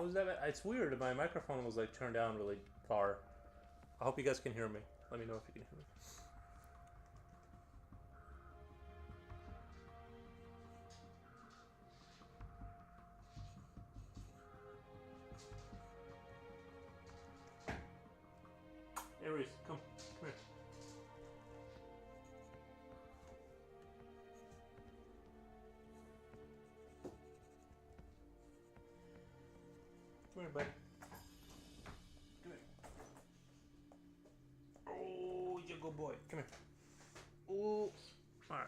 How is that? It's weird. My microphone was like turned down really far. I hope you guys can hear me. Let me know if you can hear me. Hey Reese, come here. Come here, buddy. Come here. Oh, you good boy. Come here. Oh, all right.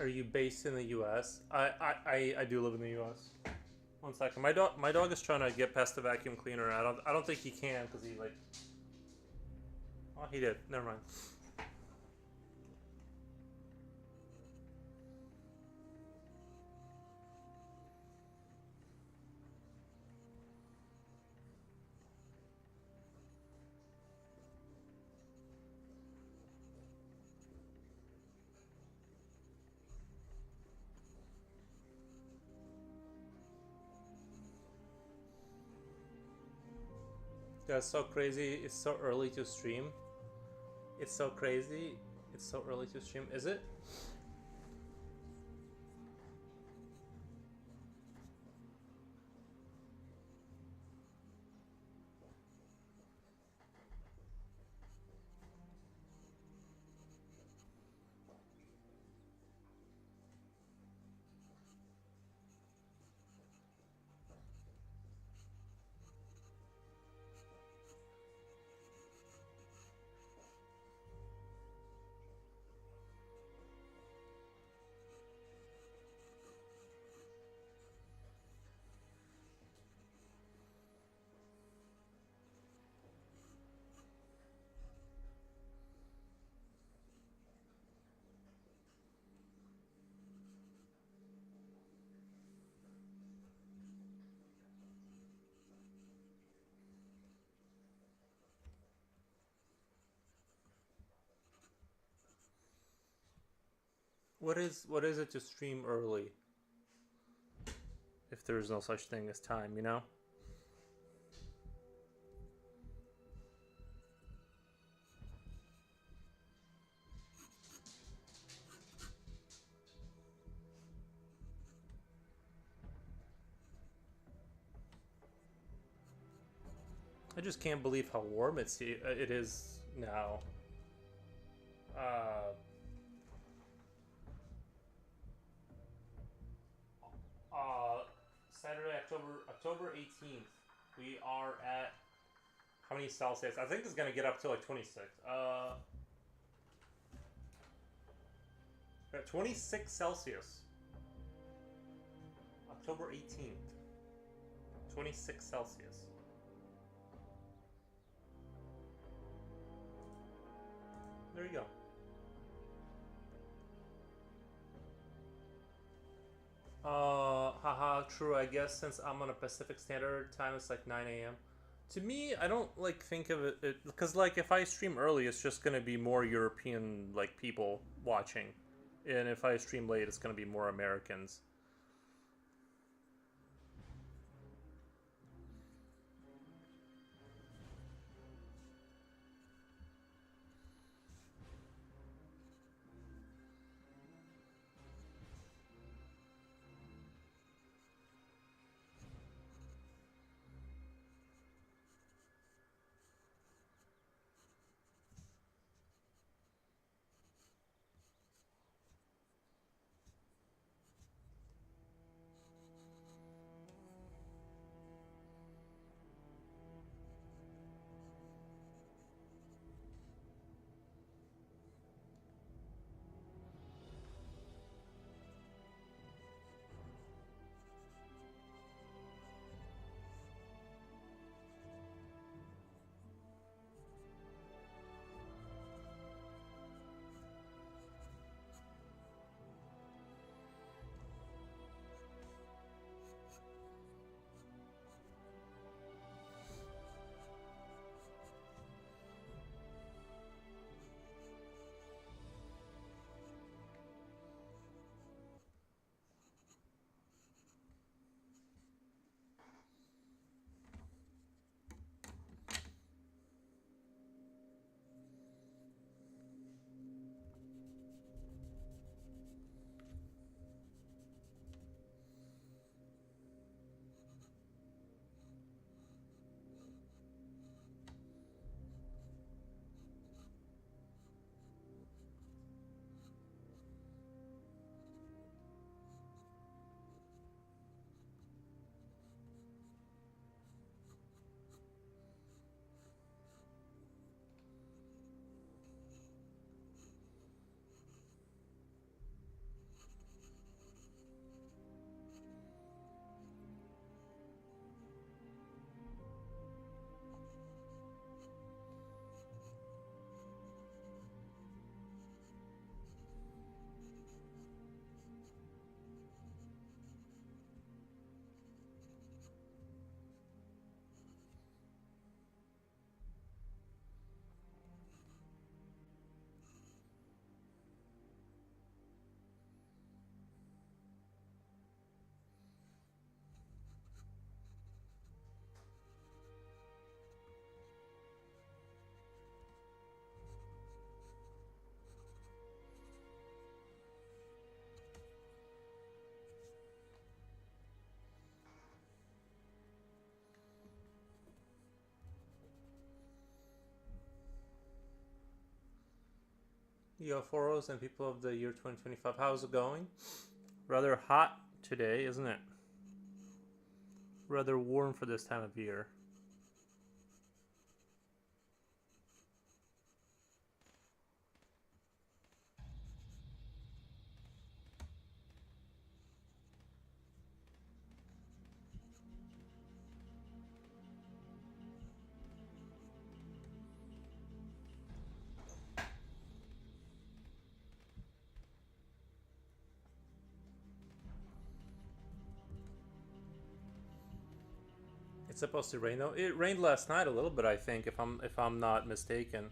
Are you based in the U.S.? I do live in the U.S. One second. My dog is trying to get past the vacuum cleaner. I don't think he can because he like. Oh, he did. Never mind. That's so crazy. It's so early to stream. It's so crazy. It's so early to stream. Is it? What is it to stream early? If there's no such thing as time, you know? I just can't believe how warm it is now. Uh, uh, Saturday, October 18th. We are at how many Celsius? I think it's gonna get up to like 26. We're at 26 Celsius. October 18th. 26 Celsius. There you go. Haha, true. I guess since I'm on a Pacific Standard Time, it's like 9 a.m. To me, I don't like think of it because like if I stream early, it's just gonna be more European like people watching, and if I stream late, it's gonna be more Americans. Yo, Foros and people of the year 2025, how's it going? Rather hot today, isn't it? Rather warm for this time of year. It's supposed to rain though. It rained last night a little bit, I think, if I'm not mistaken.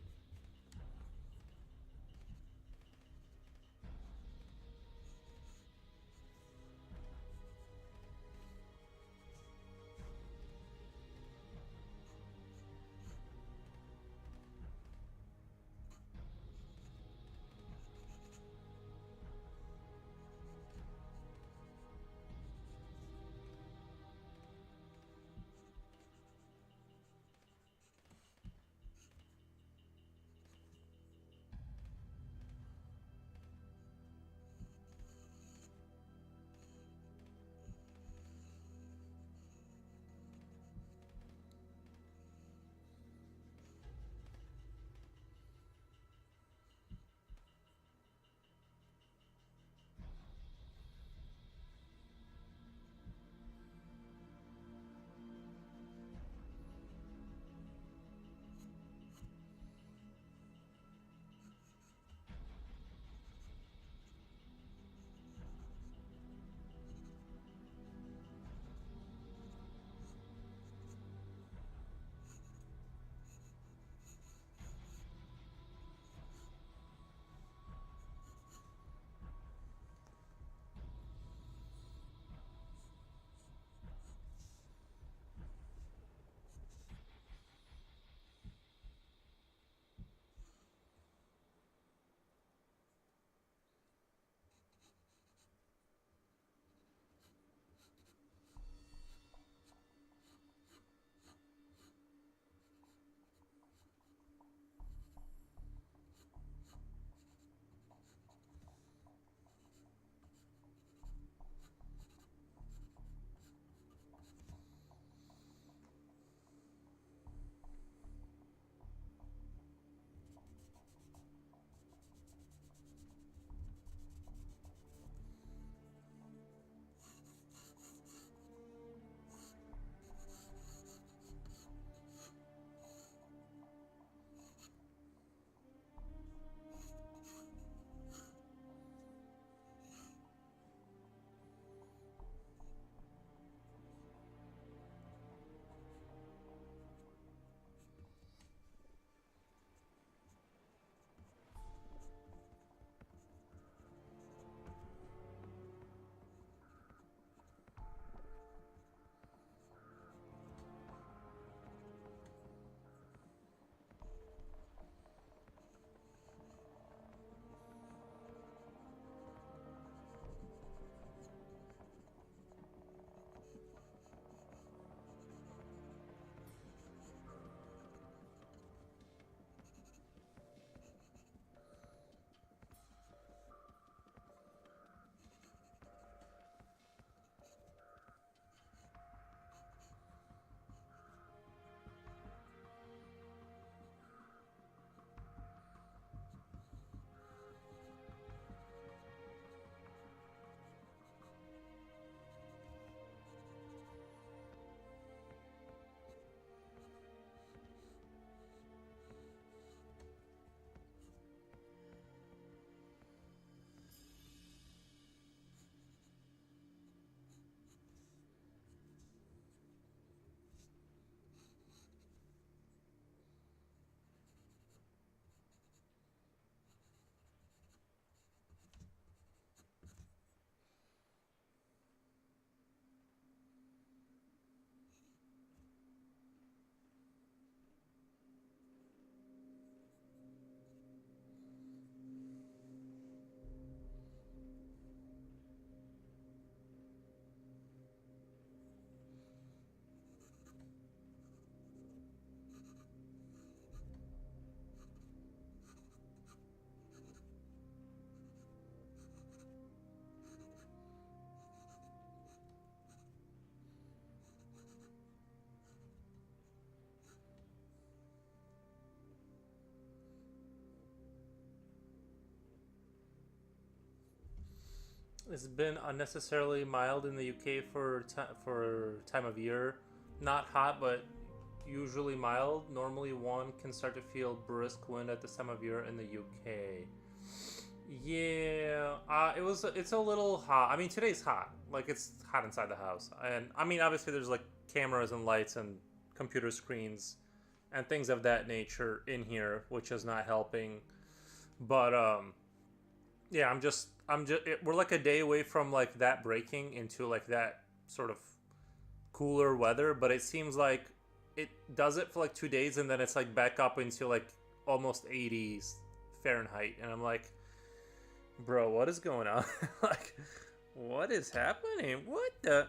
It's been unnecessarily mild in the UK for time of year. Not hot, but usually mild. Normally, one can start to feel brisk wind at this time of year in the UK. Yeah, It's a little hot. I mean, today's hot. Like it's hot inside the house, and I mean, obviously, there's like cameras and lights and computer screens and things of that nature in here, which is not helping. But yeah, we're like a day away from like that breaking into like that sort of cooler weather, but it seems like it does it for like 2 days and then it's like back up into like almost 80s Fahrenheit, and I'm like, bro, what is going on? Like, what is happening? What the?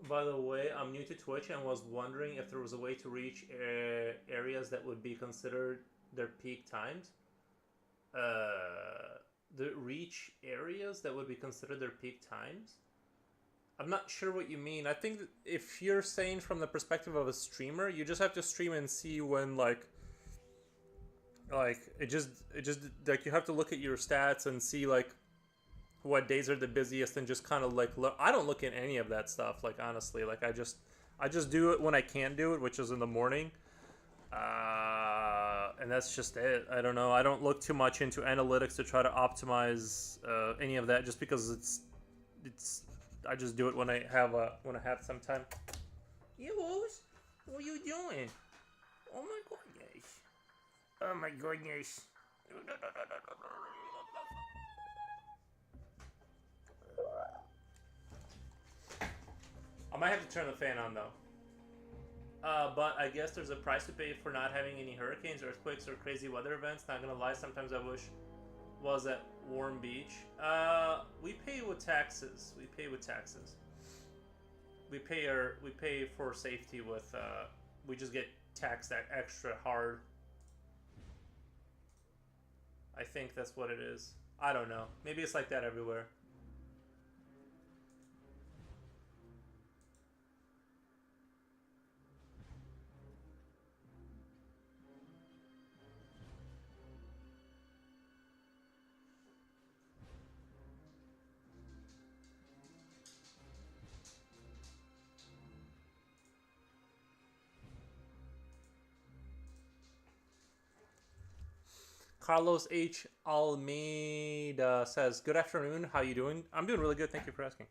By the way, I'm new to Twitch and was wondering if there was a way to reach areas that would be considered their peak times. The reach areas that would be considered their peak times. I'm not sure what you mean. I think that if you're saying from the perspective of a streamer, you just have to stream and see when it just like you have to look at your stats and see like what days are the busiest and just kind of like look. I don't look at any of that stuff, like honestly. Like I just do it when I can do it, which is in the morning. And that's just it. I don't know. I don't look too much into analytics to try to optimize any of that, just because it's. I just do it when I have some time. You, what are you doing? Oh my goodness! Oh my goodness! I might have to turn the fan on though. But I guess there's a price to pay for not having any hurricanes, earthquakes, or crazy weather events. Not gonna lie, sometimes I wish was at Warm Beach. We pay with taxes. We pay with taxes. We pay for safety with. We just get taxed that extra hard. I think that's what it is. I don't know. Maybe it's like that everywhere. Carlos H. Almeida says, "Good afternoon. How you doing? I'm doing really good. Thank you for asking."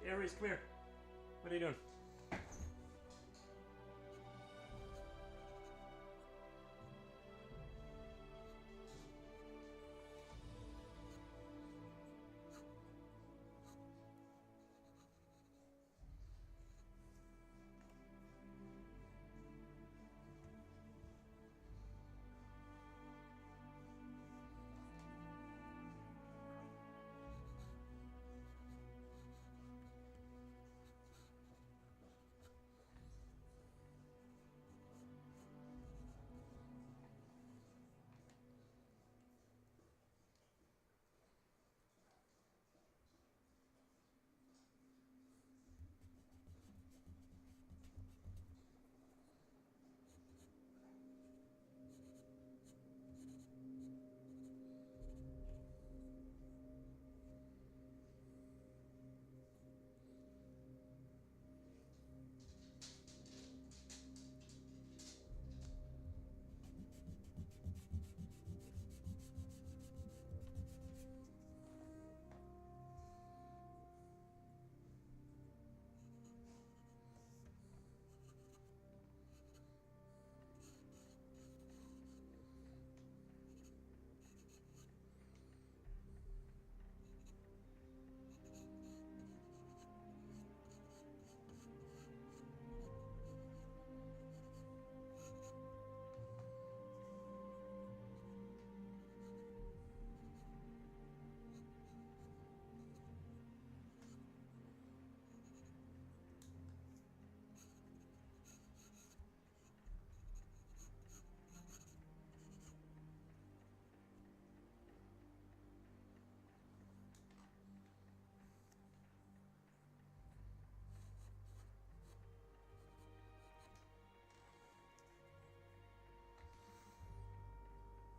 Aries, come here. What are you doing?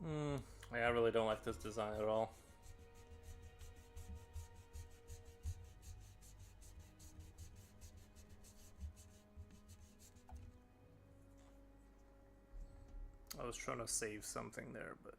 Hmm. I really don't like this design at all. I was trying to save something there, but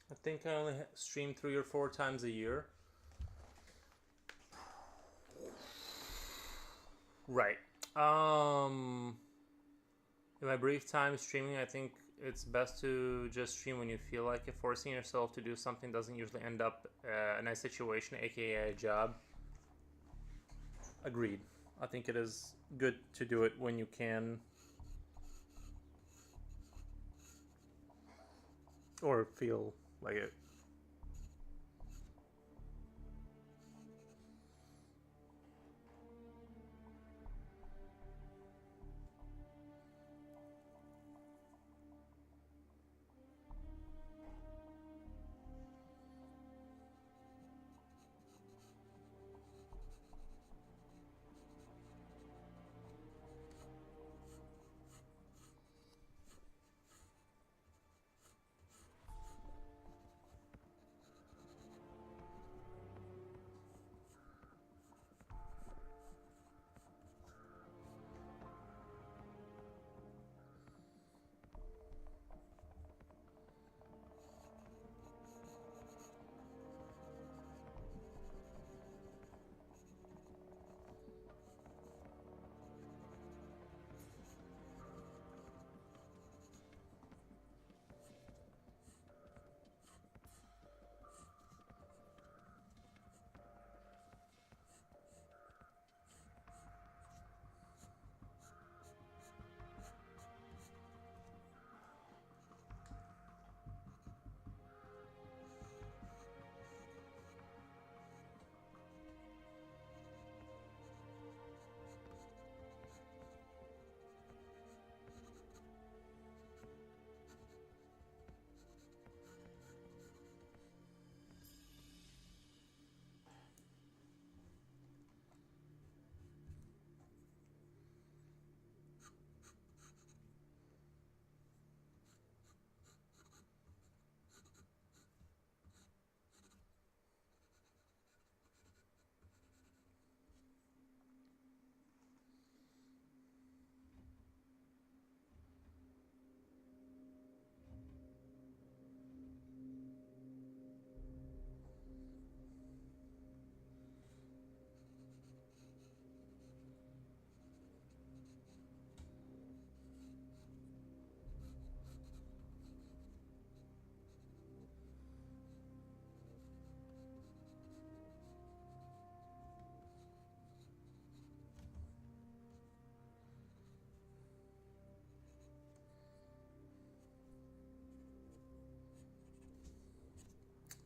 I think I only stream 3 or 4 times a year. Right. In my brief time streaming, I think it's best to just stream when you feel like it. Forcing yourself to do something doesn't usually end up in a situation, aka a job. Agreed. I think it is good to do it when you can, or feel like it.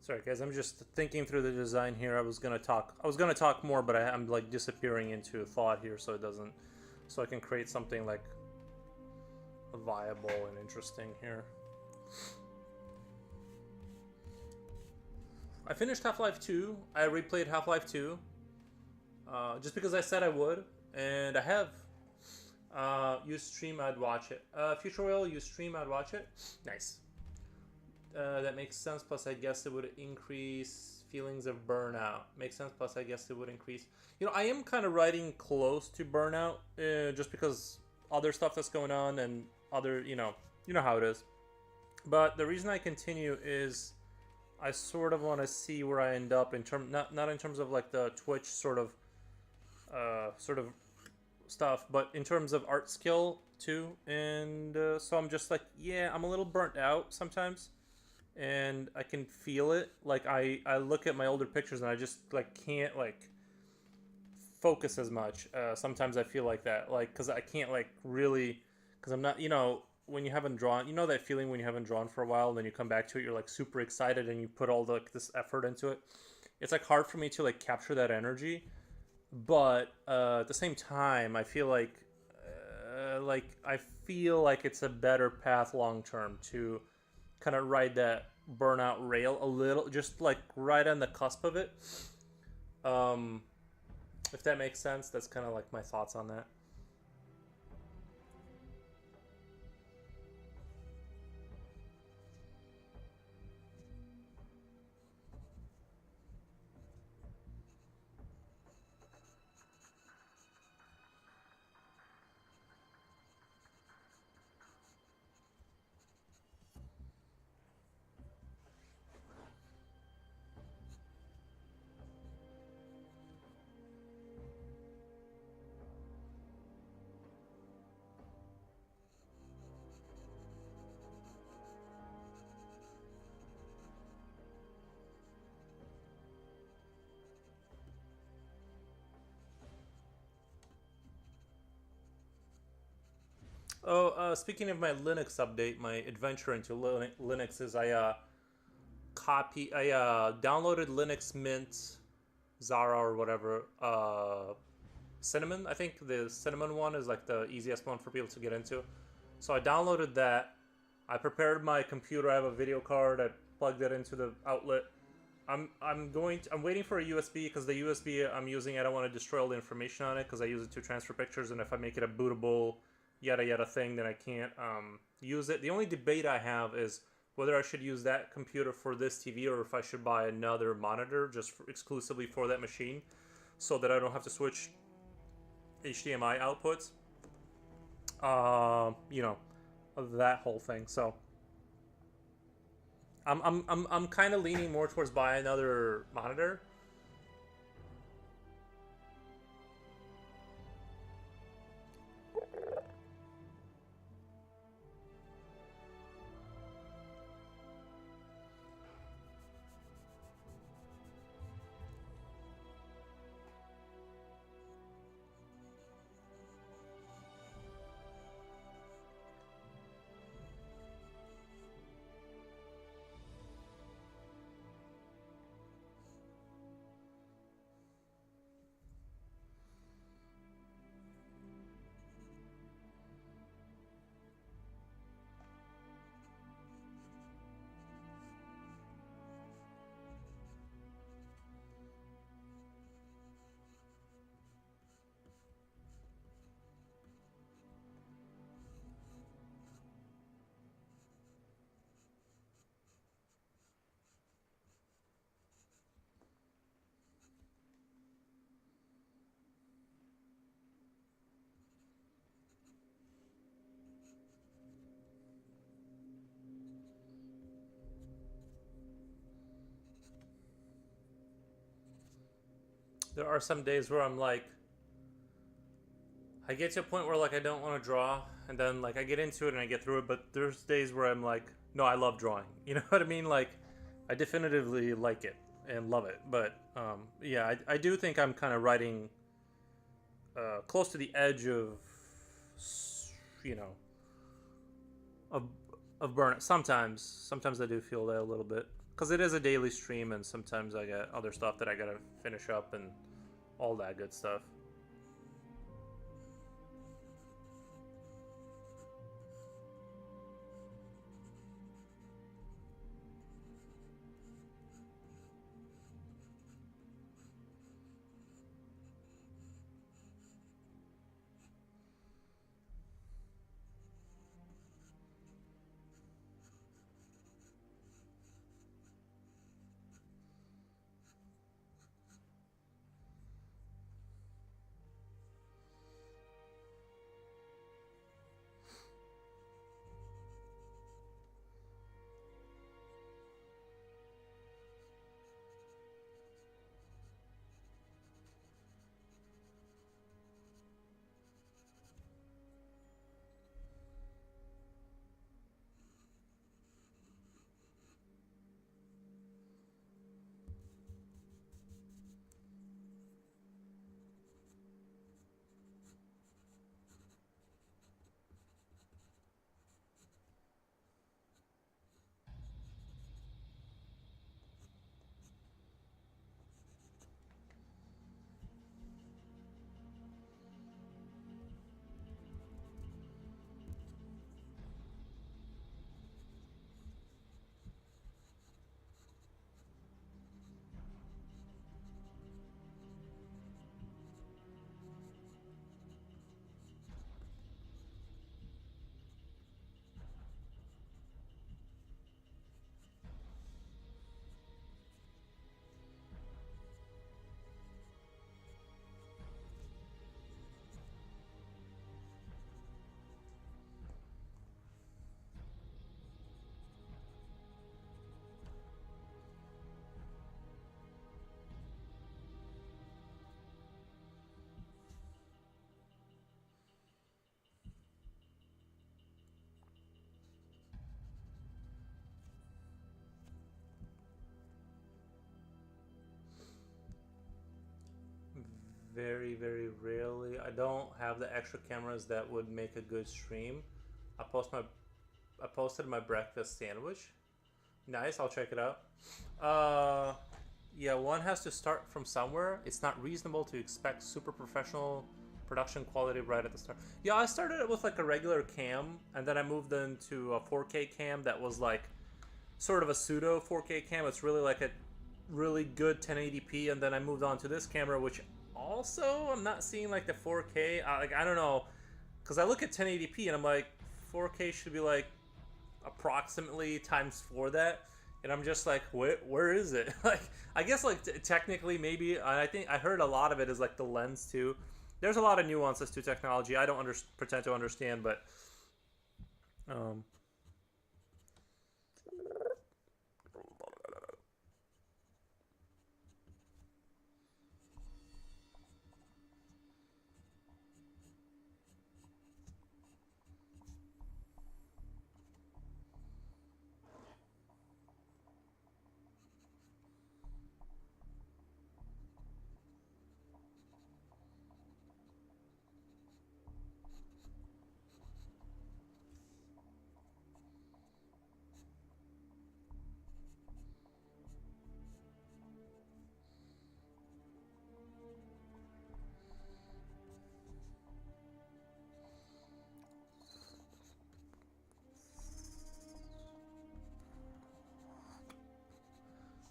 Sorry, guys. I'm just thinking through the design here. I was gonna talk. I was gonna talk more, but I'm like disappearing into thought here, so it doesn't. So I can create something like viable and interesting here. I finished Half-Life 2. I replayed Half-Life 2 just because I said I would, and I have. You stream, I'd watch it. Future Will, you stream, I'd watch it. Nice. That makes sense. Plus, I guess it would increase feelings of burnout. Makes sense. Plus, I guess it would increase. You know, I am kind of riding close to burnout, just because other stuff that's going on and other, you know how it is. But the reason I continue is I sort of want to see where I end up in term, not in terms of like the Twitch sort of stuff, but in terms of art skill too. And so I'm just like, yeah, I'm a little burnt out sometimes. And I can feel it. Like I look at my older pictures and I just like can't like focus as much. Sometimes I feel like that, like because I can't like really, because I'm not, when you haven't drawn, you know that feeling when you haven't drawn for a while, and then you come back to it, you're like super excited and you put all the like, this effort into it. It's like hard for me to like capture that energy, but at the same time, I feel like it's a better path long term to kind of ride that burnout rail a little, just like right on the cusp of it. If that makes sense, that's kind of like my thoughts on that. Oh, speaking of my Linux update, my adventure into Linux is I downloaded Linux Mint Zara or whatever. Cinnamon, I think the Cinnamon one is like the easiest one for people to get into. So I downloaded that. I prepared my computer. I have a video card. I plugged it into the outlet. I'm waiting for a USB because the USB I'm using, I don't want to destroy all the information on it because I use it to transfer pictures, and if I make it a bootable yada yada thing, then I can't use it. The only debate I have is whether I should use that computer for this TV or if I should buy another monitor just exclusively for that machine, so that I don't have to switch HDMI outputs. You know, that whole thing. So I'm kind of leaning more towards buying another monitor. There are some days where I'm like, I get to a point where like I don't want to draw, and then like I get into it and I get through it. But there's days where I'm like, no, I love drawing. You know what I mean? Like, I definitively like it and love it. But yeah, I do think I'm kind of riding close to the edge of, you know, of burnout. Sometimes I do feel that a little bit. because it is a daily stream, and sometimes I get other stuff that I gotta finish up and all that good stuff. Very, very rarely. I don't have the extra cameras that would make a good stream. I post my I posted my breakfast sandwich. Nice, I'll check it out. Uh yeah, one has to start from somewhere. It's not reasonable to expect super professional production quality right at the start. Yeah, I started it with like a regular cam, and then I moved into a 4K cam that was like sort of a pseudo 4K cam. It's really like a really good 1080p, and then I moved on to this camera, which also I'm not seeing like the 4K. Like I don't know, because I look at 1080p and I'm like 4K should be like approximately times 4 that, and I'm just like where is it? Like I guess like technically maybe I think I heard a lot of it is like the lens too. There's a lot of nuances to technology I don't pretend to understand, but um,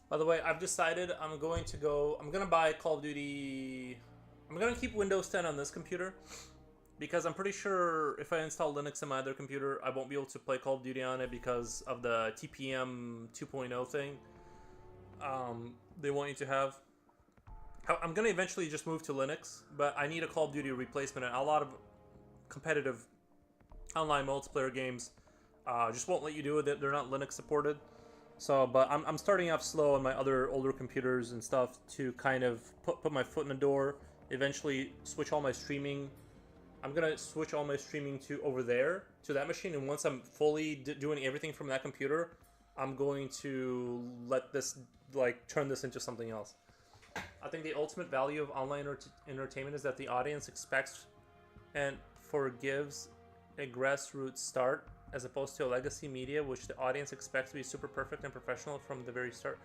by the way, I've decided I'm gonna buy Call of Duty. I'm gonna keep Windows 10 on this computer because I'm pretty sure if I install Linux in my other computer, I won't be able to play Call of Duty on it because of the TPM 2.0 thing they want you to have. I'm gonna eventually just move to Linux, but I need a Call of Duty replacement, and a lot of competitive online multiplayer games just won't let you do it. They're not Linux supported. So, but I'm starting off slow on my other older computers and stuff to kind of put my foot in the door. Eventually, switch all my streaming. I'm gonna switch all my streaming to over there to that machine, and once I'm fully doing everything from that computer, I'm going to let this like turn this into something else. I think the ultimate value of online entertainment is that the audience expects and forgives a grassroots start as opposed to a legacy media, which the audience expects to be super perfect and professional from the very start.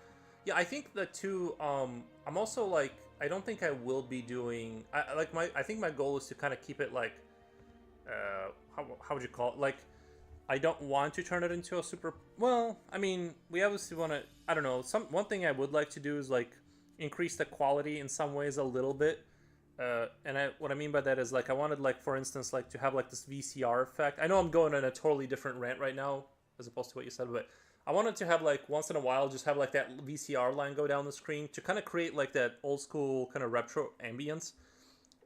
Yeah, I think the two. I'm also like, I don't think I will be doing. I think my goal is to kind of keep it like, how would you call it? Like, I don't want to turn it into a super. Well, I mean, we obviously want to. I don't know. One thing I would like to do is like increase the quality in some ways a little bit. What I mean by that is like I wanted like for instance like to have like this VCR effect. I know I'm going on a totally different rant right now as opposed to what you said, but I wanted to have like once in a while just have like that VCR line go down the screen to kind of create like that old school kind of retro ambience.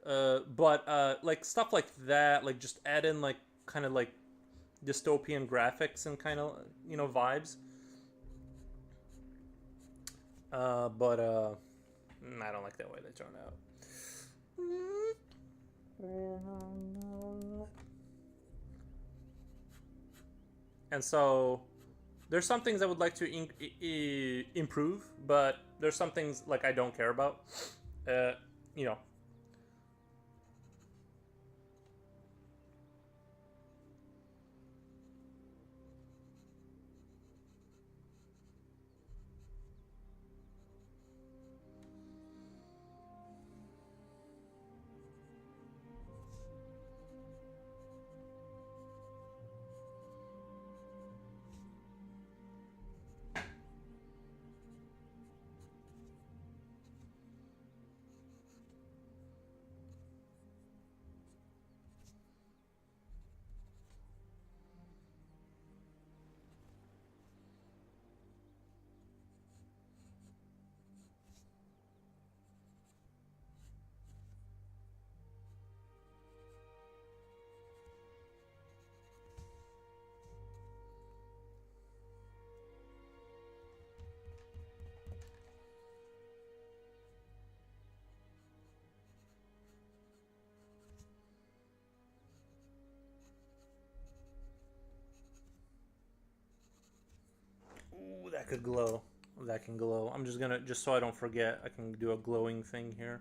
But like stuff like that, like just add in like kind of like dystopian graphics and kind of vibes. But I don't like that way they turned out. And so there's some things I would like to improve, but there's some things like I don't care about. Uh, you know, ooh, that could glow. That can glow. I'm just gonna just so I don't forget. I can do a glowing thing here.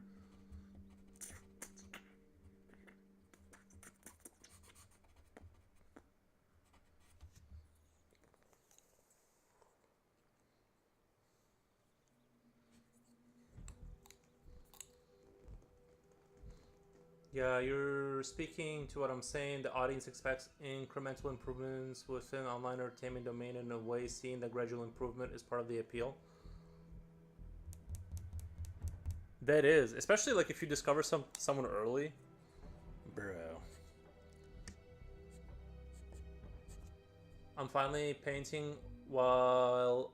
Yeah, you're speaking to what I'm saying. The audience expects incremental improvements within online entertainment domain in a way seeing the gradual improvement is part of the appeal. That is, especially like if you discover someone early. Bro. I'm finally painting while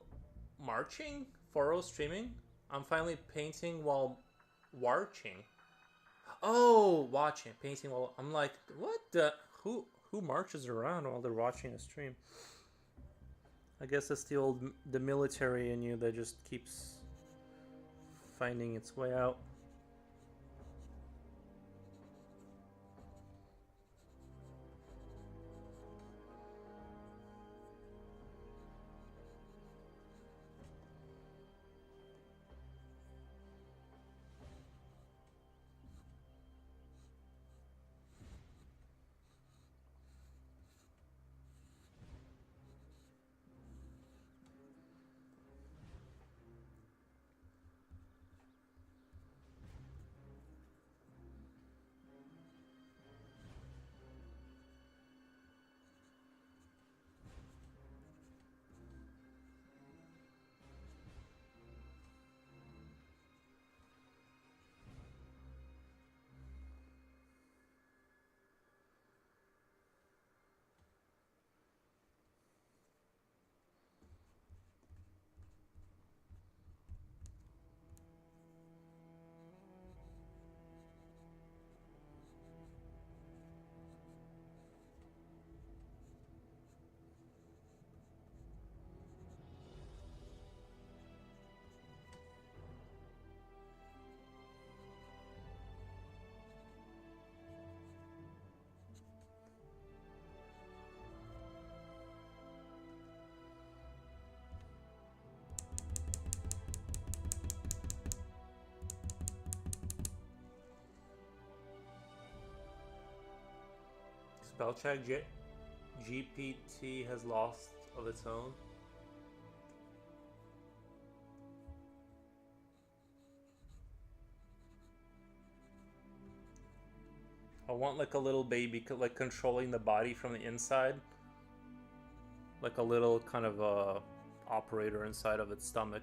marching? 4 streaming? I'm finally painting while watching. Oh, watching, painting while I'm like, what the who marches around while they're watching a stream? I guess it's the military in you that just keeps finding its way out. Spell check, GPT has lost of its own. I want like a little baby, like controlling the body from the inside, like a little kind of operator inside of its stomach.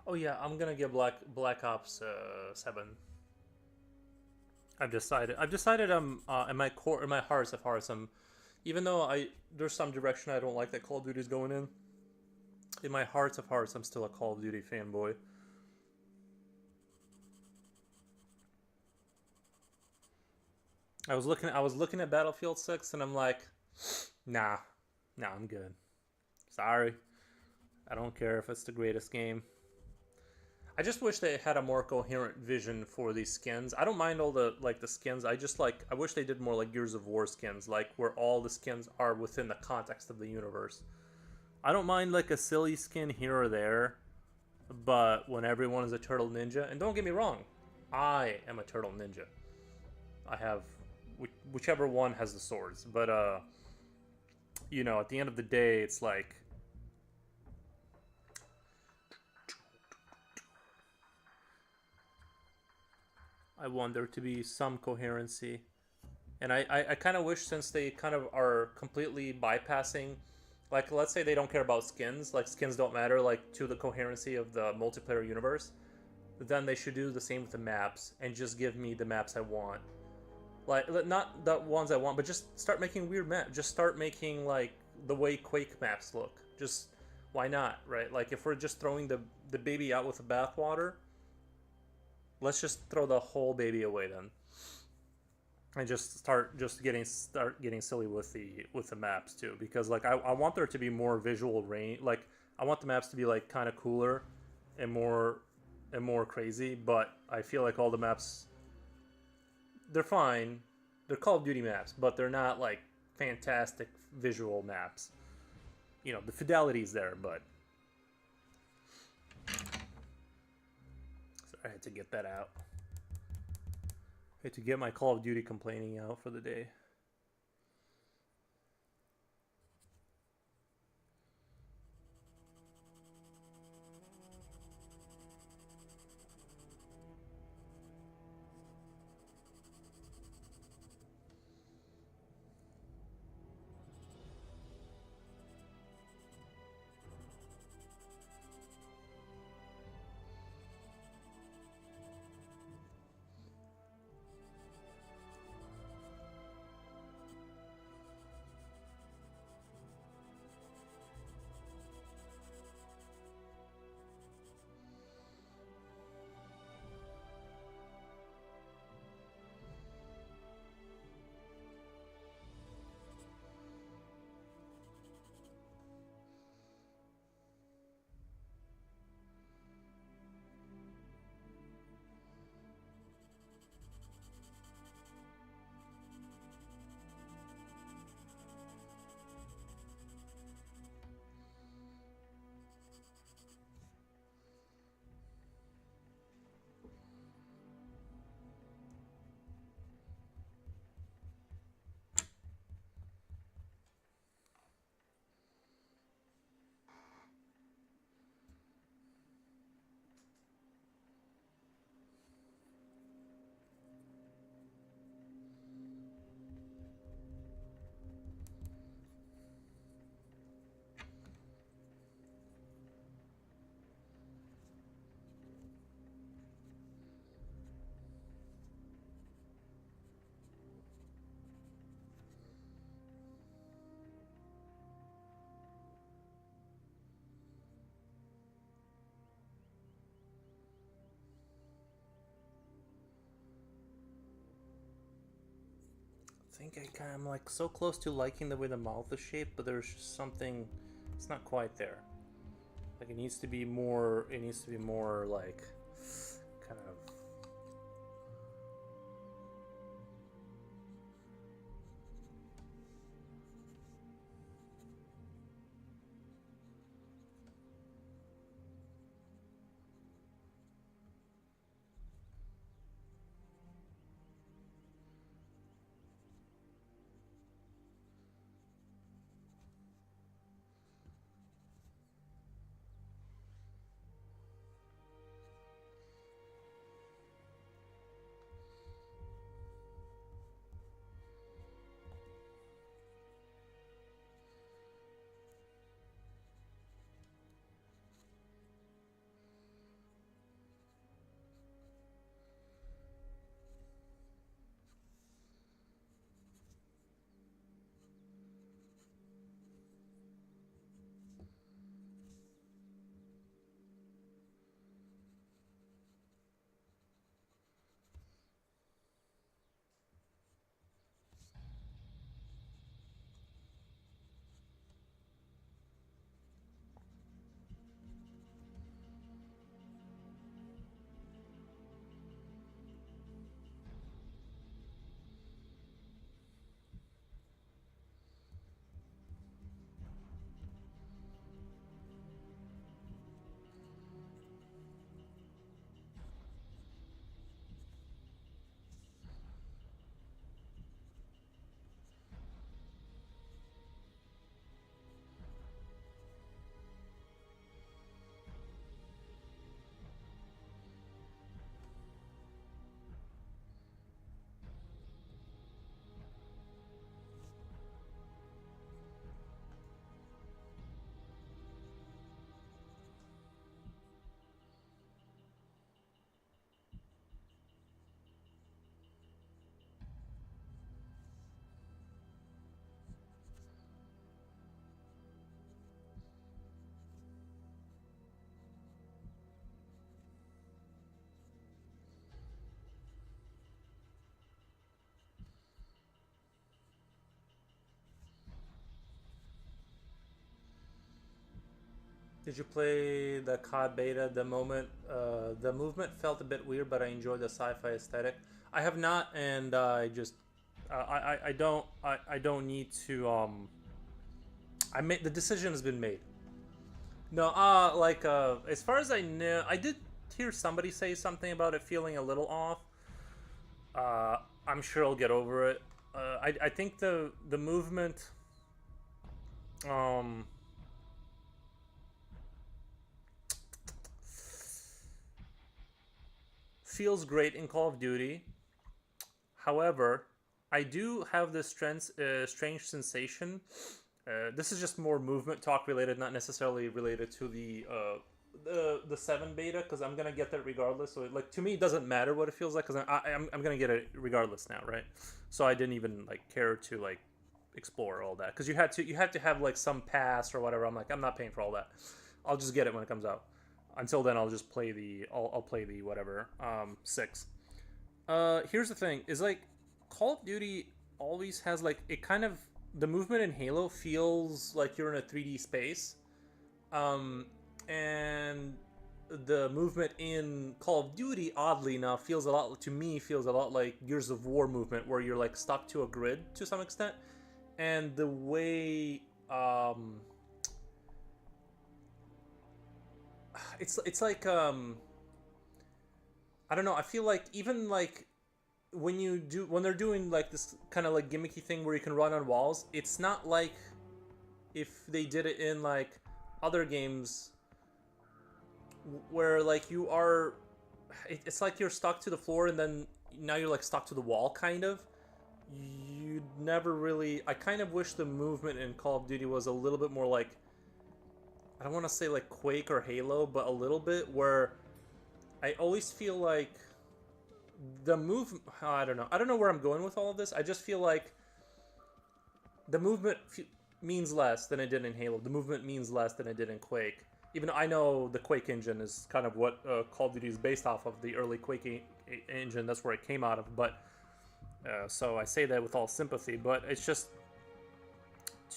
Oh yeah, I'm gonna get Black Ops 7. I've decided in my core, in my hearts of hearts, even though I there's some direction I don't like that Call of Duty's going in my hearts of hearts, I'm still a Call of Duty fanboy. I was looking at Battlefield 6 and I'm like, nah, nah, I'm good. Sorry. I don't care if it's the greatest game. I just wish they had a more coherent vision for these skins. I don't mind all the like the skins. I just like I wish they did more like Gears of War skins, like where all the skins are within the context of the universe. I don't mind like a silly skin here or there, but when everyone is a turtle ninja, and don't get me wrong, I am a turtle ninja. I have whichever one has the swords, but at the end of the day, it's like I want there to be some coherency. And I kind of wish, since they kind of are completely bypassing, like, let's say they don't care about skins, like, skins don't matter, like, to the coherency of the multiplayer universe, then they should do the same with the maps and just give me the maps I want. Like, not the ones I want, but just start making weird maps. Just start making, like, the way Quake maps look. Just, why not, right? Like, if we're just throwing the baby out with the bathwater, let's just throw the whole baby away then, and just start getting silly with the maps too, because like I want there to be more visual range. Like, I want the maps to be like kind of cooler and more crazy, but I feel like all the maps, they're fine, they're Call of Duty maps, but they're not like fantastic visual maps. The fidelity's there, but so I had to get that out. I had to get my Call of Duty complaining out for the day. I think I'm like so close to liking the way the mouth is shaped, but there's just something, it's not quite there. Like, it needs to be more, like kind of. Did you play the COD beta? The movement felt a bit weird, but I enjoyed the sci-fi aesthetic. I have not, and I just I don't need to. I made the decision has been made. No, as far as I know, I did hear somebody say something about it feeling a little off. Uh, I'm sure I'll get over it. I think the movement um feels great in Call of Duty. However, I do have this strange sensation. This is just more movement talk related, not necessarily related to the seven beta, because I'm gonna get that regardless. So like to me, it doesn't matter what it feels like, because I'm gonna get it regardless now, right? So I didn't even like care to like explore all that, because you had to have like some pass or whatever. I'm like, I'm not paying for all that. I'll just get it when it comes out. Until then, I'll just play I'll play the whatever six. Here's the thing: is like Call of Duty always has like it kind of the movement in Halo feels like you're in a 3D space, um, and the movement in Call of Duty, oddly enough, feels a lot like Gears of War movement, where you're like stuck to a grid to some extent, and the way it's like I don't know. I feel like even like when they're doing like this kind of like gimmicky thing where you can run on walls, it's not like if they did it in like other games where like it's like you're stuck to the floor and then now you're like stuck to the wall kind of. You never really. I kind of wish the movement in Call of Duty was a little bit more like, I don't want to say like Quake or Halo, but a little bit where I always feel like the move. I don't know. I don't know where I'm going with all of this. I just feel like the movement means less than it did in Halo. The movement means less than it did in Quake. Even though I know the Quake engine is kind of what Call of Duty is based off of, the early Quake engine. That's where it came out of. But so I say that with all sympathy. But it's just,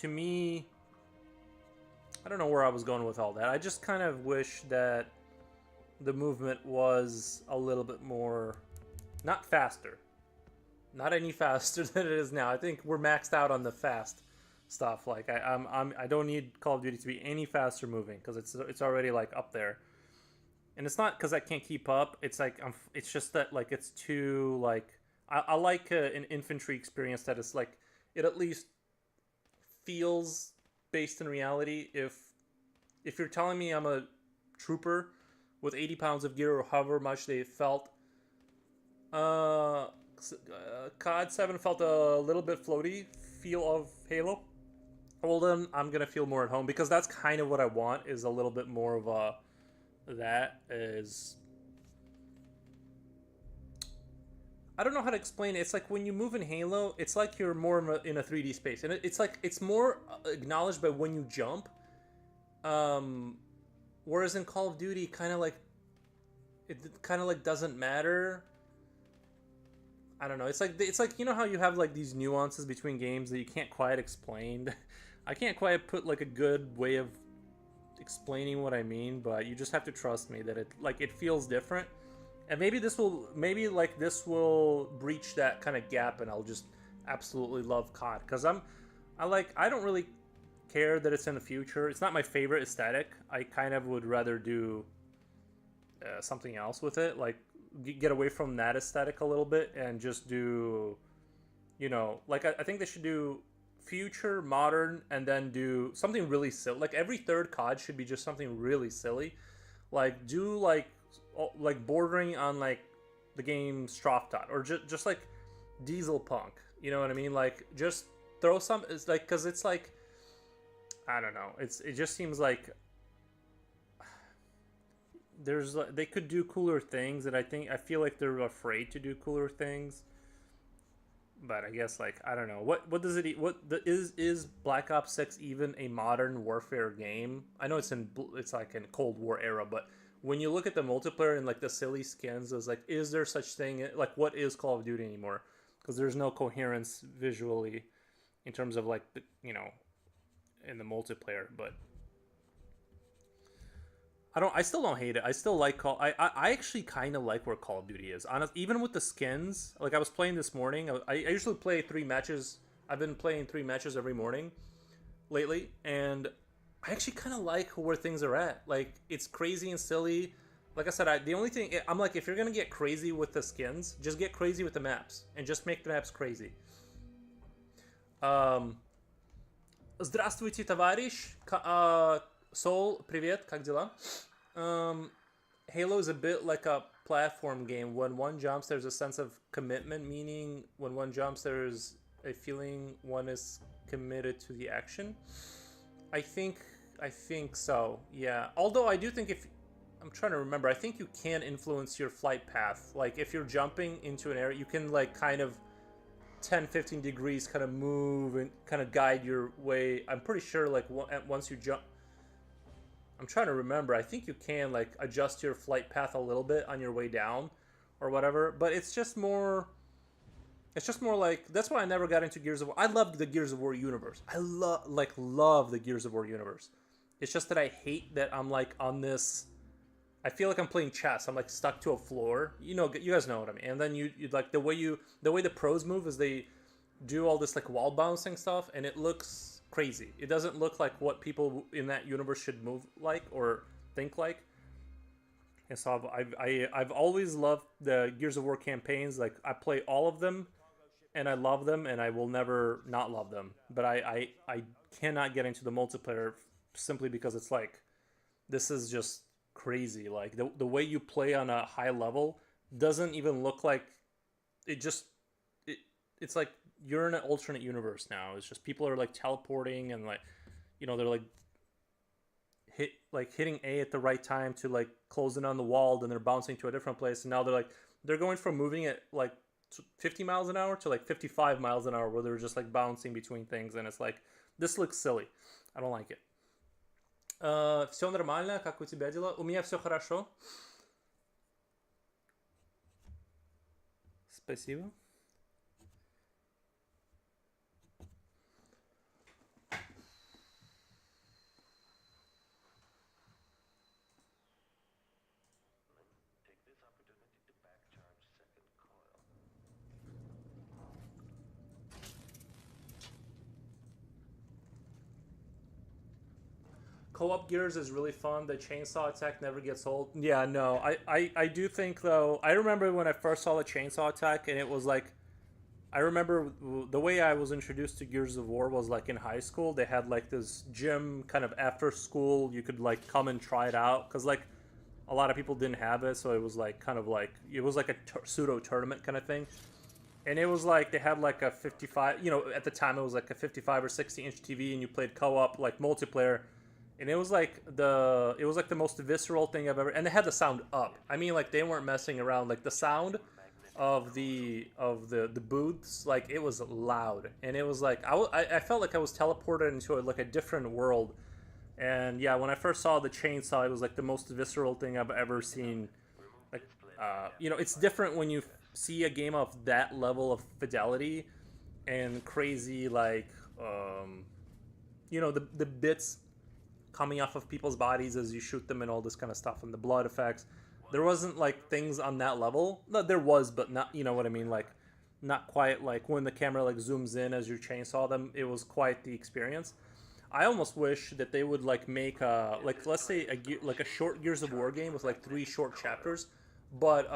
to me, I don't know where I was going with all that. I just kind of wish that the movement was a little bit more, not faster, not any faster than it is now. I think we're maxed out on the fast stuff. Like I don't need Call of Duty to be any faster moving, because it's already like up there. And it's not because I can't keep up. It's like it's just that like it's too like I like an infantry experience that is like it at least feels based in reality. If you're telling me I'm a trooper with 80 pounds of gear or however much they felt, uh, COD 7 felt a little bit floaty feel of Halo. Well, then I'm gonna feel more at home, because that's kind of what I want, is a little bit more of a that is. I don't know how to explain it. It's like when you move in Halo, it's like you're more in a 3D space, and it's like it's more acknowledged by when you jump. Um, Whereas in Call of Duty, kind of like it kind of like doesn't matter. I don't know. It's like you know how you have like these nuances between games that you can't quite explain. I can't quite put like a good way of explaining what I mean, but you just have to trust me that it feels different. And maybe like this will breach that kind of gap, and I'll just absolutely love COD, because I don't really care that it's in the future. It's not my favorite aesthetic. I kind of would rather do something else with it, like get away from that aesthetic a little bit and just do, like I think they should do future, modern, and then do something really silly. Like every third COD should be just something really silly. Like do like bordering on like the game Straftot, or just like Diesel Punk. You know what I mean? Like just throw some. It's like, because it's like, I don't know. It just seems like they could do cooler things, and I feel like they're afraid to do cooler things. But I guess, like, I don't know, what does it is Black Ops 6 even a modern warfare game? I know it's like in Cold War era, but when you look at the multiplayer and like the silly skins, it's like, is there such thing, like, what is Call of Duty anymore? Because there's no coherence visually in terms of like in the multiplayer. But I still don't hate it. I still like Call. I actually kind of like where Call of Duty is. Honest, even with the skins. Like I was playing this morning. I usually play 3 matches. I've been playing 3 matches every morning lately, and I actually kind of like where things are at. Like it's crazy and silly. Like I said, the only thing I'm like, if you're gonna get crazy with the skins, just get crazy with the maps and just make the maps crazy. Um, Здравствуйте, товарищ. Soul, привет, как дела? Um, Halo is a bit like a platform game. When one jumps, there's a sense of commitment, meaning when one jumps, there's a feeling one is committed to the action. I think I think so. Yeah. Although I do think if I'm trying to remember, I think you can influence your flight path. Like if you're jumping into an area, you can like kind of 10-15 degrees kind of move and kind of guide your way. I'm pretty sure like once you jump, I'm trying to remember. I think you can like adjust your flight path a little bit on your way down or whatever, but it's just more like that's why I never got into Gears of War. I love the Gears of War universe. I love the Gears of War universe. It's just that I hate that I'm like on this. I feel like I'm playing chess. I'm like stuck to a floor. You guys know what I mean. And then you like the way the pros move is they do all this like wall bouncing stuff, and it looks crazy. It doesn't look like what people in that universe should move like or think like. And so I've always loved the Gears of War campaigns. Like I play all of them, and I love them, and I will never not love them. But I cannot get into the multiplayer simply because it's like this is just crazy. Like the way you play on a high level doesn't even look like it. Just it's like you're in an alternate universe now. It's just people are like teleporting and like they're like hitting A at the right time to like close in on the wall, then they're bouncing to a different place, and now they're going from moving at like 50 miles an hour to like 55 miles an hour where they're just like bouncing between things, and it's like this looks silly. I don't like it. Все нормально, как у тебя дела? У меня все хорошо. Спасибо. Co-op Gears is really fun. The chainsaw attack never gets old. Yeah, no, I do think though. I remember when I first saw the chainsaw attack, and it was like, I remember the way I was introduced to Gears of War was like in high school. They had like this gym kind of after school. You could like come and try it out because like a lot of people didn't have it, so it was like kind of like it was like a pseudo tournament kind of thing. And it was like they had like a 55. At the time it was like a 55 or 60-inch TV, and you played co-op like multiplayer. And it was like the most visceral thing I've ever. And they had the sound up. I mean, like they weren't messing around. Like the sound of the booths, like it was loud, and it was like I felt like I was teleported into like a different world. And yeah, when I first saw the chainsaw, it was like the most visceral thing I've ever seen. Like it's different when you see a game of that level of fidelity and crazy like the bits coming off of people's bodies as you shoot them and all this kind of stuff, and the blood effects. There wasn't like things on that level. No, there was, but not, you know what I mean, like not quite like when the camera like zooms in as you chainsaw them. It was quite the experience. I almost wish that they would like make a like, let's say a short Gears of War game with like 3 short chapters, but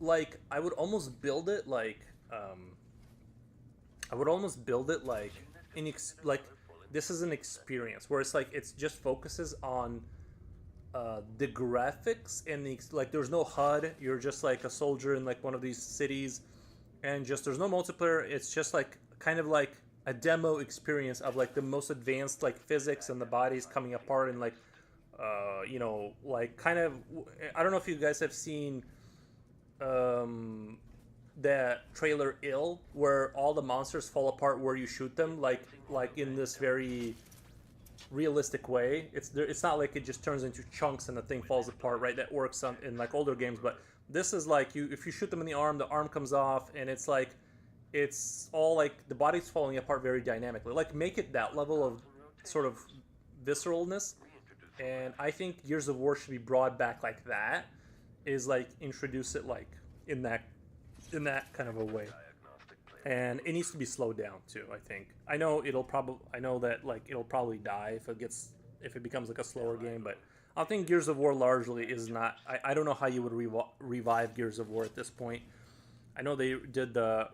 like I would almost build it like like this is an experience where it's like it's just focuses on the graphics and like there's no HUD. You're just like a soldier in like one of these cities, and just there's no multiplayer. It's just like kind of like a demo experience of like the most advanced like physics and the bodies coming apart, and like like kind of, I don't know if you guys have seen that trailer Ill, where all the monsters fall apart where you shoot them, like in this very realistic way. It's not like it just turns into chunks and the thing falls apart, right? That works in like older games, but this is like if you shoot them in the arm comes off, and it's like it's all like the body's falling apart very dynamically. Like make it that level of sort of visceralness, And I think Gears of War should be brought back like that. Is like introduce it like in that in that kind of a way. And it needs to be slowed down too. I think. I know that like it'll probably die if it becomes like a slower game, but I think Gears of War largely is not. I don't know how you would revive Gears of War at this point. I know they did the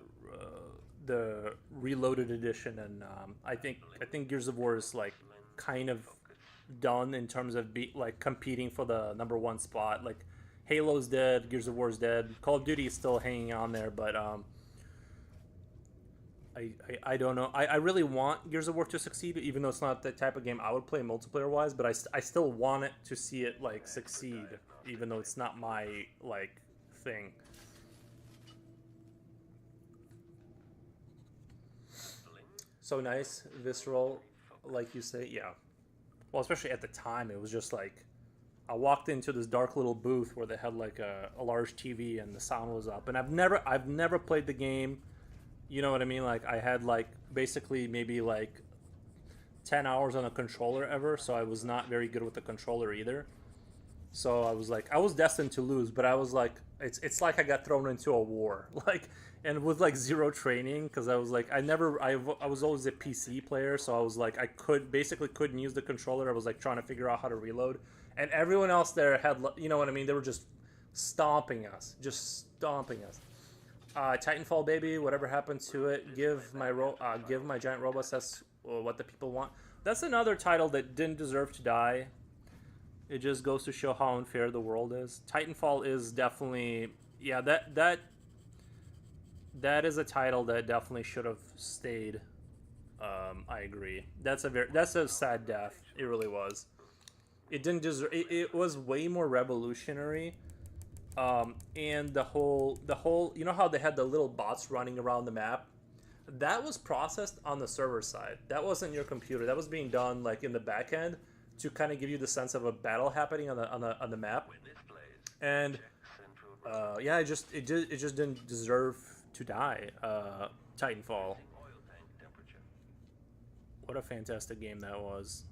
Reloaded edition, and I think Gears of War is like kind of done in terms of like competing for the number one spot. Like Halo's dead, Gears of War's dead, Call of Duty is still hanging on there, but I don't know. I really want Gears of War to succeed, even though it's not the type of game I would play multiplayer wise. But I still want it to see it like succeed, even though it's not my like thing. So nice, visceral, like you say, yeah. Well, especially at the time, it was just like I walked into this dark little booth where they had like a large TV and the sound was up, and I've never played the game. You know what I mean? Like I had like basically maybe like 10 hours on a controller ever, so I was not very good with the controller either. So I was destined to lose, but I was like it's like I got thrown into a war. Like and with like zero training because I was like I was always a PC player, so I was like I couldn't use the controller. I was like trying to figure out how to reload. And everyone else there had, you know what I mean? They were just stomping us, Titanfall, baby. Whatever happened to it? Give my giant robots. That's what the people want. That's another title that didn't deserve to die. It just goes to show how unfair the world is. Titanfall is definitely, yeah. That is a title that definitely should have stayed. I agree. That's a sad death. It really was. It didn't deserve. It was way more revolutionary. And the whole, you know how they had the little bots running around the map? That was processed on the server side. That wasn't your computer. That was being done like in the back end to kind of give you the sense of a battle happening on the map. And yeah, it just didn't deserve to die. Titanfall. What a fantastic game that was.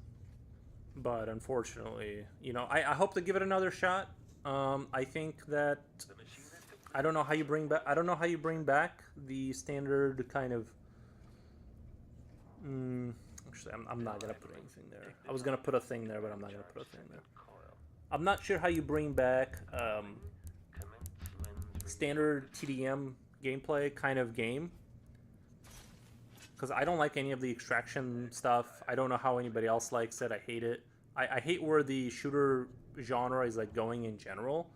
But unfortunately, you know, I hope to give it another shot. I think that I don't know how you bring back the standard kind of. Actually, I'm not gonna put anything there. I was gonna put a thing there, but I'm not gonna put a thing there. I'm not sure how you bring back standard TDM gameplay kind of game. Because I don't like any of the extraction stuff. I don't know how anybody else likes it. I hate it. I hate where the shooter genre is like going in general.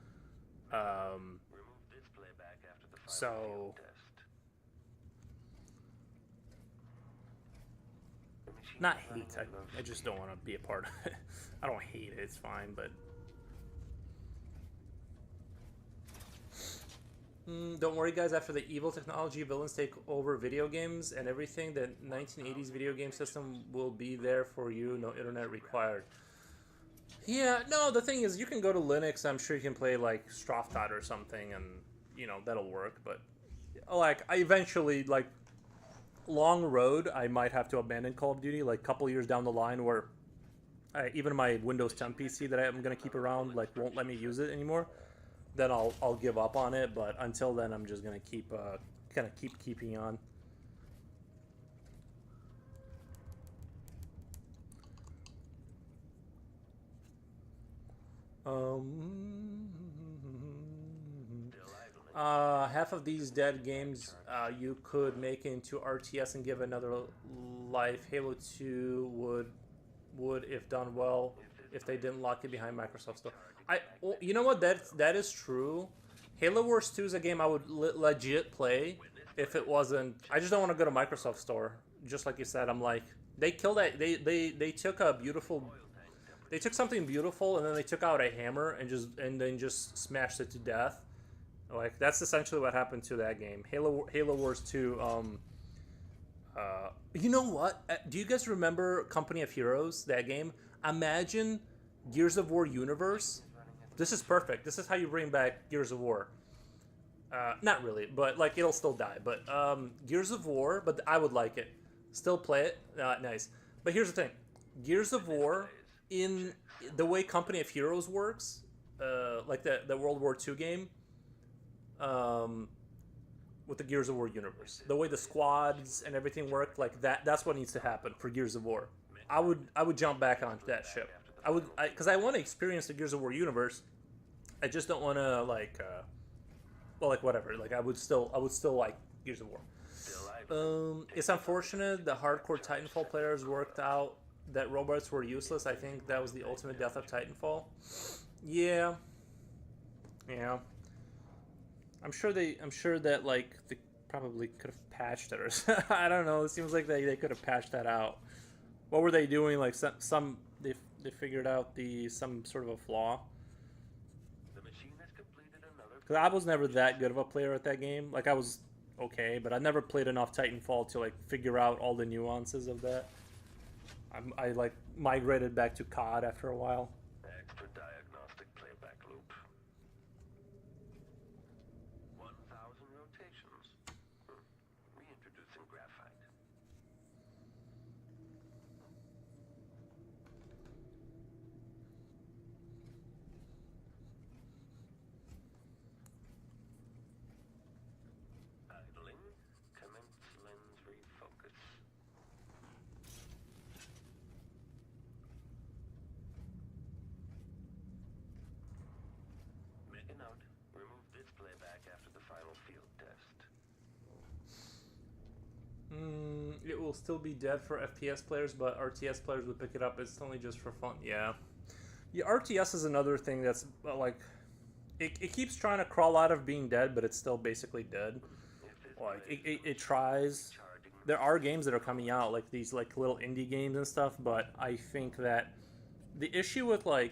So not hate. I just don't want to be a part of it. I don't hate it. It's fine, but don't worry, guys. After the evil technology villains take over video games and everything, the 1980s video game system will be there for you. No internet required. Yeah, no, the thing is, you can go to Linux. I'm sure you can play, like, Straftat or something, and, you know, that'll work. But, like, I eventually, like, long road, I might have to abandon Call of Duty, like, a couple years down the line where even my Windows 10 PC that I'm going to keep around, like, won't let me use it anymore. Then I'll give up on it. But until then, I'm just going to keep, kind of keeping on. Half of these dead games you could make into RTS and give another life. Halo 2 would if done well, if they didn't lock it behind Microsoft Store. You know what, that is true. Halo Wars 2 is a game I would legit play if it wasn't. I just don't want to go to Microsoft Store. Just like you said, I'm like, they killed that. They took a beautiful. They took something beautiful and then they took out a hammer and then just smashed it to death. Like, that's essentially what happened to that game. Halo Wars 2. You know what? Do you guys remember Company of Heroes? That game. Imagine Gears of War universe. This is perfect. This is how you bring back Gears of War. Not really, but like it'll still die. But Gears of War. But I would like it. Still play it. Nice. But here's the thing. Gears of War in the way Company of Heroes works, like the World War II game, um, with the Gears of War universe, the way the squads and everything work, like that's what needs to happen for Gears of War. I would jump back onto that ship. Because I want to experience the Gears of War universe. I just don't want to well, like whatever. Like I would still like Gears of War. It's unfortunate the hardcore Titanfall players worked out that robots were useless. I think that was the ultimate death of Titanfall. Yeah, yeah. I'm sure that like they probably could have patched it or I don't know. It seems like they could have patched that out. What were they doing? Like some they figured out the some sort of a flaw. Because I was never that good of a player at that game. Like I was okay, but I never played enough Titanfall to like figure out all the nuances of that. I like migrated back to COD after a while. Extra diagnostic playback loop. 1,000 rotations. Reintroducing graphite. Idling. Commence lens refocus. Make a note. Remove this playback after the final field test. It will still be dead for FPS players, but RTS players would pick it up. It's only just for fun. Yeah. Yeah, RTS is another thing that's like it keeps trying to crawl out of being dead, but it's still basically dead. Like it tries. There are games that are coming out like these like little indie games and stuff, but I think that the issue with the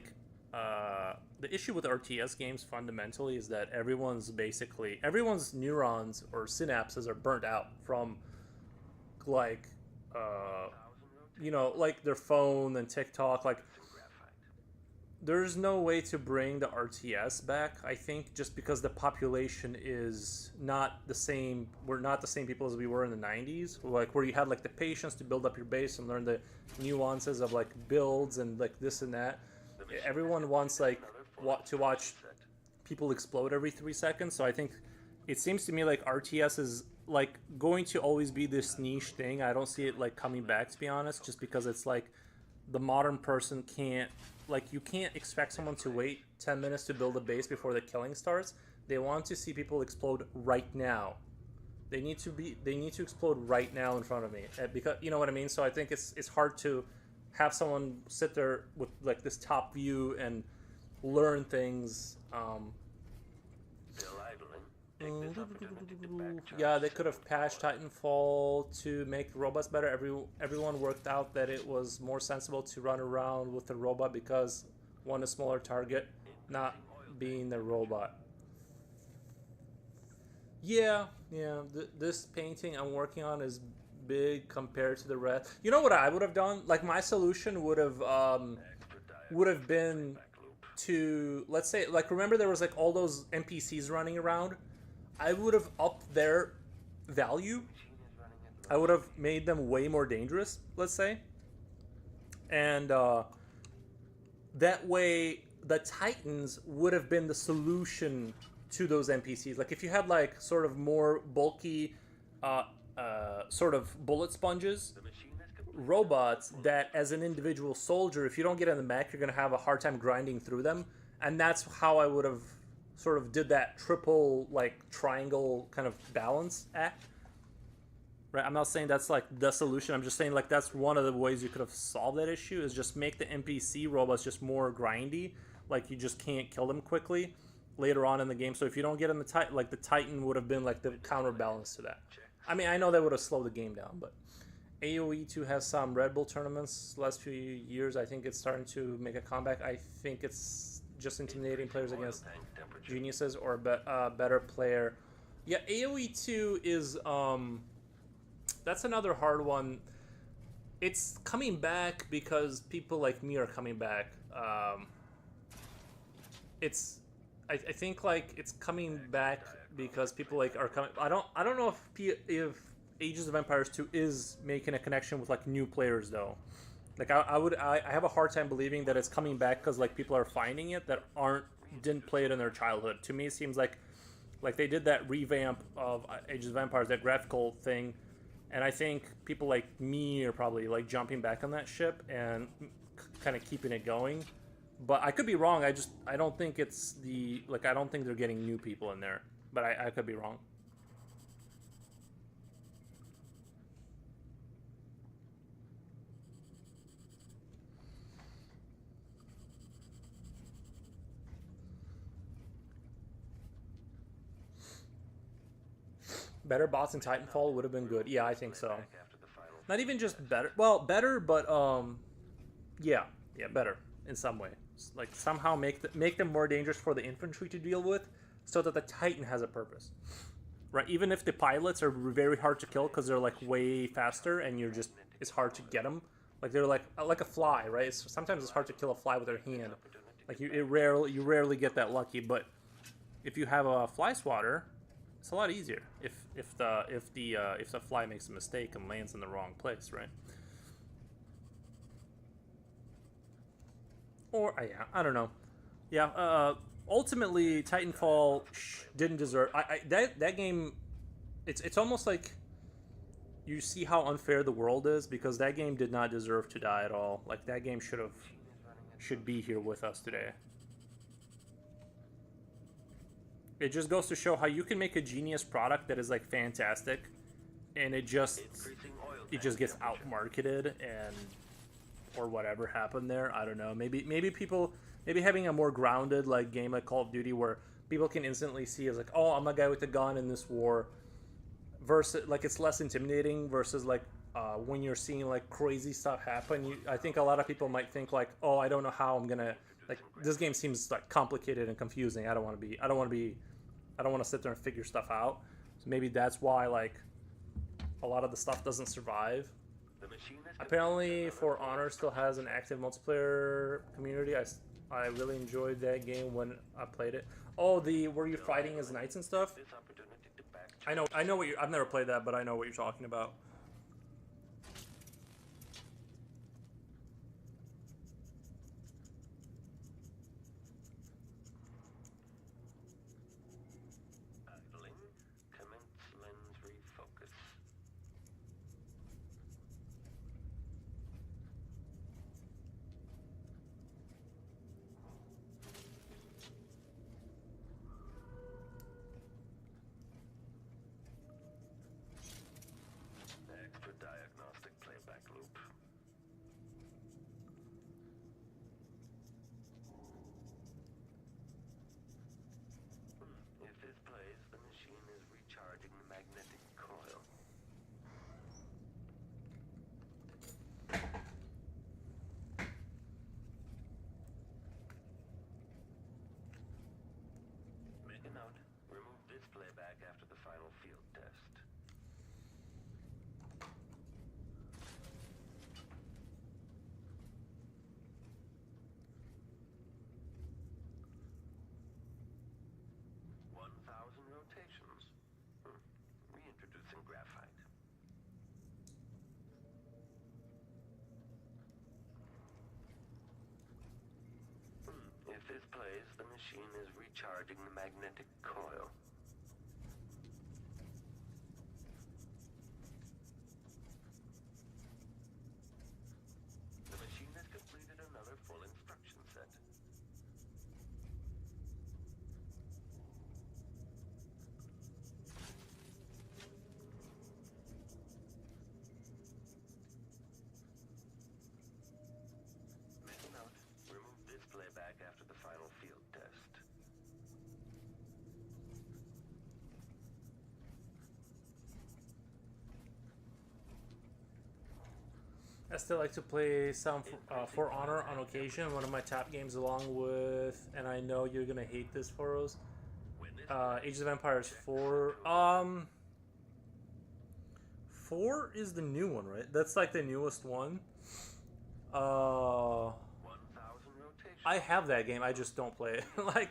issue with RTS games fundamentally is that everyone's neurons or synapses are burnt out from like uh, like their phone and TikTok. Like there's no way to bring the RTS back. I think just because the population is not the same. We're not the same people as we were in the '90s, like where you had like the patience to build up your base and learn the nuances of like builds and like this and that. Everyone wants like to watch people explode every 3 seconds. So I think it seems to me like RTS is like going to always be this niche thing. I don't see it like coming back, to be honest, just because it's like the modern person can't, like you can't expect someone to wait 10 minutes to build a base before the killing starts. They want to see people explode right now. They need to explode right now in front of me, because you know what I mean. So I think it's hard to have someone sit there with like this top view and learn things. Still idling. Take this opportunity to backcharge. Yeah, they could have patched Titanfall to make robots better. Everyone worked out that it was more sensible to run around with the robot because one, a smaller target, not being the robot. Yeah, yeah. This painting I'm working on is big compared to the rest. You know what I would have done? Like my solution would have been to, let's say, like remember there was like all those NPCs running around. I would have upped their value. I would have made them way more dangerous, let's say, and that way the Titans would have been the solution to those NPCs. Like if you had like sort of more bulky, sort of bullet sponges, robots that as an individual soldier, if you don't get in the mech, you're gonna have a hard time grinding through them, and that's how I would have sort of did that triple like triangle kind of balance act. Right, I'm not saying that's like the solution. I'm just saying like that's one of the ways you could have solved that issue is just make the NPC robots just more grindy. Like you just can't kill them quickly later on in the game. So if you don't get in the Titan, like the Titan would have been like the counterbalance to that. I mean, I know that would have slowed the game down, but AOE2 has some Red Bull tournaments last few years. I think it's starting to make a comeback. I think it's just intimidating players against geniuses or better player. Yeah, AOE2 is that's another hard one. It's coming back because people like me are coming back. It's I think like it's coming back because people like are coming. I don't know if Ages of Empires 2 is making a connection with like new players though. Like I have a hard time believing that it's coming back because like people are finding it that aren't didn't play it in their childhood. To me, it seems like they did that revamp of Age of Empires, that graphical thing, and I think people like me are probably like jumping back on that ship and kind of keeping it going. But I could be wrong. I don't think it's the like I don't think they're getting new people in there. But I could be wrong. Better bots in Titanfall would have been good. Yeah, I think so. Back after the final Not field even just test. better. Well, better, but yeah, yeah, better in some way. Like somehow make them more dangerous for the infantry to deal with, so that the Titan has a purpose. Right? Even if the pilots are very hard to kill because they're like way faster and you're just it's hard to get them. Like they're like a fly, right? Sometimes it's hard to kill a fly with their hand. Like you rarely get that lucky. But if you have a fly swatter, it's a lot easier. If the fly makes a mistake and lands in the wrong place, right? Or yeah, I don't know. Yeah, ultimately Titanfall didn't deserve. That game. It's almost like you see how unfair the world is because that game did not deserve to die at all. Like that game should be here with us today. It just goes to show how you can make a genius product that is like fantastic, and Increasing oil it tank just gets temperature. outmarketed and or whatever happened there. I don't know. Maybe having a more grounded like game like Call of Duty where people can instantly see as like, oh, I'm a guy with a gun in this war, versus like it's less intimidating versus like when you're seeing like crazy stuff happen. I think a lot of people might think like, oh, I don't know how I'm gonna like this game seems like complicated and confusing. I don't want to sit there and figure stuff out. So maybe that's why like a lot of the stuff doesn't survive. The machine has Apparently, completed For another Honor full still has an active multiplayer community. I really enjoyed that game when I played it. Oh, the where you're fighting as knights and stuff. this opportunity to I know what you. I've never played that, but I know what you're talking about. idling. Commence lens refocus. Extra diagnostic playback loop. If this plays, the machine is recharging the magnetic coil. Make a note. Remove this playback after the final field test. "1,000 rotations. Reintroducing graphite. If this plays, the machine is recharging the magnetic coil. The machine has completed another full instruction set. Make a note. Remove this playback after the final field test. I still like to play some For Honor on occasion. One of my top games, along with, and I know you're gonna hate this, Foros. When this Age of Empires 4. 4 is the new one, right? That's like the newest one. 1,000 rotations. I have that game. I just don't play it. Like,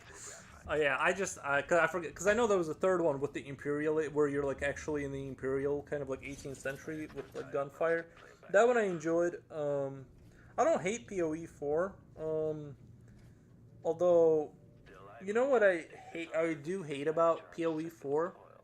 Graphite. yeah, cause I forget because I know there was a third one with the Imperial where you're like actually in the Imperial kind of like 18th century with like gunfire. That one I enjoyed. I don't hate PoE 4. Although, Still you know idling. what I Take this hate? I do opportunity hate to about backcharge PoE second 4. coil.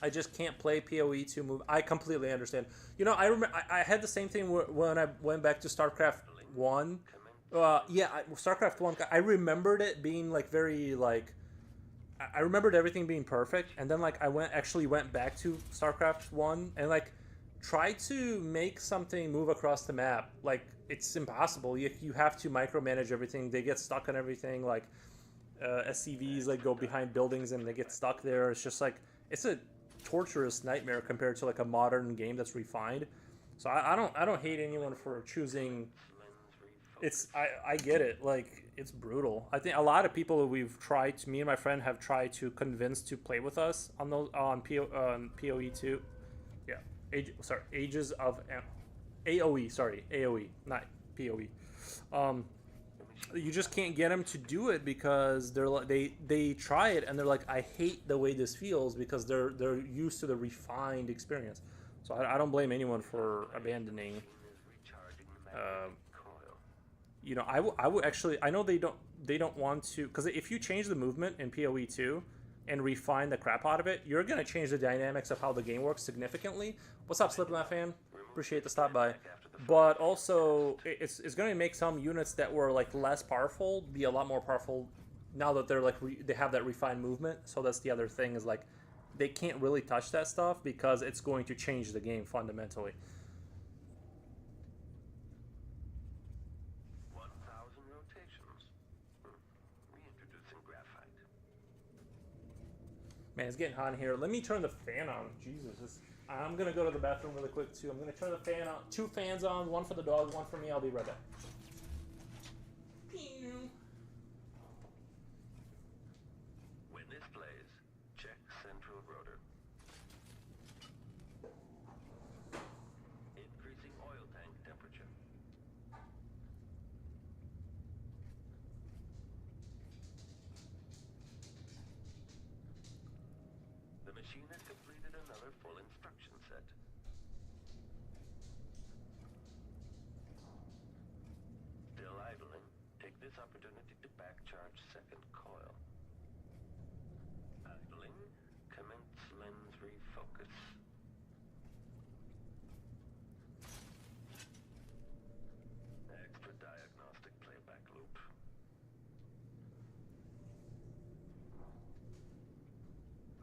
I just can't play PoE 2 move. I completely understand. You know, I remember I had the same thing when I went back to StarCraft Idling. 1. Commence Yeah, StarCraft 1. I remembered it being like very like I remembered everything being perfect, and then like I actually went back to StarCraft 1 and like tried to make something move across the map. Like it's impossible. You have to micromanage everything. They get stuck on everything. Like SCVs like go behind buildings and they get stuck there. It's just like it's a torturous nightmare compared to like a modern game that's refined. So I don't hate anyone for choosing. lens It's refocus. I get it. Like it's brutal. I think a lot of people we've tried. Me and my friend have tried to convince to play with us on those on PoE 2. Yeah, Ages of AOE. Sorry, AOE, not PoE. Um, The machine you is just running can't at get low them to speed. do it because they're like they try it and they're like I hate the way this feels because they're used to the refined experience. So I don't blame anyone In this for place, the abandoning. machine is recharging the Uh, magnetic coil. you know, I would actually I know they don't want to because if you change the movement in Poe 2 and refine the crap out of it, you're gonna change the dynamics of how the game works significantly. What's up, Make a Slipknot note. fan? Remove Appreciate the this stop by. playback after the final But field also, test. it's going to make some units that were like less powerful be a lot more powerful now that they're like they have that refined movement. So that's the other thing is like they can't really touch that stuff because it's going to change the game fundamentally. 1,000 rotations. Reintroducing graphite. Man, it's getting hot in here. Let me turn the fan on. Jesus, I'm gonna go to the bathroom really quick too. I'm gonna turn the fan on. Two fans on, one for the dog, one for me. I'll be right back. When this plays, check central rotor. Increasing oil tank temperature. The machine has completed another full instruction set. Still idling, take this opportunity to backcharge second coil. Idling, commence lens refocus. Extra diagnostic playback loop.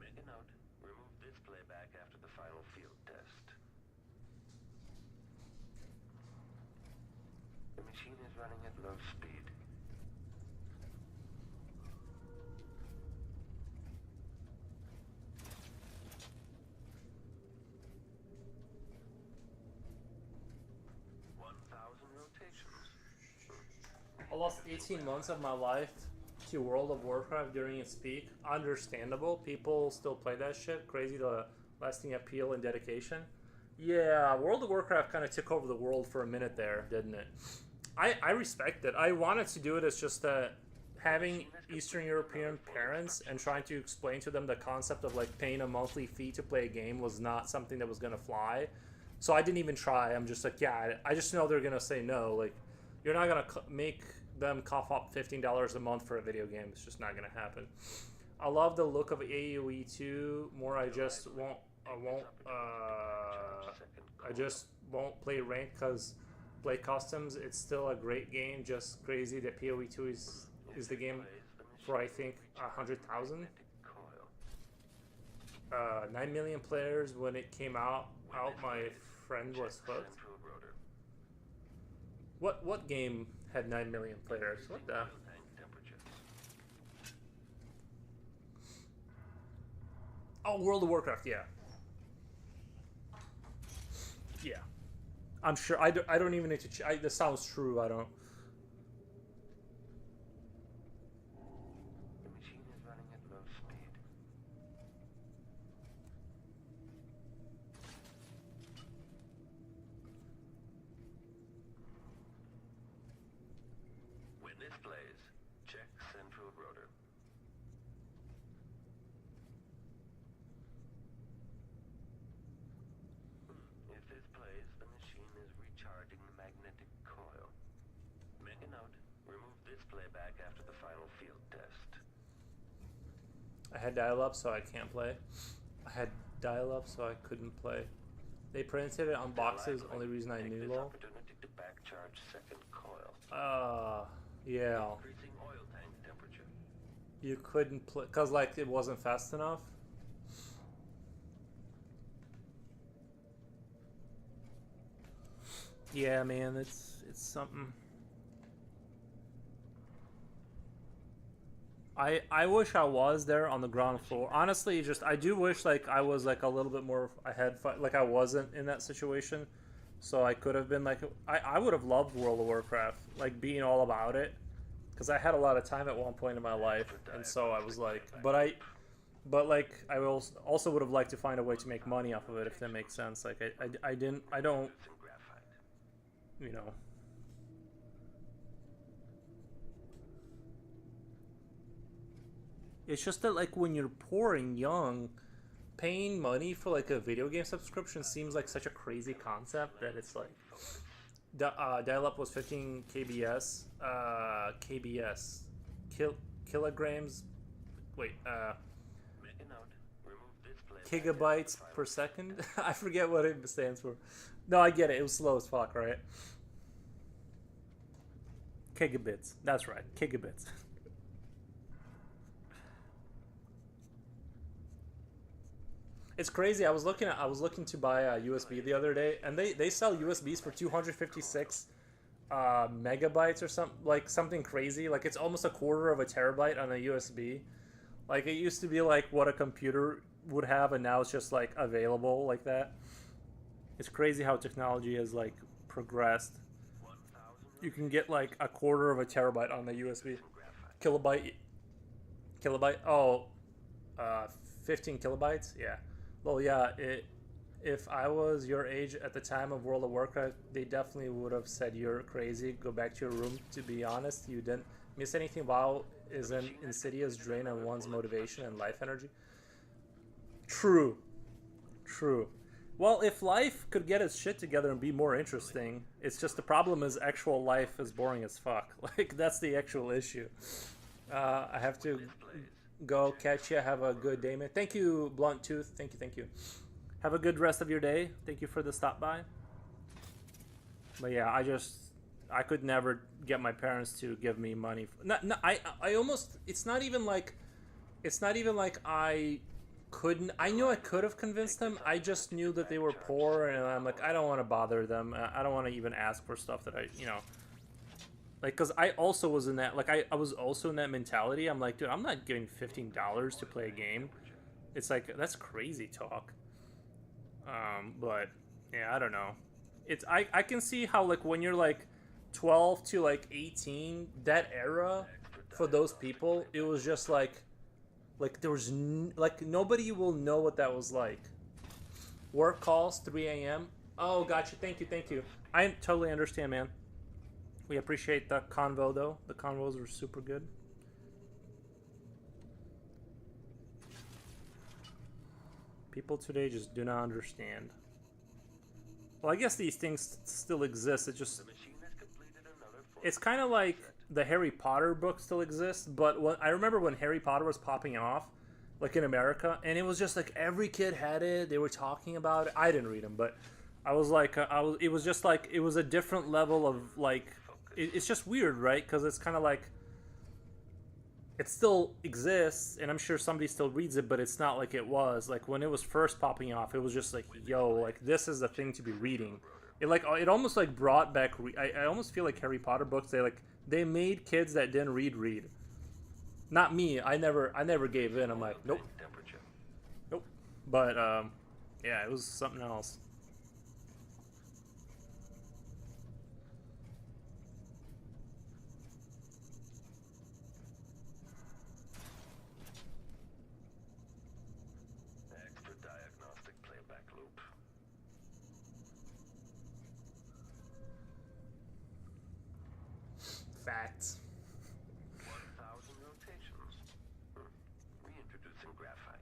Make a note, remove this playback after the final field test. The machine is running at low speed. Rotations. I lost 18 months of my life to World of Warcraft during its peak. Understandable. People still play that shit. Crazy the lasting appeal and dedication. Yeah, World of Warcraft kind of took over the world for a minute there, didn't it? I respect it. I wanted to do it. It's just that having Eastern European parents and trying to explain to them the concept of like paying a monthly fee to play a game was not something that was gonna fly. So I didn't even try. I'm just like, yeah, I just know they're gonna say no. Like, you're not gonna make them cough up $15 a month for a video game. It's just not gonna happen. I love the look of AOE 2. More, I just won't. I won't. I just won't play rank because play customs. It's still a great game. Just crazy that PoE 2 is the game for I think 100,000. 9 million players when it came out. My friend was hooked. What game had 9 million players? What the? Oh, World of Warcraft. Yeah. Yeah. I'm sure. I don't even need to. This sounds true. I don't. The machine is running at low speed. When this plays, check central rotor. If this plays, the machine is recharging the magnetic playback after the final field test. I had dial-up, so I can't play. I had dial-up, so I couldn't play. They printed it on boxes. Only reason I knew. Lol. Opportunity to back charge second coil. Yeah. Increasing oil tank temperature. You couldn't play because like it wasn't fast enough. Yeah, man, it's something. I wish I was there on the ground floor. Honestly, just I do wish like I was like a little bit more ahead, like I wasn't in that situation, so I could have been like I would have loved World of Warcraft, like being all about it, because I had a lot of time at one point in my life, and so I was like, but like I also would have liked to find a way to make money off of it, if that makes sense. Like I don't, you know. It's just that like when you're poor and young, paying money for like a video game subscription seems like such a crazy concept that it's like dial-up was 15 kbs, kilograms, wait, gigabytes per second. I forget what it stands for. No, I get it. It was slow as fuck, right? Gigabits. That's right. Gigabits. It's crazy. I was looking to buy a USB the other day, and they sell USBs for 256 megabytes or something crazy. Like it's almost a quarter of a terabyte on a USB. Like it used to be like what a computer would have, and now it's just like available like that. It's crazy how technology has like progressed. You can get like a quarter of a terabyte on the USB. Kilobyte. Oh, 15 kilobytes. Yeah. Well, yeah, if I was your age at the time of World of Warcraft, they definitely would have said you're crazy. Go back to your room. To be honest, you didn't miss anything. WoW is an insidious drain on one's motivation and life energy. True. Well, if life could get its shit together and be more interesting, it's just the problem is actual life is boring as fuck. Like, that's the actual issue. I have to go. Catch ya. Have a good day, man. Thank you, Blunt Tooth. Thank you. Have a good rest of your day. Thank you for the stop by. But yeah, I could never get my parents to give me money. I almost. It's not even like I couldn't. I knew I could have convinced them. I just knew that they were poor, and I'm like, I don't want to bother them. I don't want to even ask for stuff that like, because I also was in that, like, I was also in that mentality. I'm like, dude, I'm not giving $15 to play a game. It's like, that's crazy talk. But, yeah, I don't know. I can see how, like, when you're, like, 12 to, like, 18, that era, for those people, it was just, like there was, like, nobody will know what that was like. Work calls, 3 a.m. Oh, gotcha. Thank you. I totally understand, man. We appreciate the convo, though. The convos were super good. People today just do not understand. Well, I guess these things still exist. It's kind of like the Harry Potter book still exists, but I remember when Harry Potter was popping off, like in America, and it was just like every kid had it. They were talking about it. I didn't read them, but I was like, it was just like, it was a different level of like, it's just weird, right? Because it's kind of like, it still exists, and I'm sure somebody still reads it, but it's not like it was. Like, when it was first popping off, it was just like, yo, like, this is the thing to be reading. It almost, like, brought back, I almost feel like Harry Potter books, they made kids that didn't read. Not me. I never gave in. I'm like, nope. But, yeah, it was something else. Facts. 1,000 rotations. Reintroducing graphite.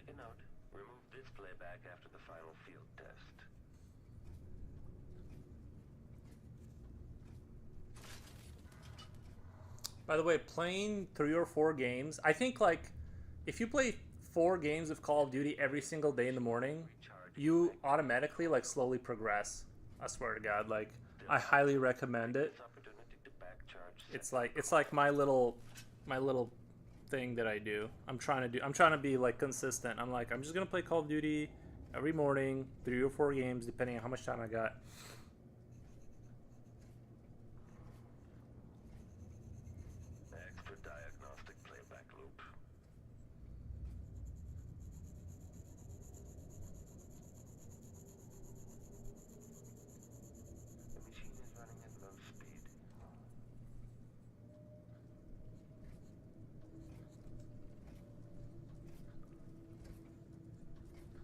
Make a note. Remove this playback after the final field test. By the way, playing 3 or 4 games, I think like if you play 4 games of Call of Duty every single day in the morning, you automatically like slowly progress. I swear to God, like I highly recommend it. It's like my little thing that I do. I'm trying to be like consistent. I'm just gonna play Call of Duty every morning, 3 or 4 games, depending on how much time I got. Extra diagnostic playback loop. The machine is running at low speed.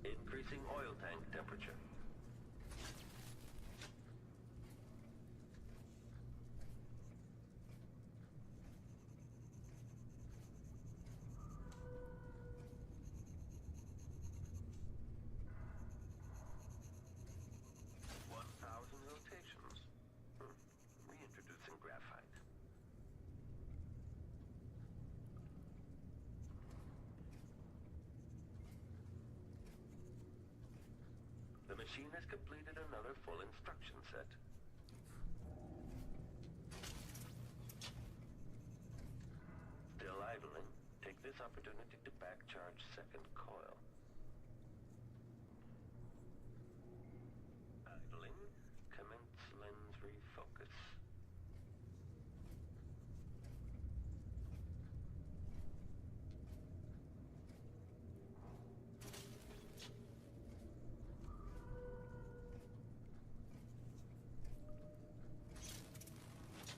Increasing oil tank temperature. Rotations. Reintroducing graphite. The machine has completed another full instruction set. Still idling, take this opportunity to back charge second coil. Idling, commence lens refocus.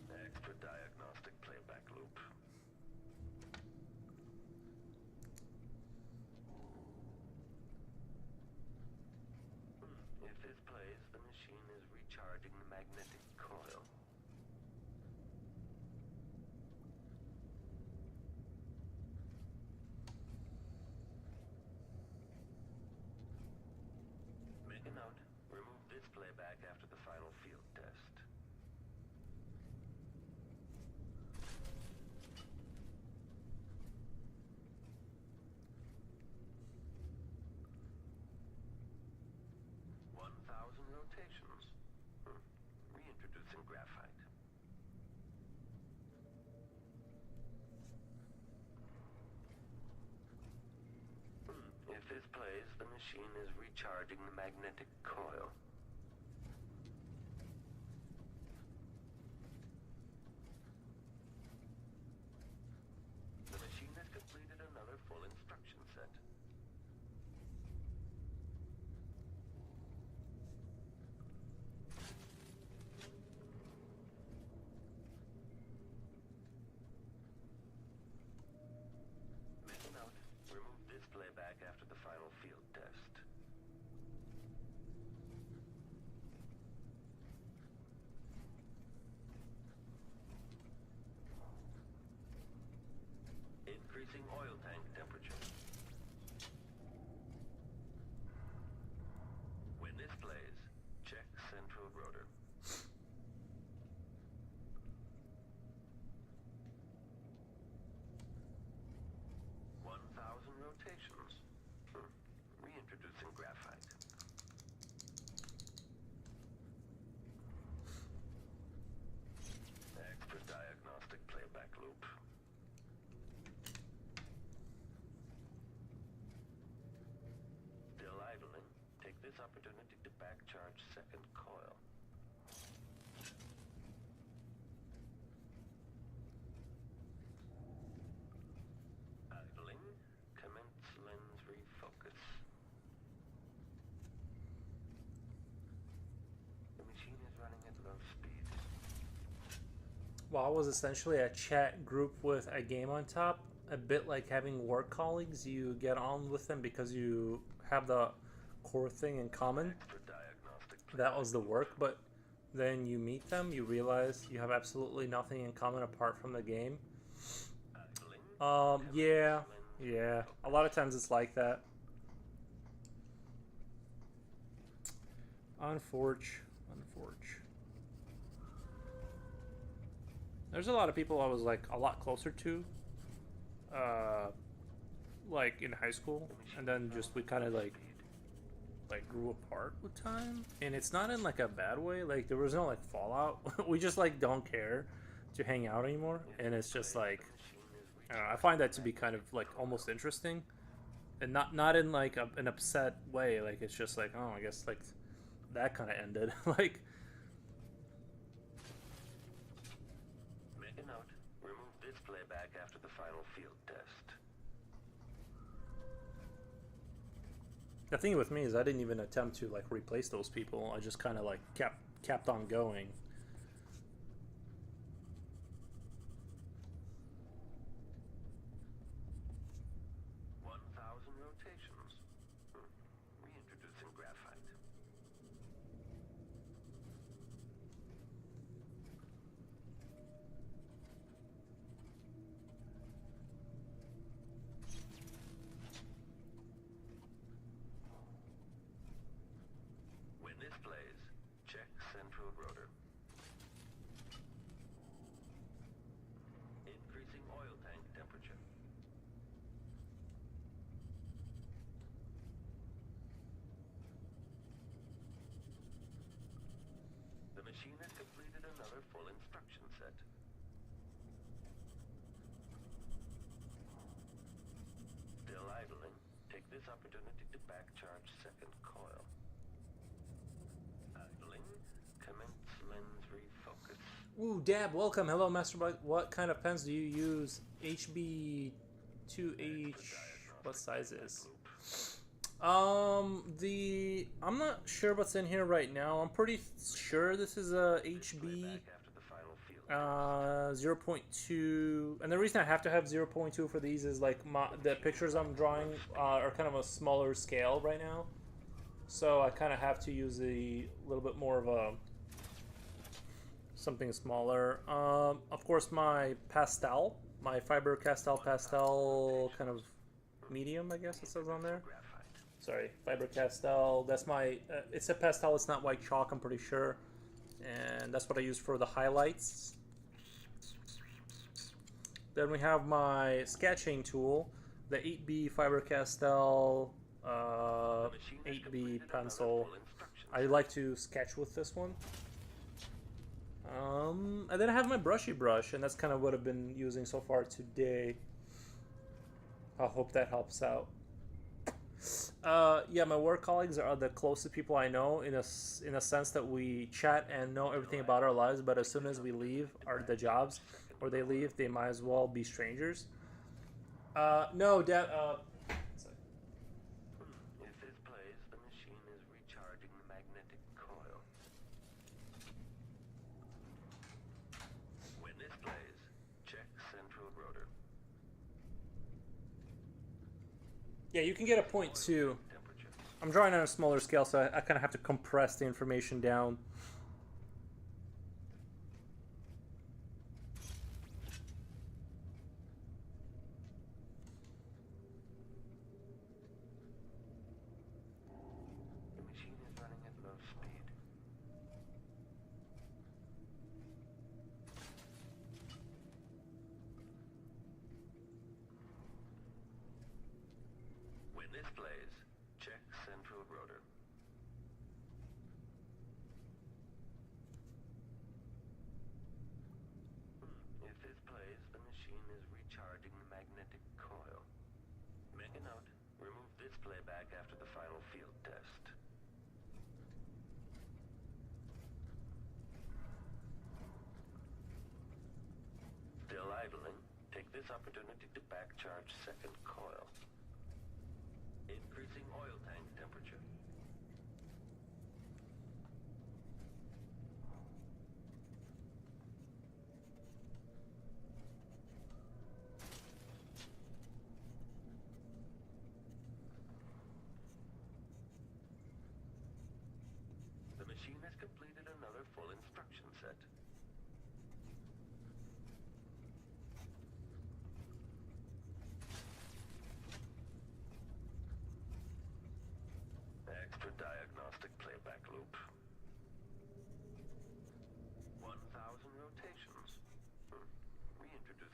Extra diagnostic playback loop. If this plays, the machine is recharging the magnetic coil. Make a note. Remove this playback after the final field test. Rotations. Reintroducing graphite. If this plays, the machine is recharging the magnetic coil. The machine has completed another full instruction set. Make a note. Remove this playback after the final field test. Increasing oil tank temperature. When this plays, check central rotor. Rotations. Reintroducing graphite. Extra diagnostic playback loop. Still idling, take this opportunity to back charge second coil. Idling, commence lens refocus. The machine is running at low speed. WoW was essentially a chat group with a game on top, a bit like having work colleagues. You get on with them because you have the core thing in common. That was the work, but then you meet them, you realize you have absolutely nothing in common apart from the game. Yeah. A lot of times it's like that. Unforge. Unforge. There's a lot of people I was like a lot closer to, uh, like in high school, and then just we kind of like grew apart with time, and it's not in like a bad way. Like there was no like fallout. We just like don't care to hang out anymore, and it's just like I don't know, I find that to be kind of like almost interesting, and not in like an upset way. Like it's just like oh I guess like that kind of ended. Like Make a note. Remove this playback after the final field test. the thing with me is I didn't even attempt to like replace those people. I just kind of like kept on going. 1,000 rotations. Reintroducing graphite. When this plays, check central rotor. Increasing oil tank temperature. The machine has completed another full instruction set. Still idling, take this opportunity to back-charge second coil. Idling, commence lens refocus. Ooh, Dab, welcome. Hello, Master Bike. What kind of pens do you use? HB2H. What size is? I'm not sure what's in here right now. I'm pretty sure this is a HB After the final field. 0.2, and the reason I have to have 0.2 for these is like the pictures I'm drawing are kind of a smaller scale right now, so I kind of have to use a little bit more of a something smaller. Of course, my Faber-Castell kind of medium, I guess it says on there. Sorry, Faber-Castell. That's my. It's a pastel. It's not white chalk. I'm pretty sure, and that's what I use for the highlights. Then we have my sketching tool, the 8B Faber-Castell 8B pencil. I like to sketch with this one. And then I have my brushy brush, and that's kind of what I've been using so far today. I hope that helps out. Yeah, my work colleagues are the closest people I know in a sense that we chat and know everything about our lives, but as soon as we leave the jobs or they leave, they might as well be strangers. No, Dad. If this plays, the machine is recharging the magnetic coil. When this plays, check central rotor. Yeah, you can get a 0.2. I'm drawing on a smaller scale, so I kind of have to compress the information down. The machine is running at low speed. When this plays, check central rotor. If this plays, the machine is recharging the magnetic coil. Make a note. Remove this playback after the final field test. Still idling, take this opportunity to back charge second coil. Increasing oil tank temperature. The machine has completed another full instruction set.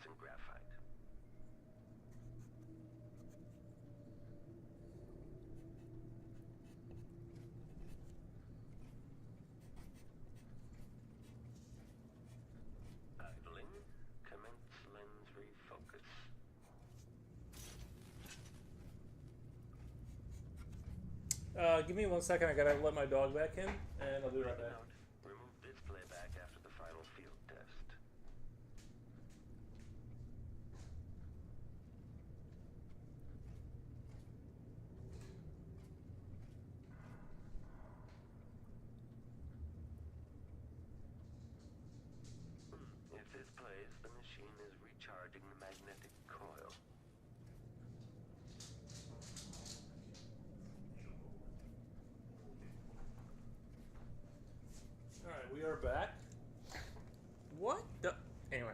and graphite. Idling. Commence lens refocus. Give me 1 second. I gotta let my dog back in, and I'll be right back. Note, remove this playback after the final field test. If this plays, the machine is recharging the magnetic coil. Alright, we are back. What the? Anyway.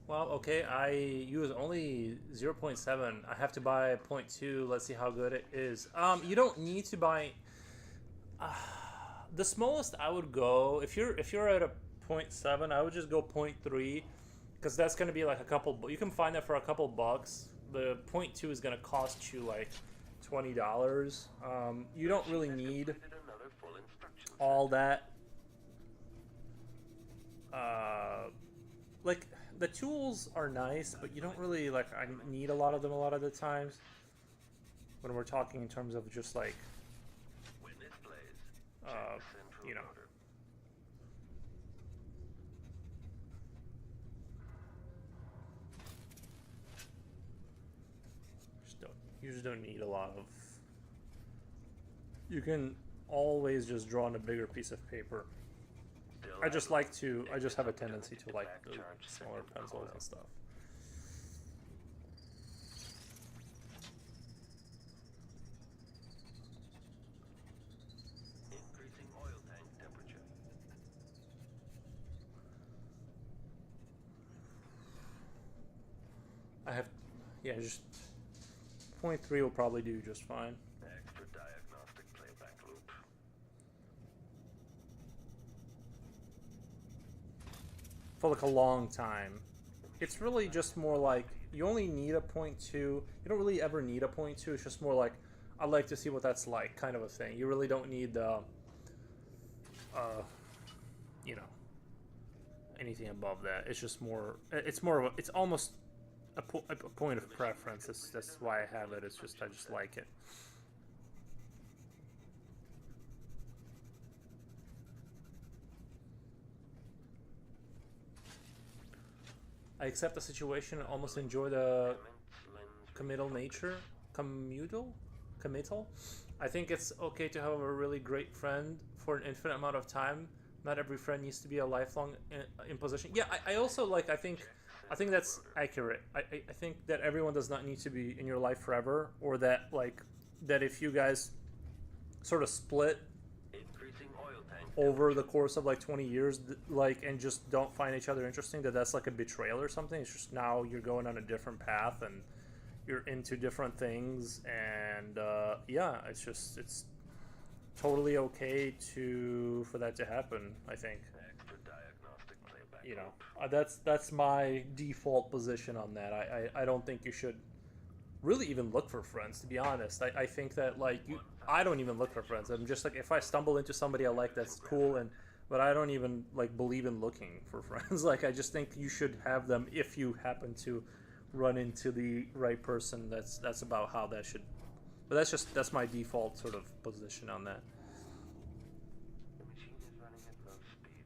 Well, okay, I use only 0.7. I have to buy 0.2. Let's see how good it is. You don't need to buy... the smallest I would go, if you're at a 0.7, I would just go 0.3. Because that's going to be like a couple... You can find that for a couple bucks. The 0.2 is going to cost you like $20. You don't really need all that. Like, the tools are nice, but you don't really, like, I need a lot of them a lot of the times. When we're talking in terms of just, like, you know. You just don't need a lot of... You can always just draw on a bigger piece of paper. I just have a tendency to like the smaller pencils and stuff. Increasing oil tank temperature. I have, yeah, just 0.3 will probably do just fine. Extra diagnostic playback loop. For like a long time. It's really just more like, you only need a 0.2. You don't really ever need a 0.2. It's just more like, I'd like to see what that's like, kind of a thing. You really don't need the, you know, anything above that. It's just more, it's more of a, it's almost a point of preference. That's why I have it. It's just, I just like it. I accept the situation and almost enjoy the committal nature. Committal? I think it's okay to have a really great friend for an infinite amount of time. Not every friend needs to be a lifelong imposition. Yeah, I also like, I think that's accurate. I think that everyone does not need to be in your life forever, or that, like, that if you guys sort of split over the course of like 20 years, like, and just don't find each other interesting, that's like a betrayal or something. It's just now you're going on a different path and you're into different things, and yeah, it's totally okay for that to happen. I think, you know, that's my default position on that. I don't think you should really even look for friends, to be honest. I think that, like, I don't even look for friends. I'm just like, if I stumble into somebody I like, that's cool, but I don't even like believe in looking for friends. Like, I just think you should have them if you happen to run into the right person. That's about how that should, but that's my default sort of position on that. The machine is running at low speed.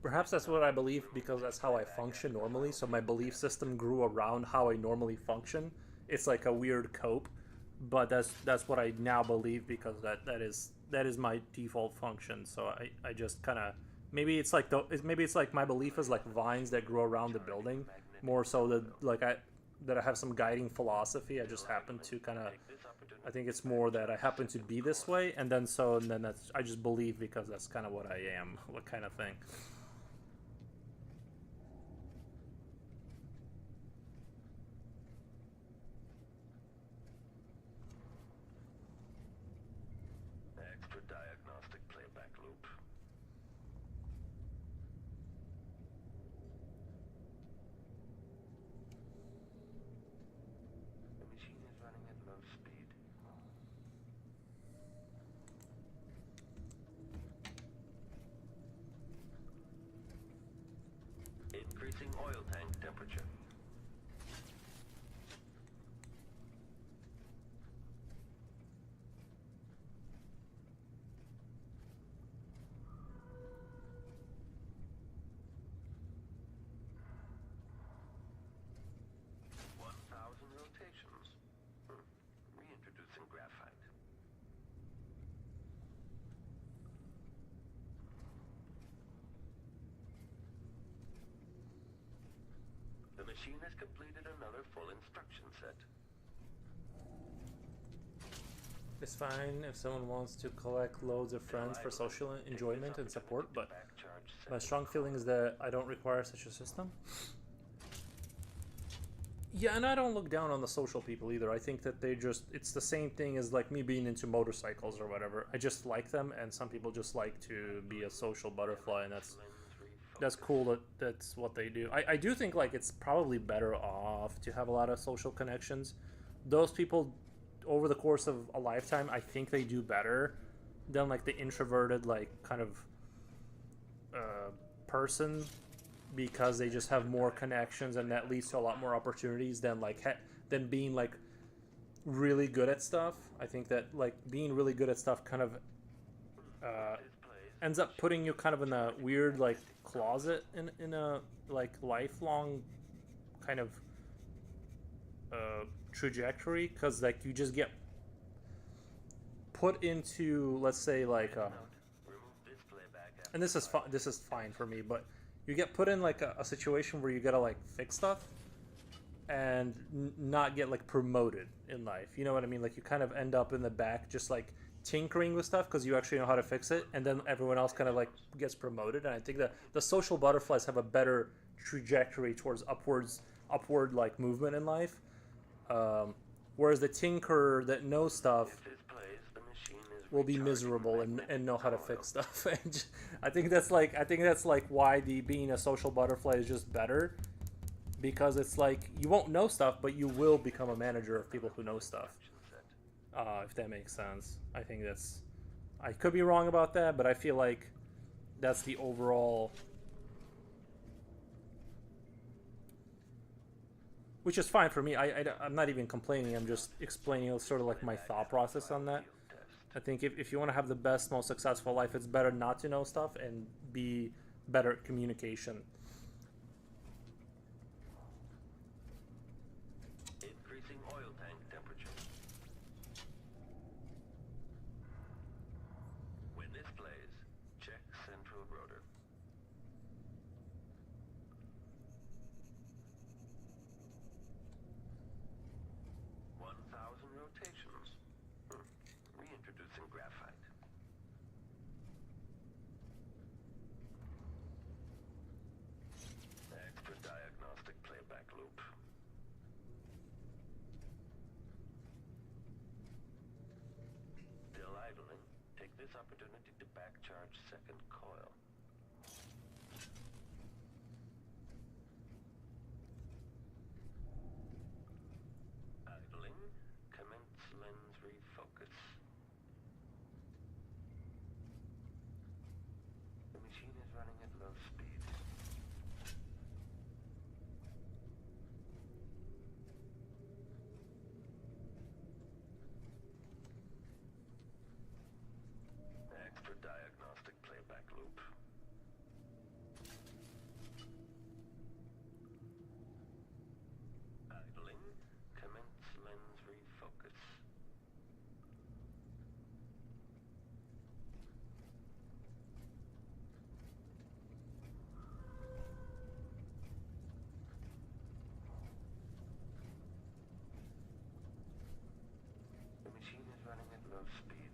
Perhaps that's what I believe because that's how I function normally. So my belief system grew around how I normally function. It's like a weird cope, but that's what I now believe because that is my default function. So I just kind of, maybe it's like my belief is like vines that grow around the building, more so that like I have some guiding philosophy. I just happen to kind of, I think it's more that I happen to be this way, and then that's, I just believe because that's kind of what I am, what kind of thing. Increasing oil tank temperature. Rotations. Reintroducing graphite. The machine has completed another full instruction set. It's fine if someone wants to collect loads of friends for social enjoyment and support, but my strong feeling is that I don't require such a system. Yeah, and I don't look down on the social people either. I think that it's the same thing as like me being into motorcycles or whatever. I just like them, and some people just like to be a social butterfly, and that's cool that's what they do. I do think like it's probably better off to have a lot of social connections. Those people over the course of a lifetime, I think they do better than like the introverted like kind of person, because they just have more connections, and that leads to a lot more opportunities than like than being like really good at stuff. I think that like being really good at stuff kind of ends up putting you kind of in a weird like closet in a like lifelong kind of trajectory, because like you just get put into, let's say like and this is fine for me, but you get put in like a situation where you gotta like fix stuff and not get like promoted in life. You know what I mean? Like you kind of end up in the back just like tinkering with stuff because you actually know how to fix it, and then everyone else kind of like gets promoted. And I think that the social butterflies have a better trajectory towards upward like movement in life, whereas the tinkerer that knows stuff will be miserable and know how to fix stuff. And I think that's like why the being a social butterfly is just better, because it's like you won't know stuff, but you will become a manager of people who know stuff. If that makes sense. I think I could be wrong about that, but I feel like that's the overall, which is fine for me. I'm not even complaining. I'm just explaining sort of like my thought process on that. I think if you want to have the best, most successful life, it's better not to know stuff and be better at communication. Increasing oil tank temperature. When this plays, check central rotor. Rotations. Reintroducing graphite. Extra diagnostic playback loop. Still idling. Take this opportunity to back charge second coil. Idling. Commence lens refocus. The machine is running at low speed. Extra diagnostic playback loop. Idling. Commence lens refocus. The machine is running at low speed.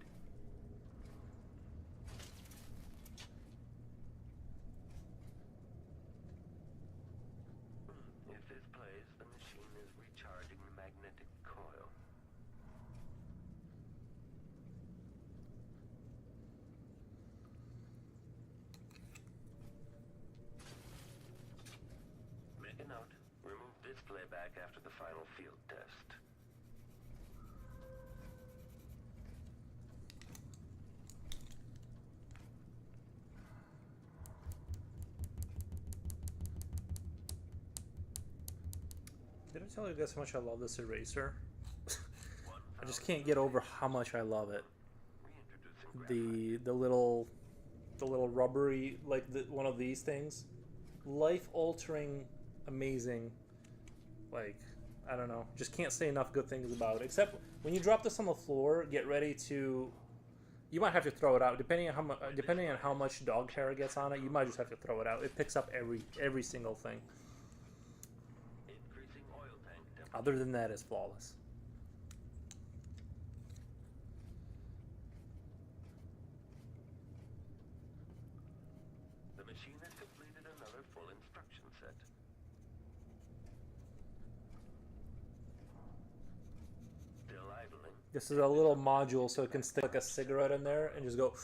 If this plays, the machine is recharging the magnetic coil. Make a note. Remove this playback after the final field test. Did I tell you guys how much I love this eraser? I just 1,000 can't get over how much I love it. reintroducing graphite. The little rubbery, like one of these things, life altering, amazing. Like, I don't know, just can't say enough good things about it. Except when you drop this on the floor, get ready to. You might have to throw it out depending on how much dog hair gets on it. You might just have to throw it out. It picks up every single thing. Increasing oil tank temperature. Other than that, it's flawless. The machine has completed another full instruction set. Still idling. This is a little module, so it can stick like a cigarette in there and just go.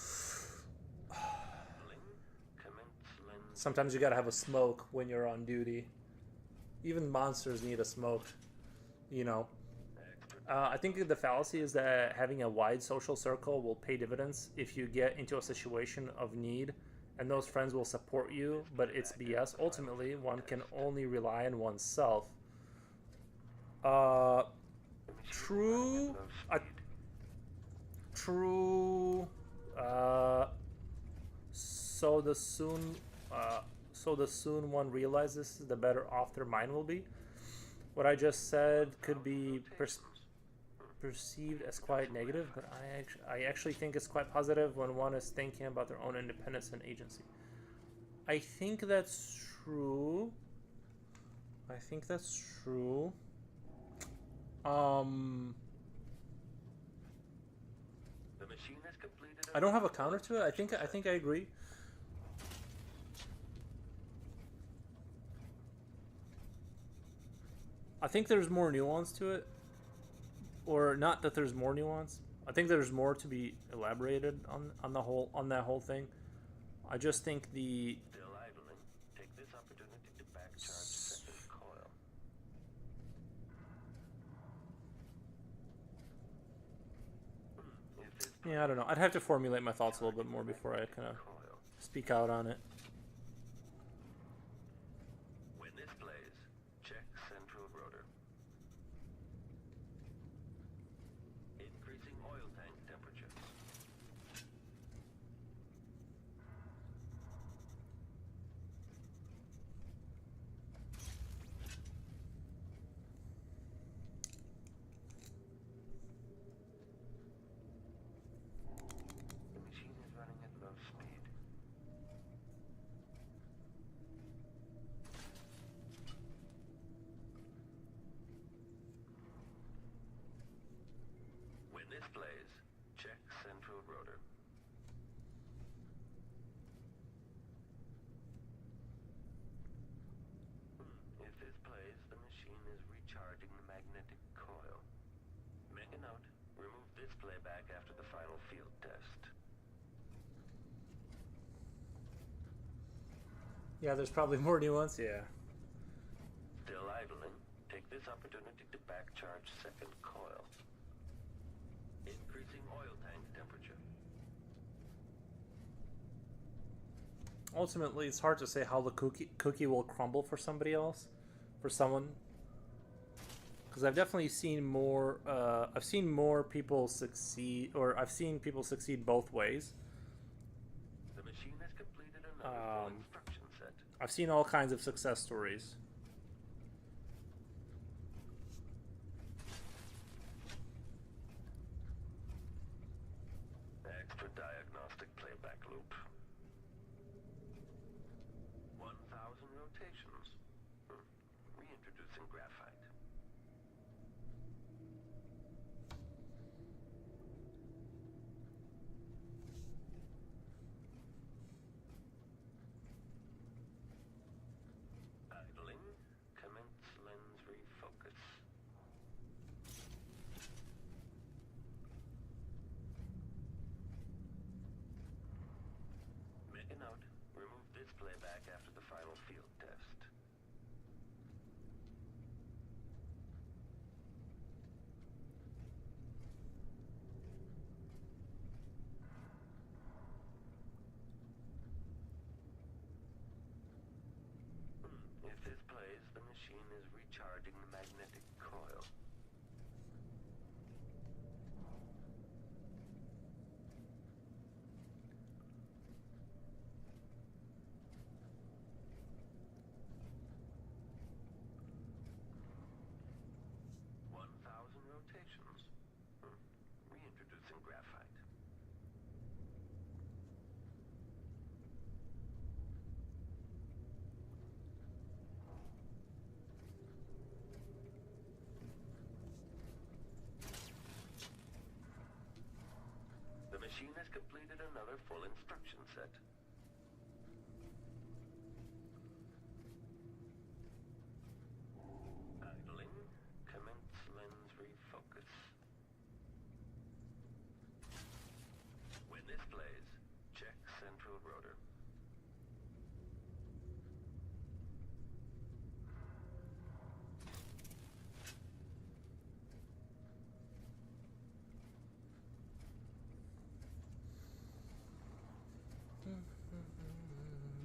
Commence lens. Sometimes you gotta have a smoke when you're on duty. Even monsters need a smoke, you know. I think the fallacy is that having a wide social circle will pay dividends if you get into a situation of need, and those friends will support you, but it's BS. Ultimately, one can only rely on oneself. True. True. So the soon one realizes, the better off their mind will be. What I just said could be perceived as quite negative, but I actually think it's quite positive when one is thinking about their own independence and agency. I think that's true. I think that's true. The machine has completed. I don't have a counter to it. I think I agree. I think there's more nuance to it, or not that there's more nuance. I think there's more to be elaborated on that whole thing. I just think the Still idling. Take this opportunity to back charge second coil. If this yeah, I don't know. I'd have to formulate my thoughts a little bit more before I kind of coil. speak out on it. When this plays, check central rotor. Increasing oil tank temperature. The machine is running at low speed. When this plays, check central rotor. If this plays, the machine is recharging the magnetic coil. Make a note, remove this playback after the final field test. Yeah, there's probably more nuance. Yeah. Still idling, take this opportunity to back charge second coil. Increasing oil tank temperature. Ultimately, it's hard to say how the cookie will crumble for somebody else, for someone. Because I've definitely seen more. I've seen more people succeed, or I've seen people succeed both ways. The machine has completed another full instruction set. I've seen all kinds of success stories. Extra diagnostic playback loop. 1,000 rotations. Reintroducing graphite. Idling. Commence lens refocus. Make a note. Remove this playback after the final field test. machine has completed another full instruction set. Idling. Commence lens refocus. When this plays, check central rotor.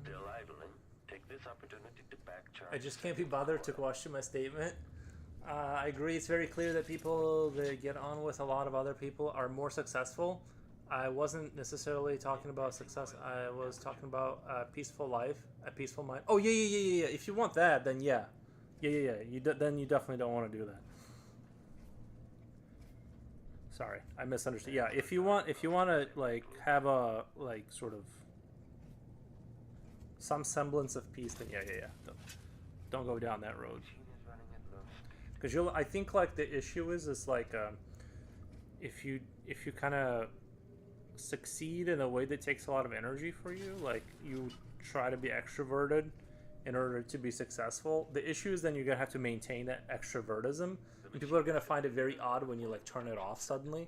Still idling. Take this opportunity to back charge. I just can't be bothered to question my statement. I agree. It's very clear that people that get on with a lot of other people are more successful. I wasn't necessarily talking about success. I was talking about a peaceful life, a peaceful mind. Oh yeah. If you want that, then yeah. Then you definitely don't want to do that. Sorry, I misunderstood. Yeah, if you want to like have a like sort of some semblance of peace, then yeah. Don't go down that road. Because I think like the issue is like if you kind of succeed in a way that takes a lot of energy for you, like you try to be extroverted in order to be successful. The issue is then you're gonna have to maintain that extrovertism, and people are gonna find it very odd when you like turn it off suddenly.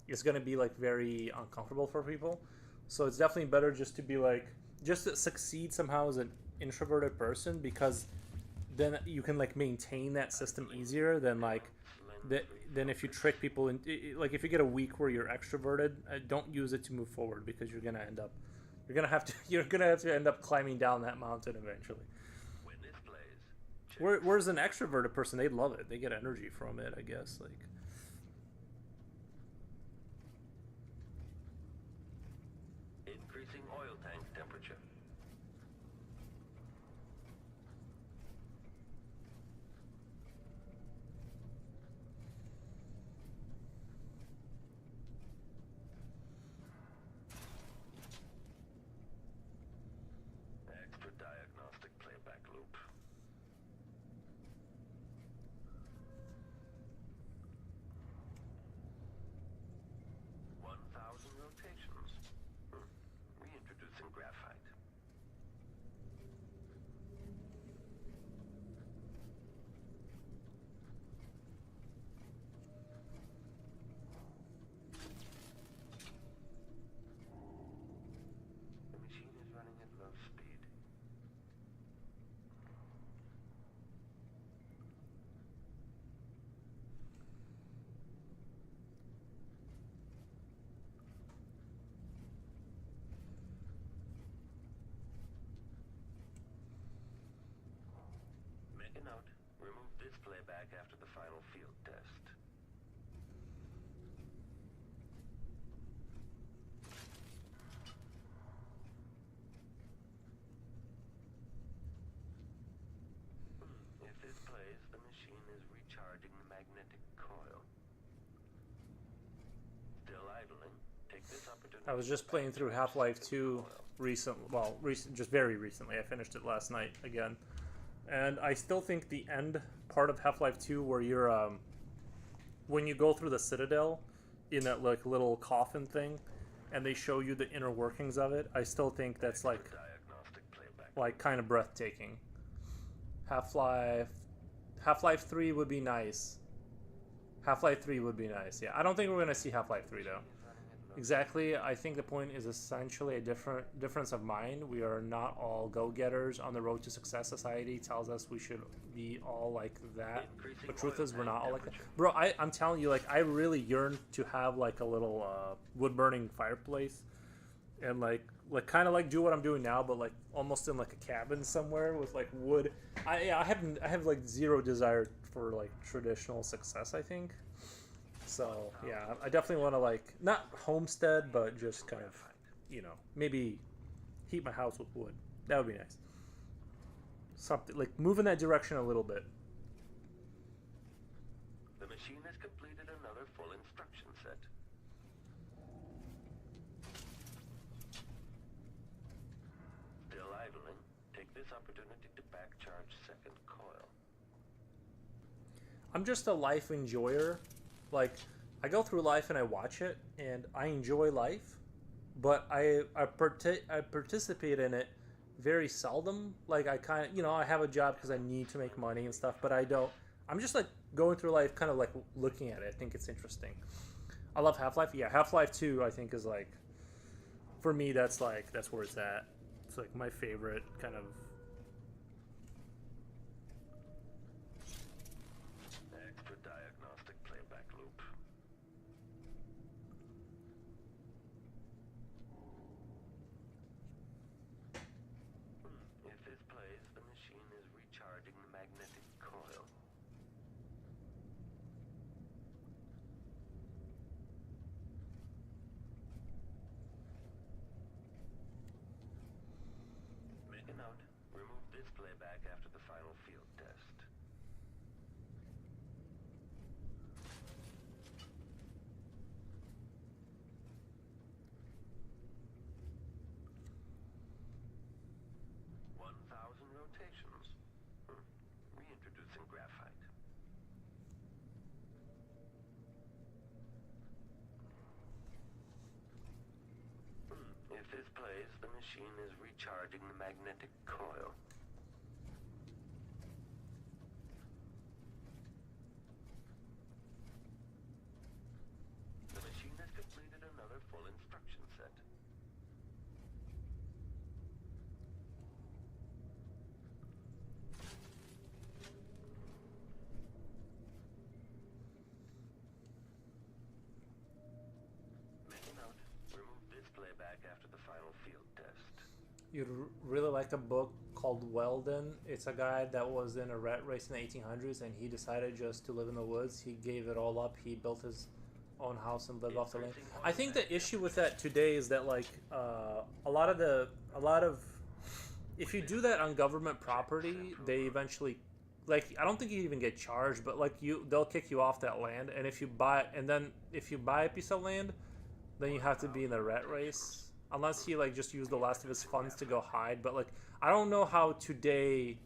It's gonna be like very uncomfortable for people. So it's definitely better just to be like just to succeed somehow as an introverted person, because then you can like maintain that system easier than like then if you trick people in, like if you get a week where you're extroverted, don't use it to move forward, because you're gonna have to end up climbing down that mountain eventually. Whereas an extroverted person, they love it, they get energy from it, I guess. Like increasing oil tank temperature. Extra diagnostic playback loop. Rotations. Reintroducing graphite. The machine is running at low speed. Make a note. Remove this playback after the final field test. If this plays, the machine is recharging the magnetic coil. Still idling. Take this opportunity. I was just playing through Half-Life 2 just very recently. I finished it last night again. And I still think the end part of Half-Life 2 where you're when you go through the Citadel in that like little coffin thing and they show you the inner workings of it, I still think that's like kind of breathtaking. Half-Life 3 would be nice. Half-Life 3 would be nice. Yeah, I don't think we're going to see Half-Life 3 though. Exactly. I think the point is essentially a difference of mind. We are not all go-getters on the road to success. Society tells us we should be all like that. But truth is, we're not all like that. Bro, I'm telling you, like, I really yearn to have like a little wood-burning fireplace, and like kind of like do what I'm doing now, but like almost in like a cabin somewhere with like wood. I have like zero desire for like traditional success, I think. So yeah, I definitely want to like not homestead, but just kind of, you know, maybe heat my house with wood. That would be nice. Something like move in that direction a little bit. The machine has completed another full instruction set. Still idling. Take this opportunity to back charge second coil. I'm just a life enjoyer. Like, I go through life and I watch it, and I enjoy life, but I participate in it very seldom. Like I kind of I have a job because I need to make money and stuff, but I don't. I'm just like going through life, kind of like looking at it. I think it's interesting. I love Half Life. Yeah, Half Life Two. I think is like for me. That's where it's at. It's like my favorite kind of. Extra diagnostic playback loop. If this plays, the machine is recharging the magnetic coil. Make a note. Remove this playback after the final field test. Rotations. Reintroducing graphite. If this plays, the machine is recharging the magnetic coil. The machine has completed another full instruction set. Playback after the final field test. You'd really like a book called Weldon. It's a guy that was in a rat race in the 1800s, and he decided just to live in the woods. He gave it all up. He built his own house and lived off the land. I think the issue with that today is that like a lot of if you do that on government property, they eventually like I don't think you even get charged, but like they'll kick you off that land. And if you buy a piece of land, then you have to be in the rat race unless he like just used the last of his funds to go hide. But like I don't know how today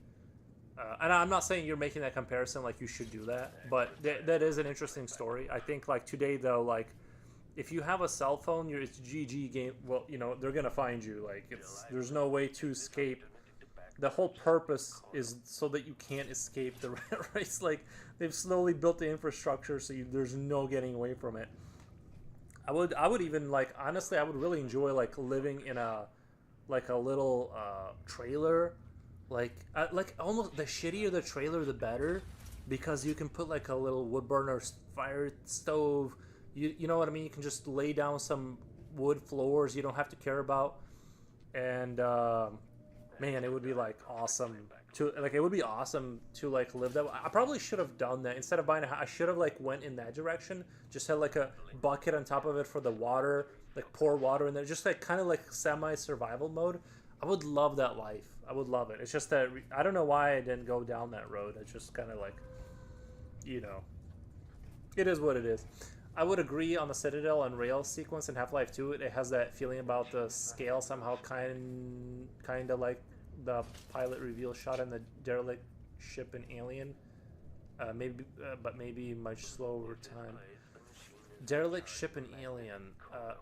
and I'm not saying you're making that comparison like you should do that, but that is an interesting story. I think like today though, like if you have a cell phone, it's GG game. Well, they're gonna find you. Like there's no way to escape. The whole purpose is so that you can't escape the rat race. Like they've slowly built the infrastructure so there's no getting away from it. I would even like honestly I would really enjoy like living in a little trailer, like almost the shittier the trailer the better, because you can put like a little wood burner fire stove. You know what I mean? You can just lay down some wood floors you don't have to care about, and man, it would be like awesome to like it would be awesome to like live that way. I probably should have done that instead of buying a house. I should have like went in that direction. Just had like a bucket on top of it for the water, like pour water in there, just like kind of like semi survival mode. I would love that life. I would love it. It's just that I don't know why I didn't go down that road. It's just kind of like, you know, it is what it is. I would agree on the Citadel and rail sequence in Half-Life 2. It has that feeling about the scale somehow kind of like the pilot reveal shot in the derelict ship in Alien. But maybe much slower time. Derelict ship in Alien.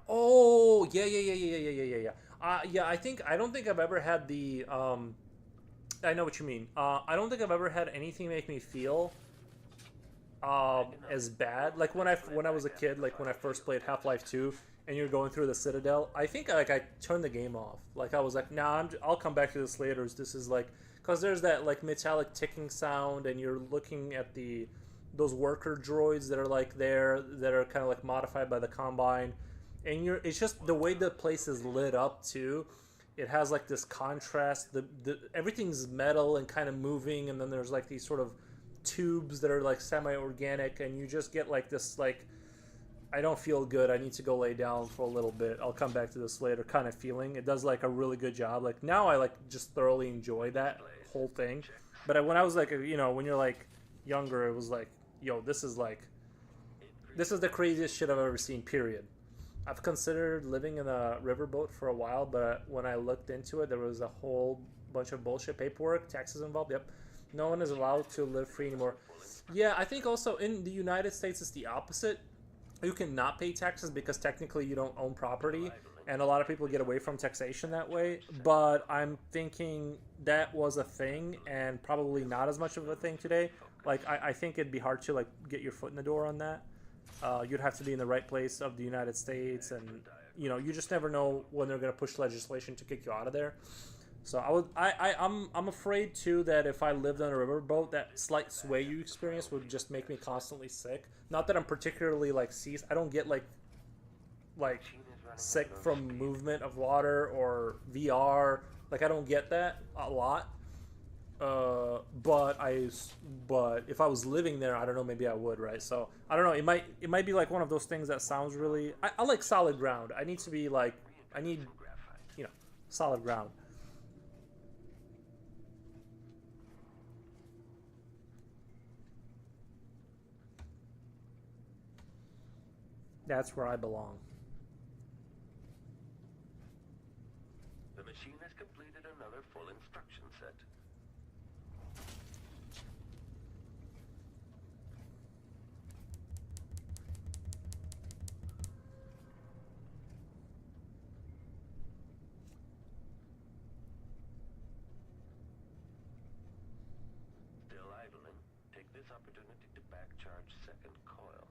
Oh yeah. Yeah. I don't think I've ever had the. I know what you mean. I don't think I've ever had anything make me feel as bad. Like when I was a kid, like when I first played Half-Life 2 and you're going through the Citadel, I think like I turned the game off. Like I was like, nah, I'll come back to this later. This is like, because there's that like metallic ticking sound, and you're looking at those worker droids that are like there that are kind of like modified by the Combine, and it's just the way the place is lit up too. It has like this contrast. The everything's metal and kind of moving, and then there's like these sort of tubes that are like semi-organic, and you just get like this like, I don't feel good, I need to go lay down for a little bit, I'll come back to this later kind of feeling. It does like a really good job. Like now I like just thoroughly enjoy that whole thing. But when I was like, when you're like younger, it was like, yo, this is the craziest shit I've ever seen, period. I've considered living in a riverboat for a while, but when I looked into it, there was a whole bunch of bullshit paperwork, taxes involved. Yep. No one is allowed to live free anymore. Yeah, I think also in the United States it's the opposite. You cannot pay taxes because technically you don't own property, and a lot of people get away from taxation that way. But I'm thinking that was a thing, and probably not as much of a thing today. Like I think it'd be hard to like get your foot in the door on that. You'd have to be in the right place of the United States, and you know you just never know when they're gonna push legislation to kick you out of there. So I'm afraid too that if I lived on a riverboat, that slight sway you experience would just make me constantly sick. Not that I'm particularly like seas. I don't get like sick from movement of water or VR. Like I don't get that a lot. But if I was living there, I don't know. Maybe I would, right? So I don't know. It might be like one of those things that sounds really. I like solid ground. I need to be like I need, you know, solid ground. That's where I belong. The machine has completed another full instruction set. Still idling, take this opportunity to back charge second coil.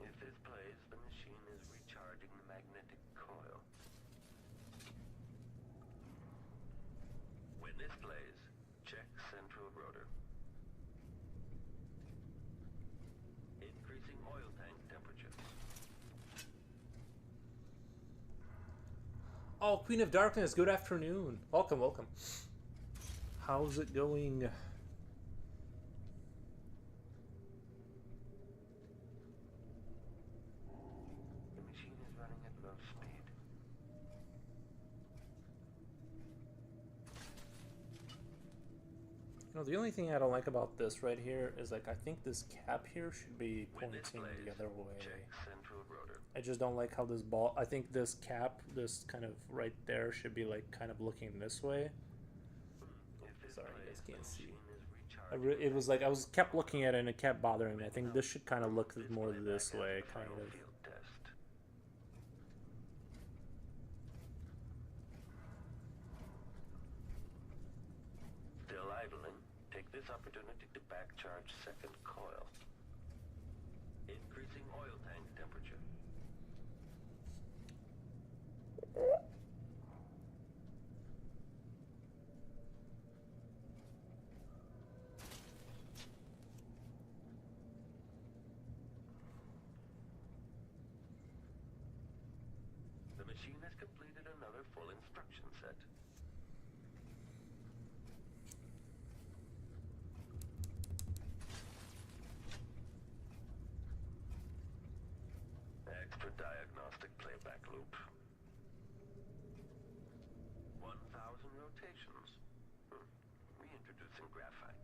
If this plays, the machine is recharging the magnetic coil. When this plays, check central rotor. Increasing oil tank temperature. Oh, Queen of Darkness, good afternoon. Welcome, welcome. How's it going? The machine is running at low speed. You know, the only thing I don't like about this right here is like I think this cap here should be pointing the other way. Check central rotor. I just don't like how this ball. I think this cap, this kind of right there, should be like kind of looking this way. Sorry, you guys can't see. It was like I was kept looking at it and it kept bothering me. I think this should kind of look more this way, kind of. Still idling, take this opportunity to back charge second coil. Increasing oil tank temperature. The machine has completed another full instruction set. Extra diagnostic playback loop. 1,000 rotations. Reintroducing graphite.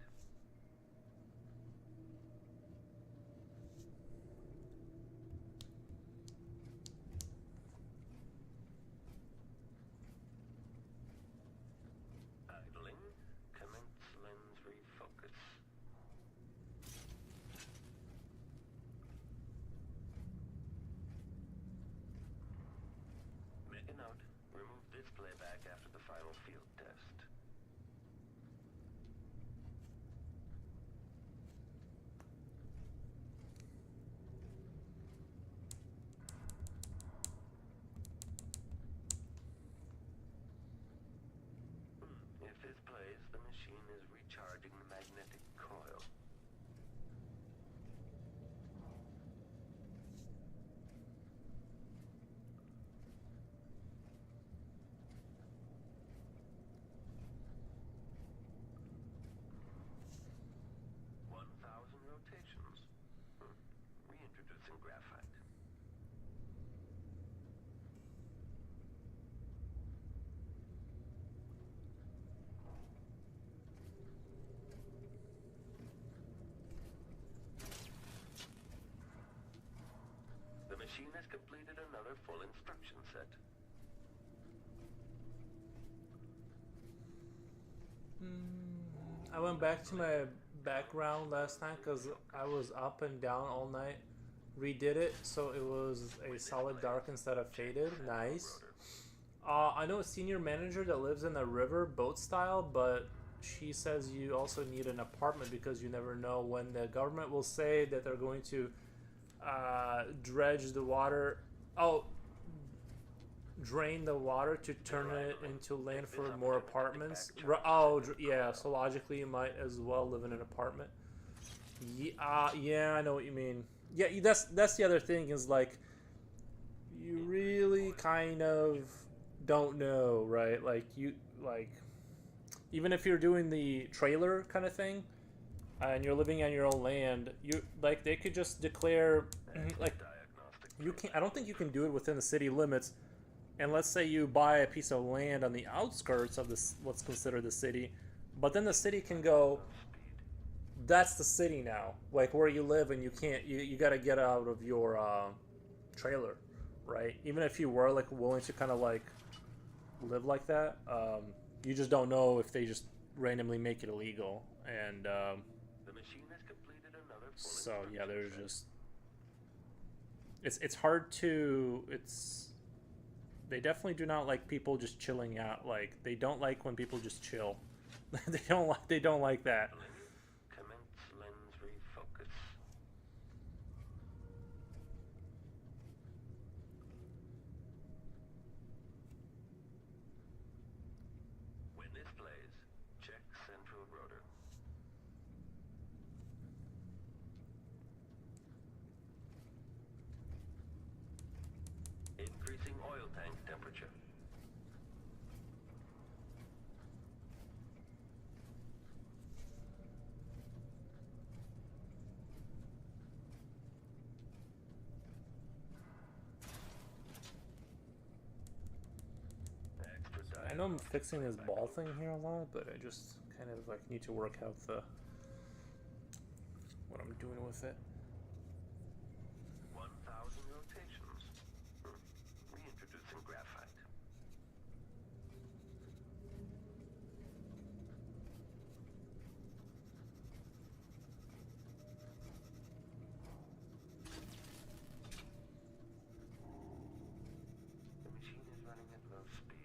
Idling. Commence lens refocus. Make a note. Remove this playback after the final field test. If this plays, the machine is recharging the magnetic coil. Rotations. Reintroducing graphite. The machine has completed another full instruction set. I went back to my background last night because I was up and down all night. Redid it so it was a solid dark instead of faded. Nice. I know a senior manager that lives in a river boat style, but she says you also need an apartment because you never know when the government will say that they're going to dredge the water. Oh, drain the water to turn it into land for more apartments. Oh, yeah. So logically, you might as well live in an apartment. Yeah, yeah, I know what you mean. Yeah, that's the other thing is like you really kind of don't know, right? Like you like even if you're doing the trailer kind of thing and you're living on your own land, you like they could just declare like you can't. I don't think you can do it within the city limits. And let's say you buy a piece of land on the outskirts of this, what's considered the city, but then the city can go, that's the city now, like where you live, and you can't, you got to get out of your trailer, right? Even if you were like willing to kind of like live like that, you just don't know if they just randomly make it illegal, and so yeah, there's just it's hard to it's they definitely do not like people just chilling out. Like they don't like when people just chill. They don't like that. Commence lens refocus. When this plays, check central rotor. Increasing oil tank temperature. I know I'm fixing this ball thing here a lot, but I just kind of like need to work out the what I'm doing with it. 1,000 rotations. Reintroducing graphite. The machine is running at low speed.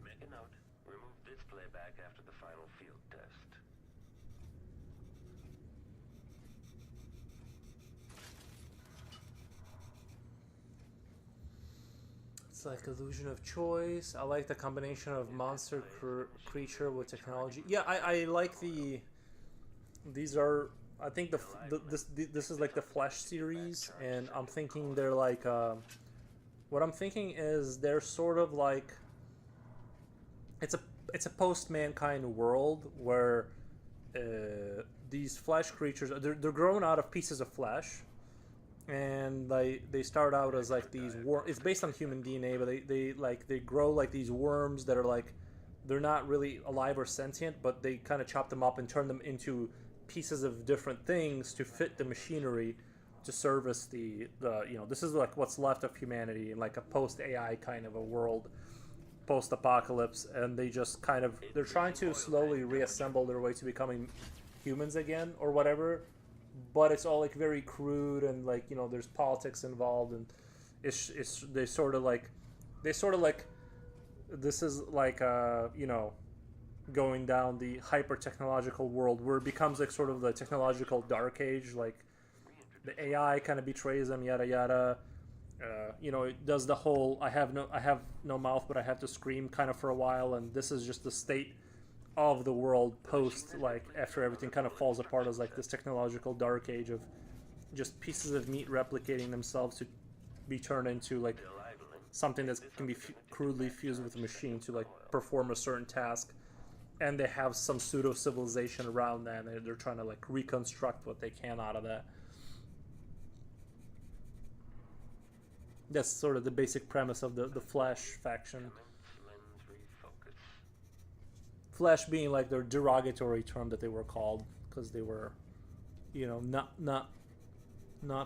Make a note. Remove this playback after the final field test. It's like illusion of choice. I like the combination of monster creature with technology. Yeah, I like the. These are I think this is like the Flash series, and I'm thinking they're like. What I'm thinking is they're sort of like it's a it's a post mankind world where these flesh creatures they're grown out of pieces of flesh, and they start out as like these it's based on human DNA, but they grow like these worms that are like they're not really alive or sentient, but they kind of chop them up and turn them into pieces of different things to fit the machinery to service the this is like what's left of humanity in like a post AI kind of a world, post apocalypse, and they just kind of they're trying to slowly reassemble their way to becoming humans again or whatever, but it's all like very crude, and like there's politics involved, and it's they sort of like this is like going down the hyper technological world where it becomes like sort of the technological dark age, like the AI kind of betrays them, yada yada. It does the whole I have no mouth but I have to scream kind of for a while, and this is just the state of the world post, like after everything kind of falls apart, as like this technological dark age of just pieces of meat replicating themselves to be turned into like something that can be crudely fused with a machine to like perform a certain task, and they have some pseudo civilization around that, and they're trying to like reconstruct what they can out of that. That's sort of the basic premise of the Flash faction. Commence lens refocus. Flesh being like their derogatory term that they were called because they were, you know, not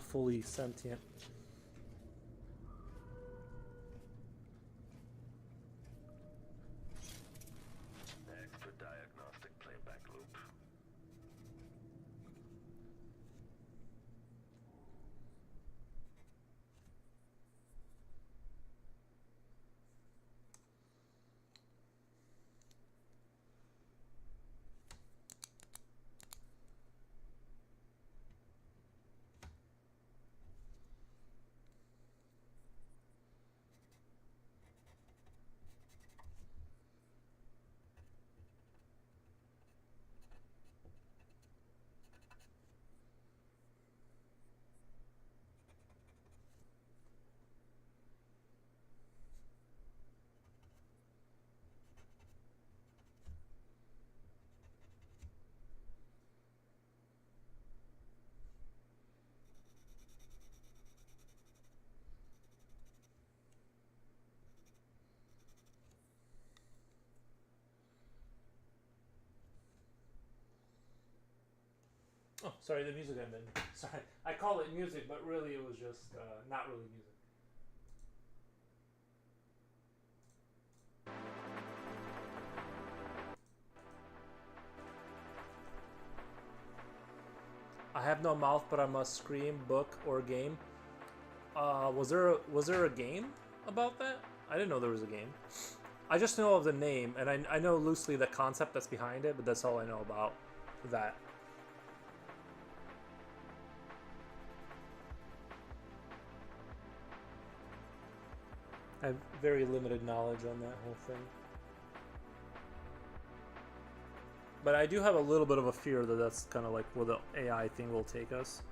fully sentient. Extra diagnostic playback loop. Oh, sorry, the music ended. Sorry, I call it music, but really it was just not really music. I have no mouth, but I must scream. Book or game? Was there a game about that? I didn't know there was a game. I just know of the name, and I know loosely the concept that's behind it, but that's all I know about that. I have very limited knowledge on that whole thing. But I do have a little bit of a fear that that's kind of like where the AI thing will take us.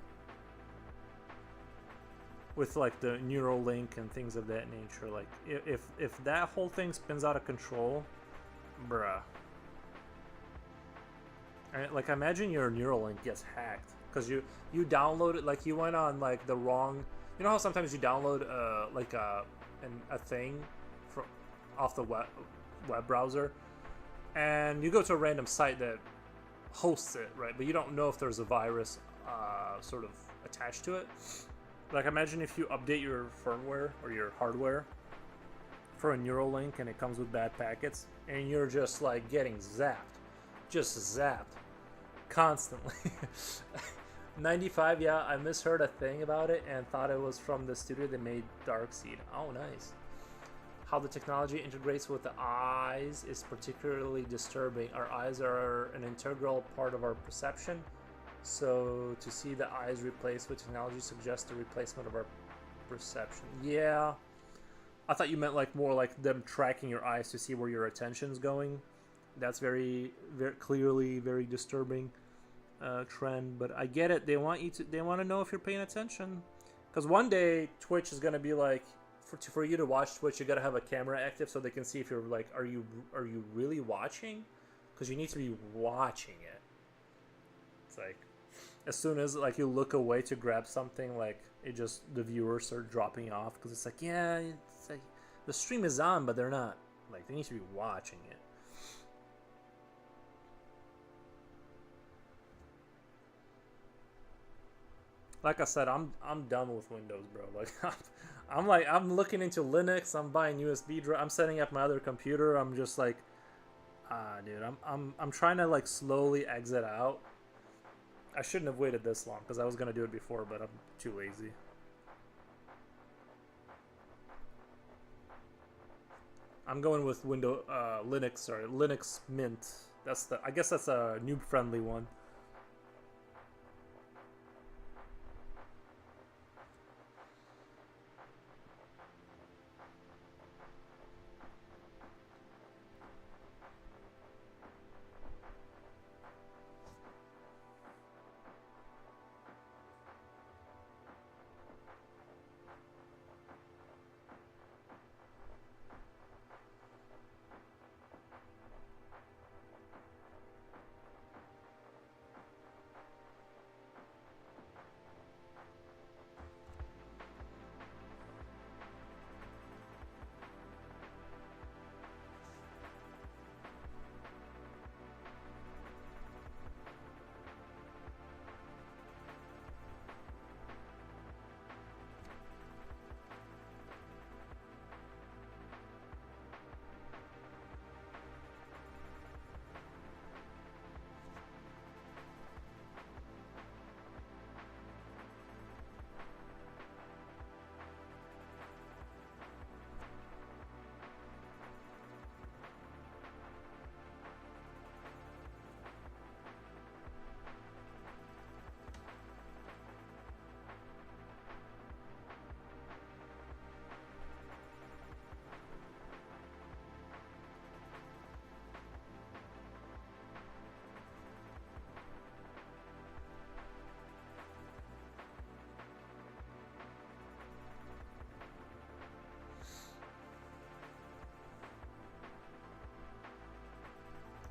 With like the neural link and things of that nature. Like if that whole thing spins out of control, bruh. Like imagine your neural link gets hacked because you download it, like you went on like the wrong. You know how sometimes you download like a thing from off the web browser, and you go to a random site that hosts it, right? But you don't know if there's a virus sort of attached to it. Like imagine if you update your firmware or your hardware for a neural link and it comes with bad packets, and you're just like getting zapped constantly. 95, yeah, I misheard a thing about it and thought it was from the studio that made Darkseid. Oh, nice. How the technology integrates with the eyes is particularly disturbing. Our eyes are an integral part of our perception, so to see the eyes replaced with technology suggests the replacement of our perception. Yeah, I thought you meant like more like them tracking your eyes to see where your attention's going. That's very, very clearly very disturbing trend. But I get it. They want you to. They want to know if you're paying attention. Because one day Twitch is gonna be like, for you to watch Twitch, you gotta have a camera active so they can see if you're like, are you really watching? Because you need to be watching it. It's like, as soon as like you look away to grab something, like it just the viewers start dropping off because it's like, yeah, it's like the stream is on, but they're not. Like they need to be watching it. Like I said, I'm done with Windows, bro. Like I'm looking into Linux. I'm buying USB drive. I'm setting up my other computer. I'm just like, dude, I'm trying to like slowly exit out. I shouldn't have waited this long because I was gonna do it before, but I'm too lazy. I'm going with Linux or Linux Mint. I guess that's a noob friendly one.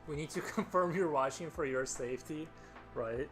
We need to confirm you're watching for your safety, right?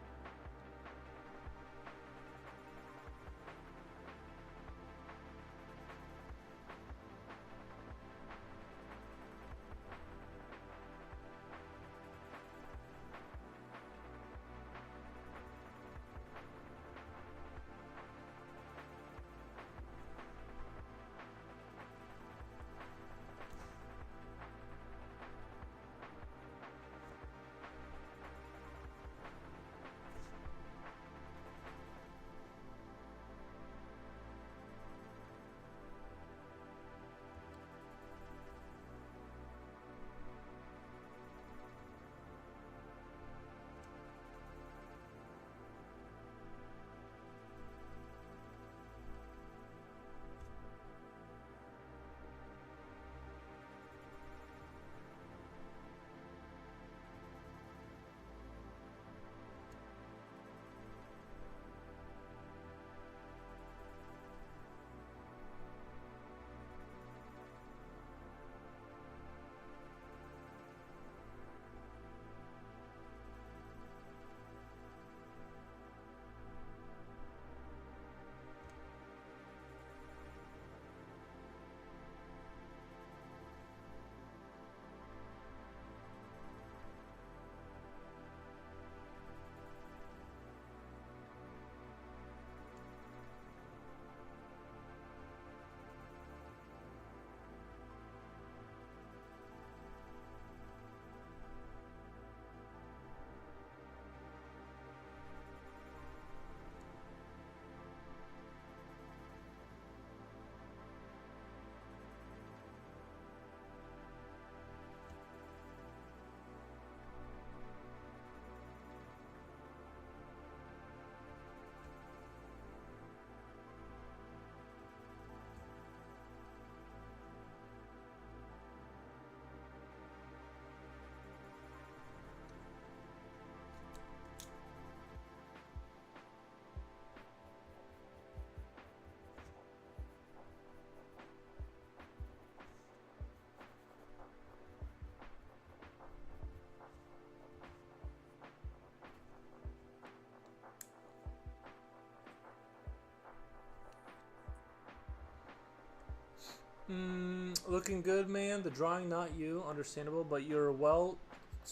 Looking good, man. The drawing, not you. Understandable, but you're well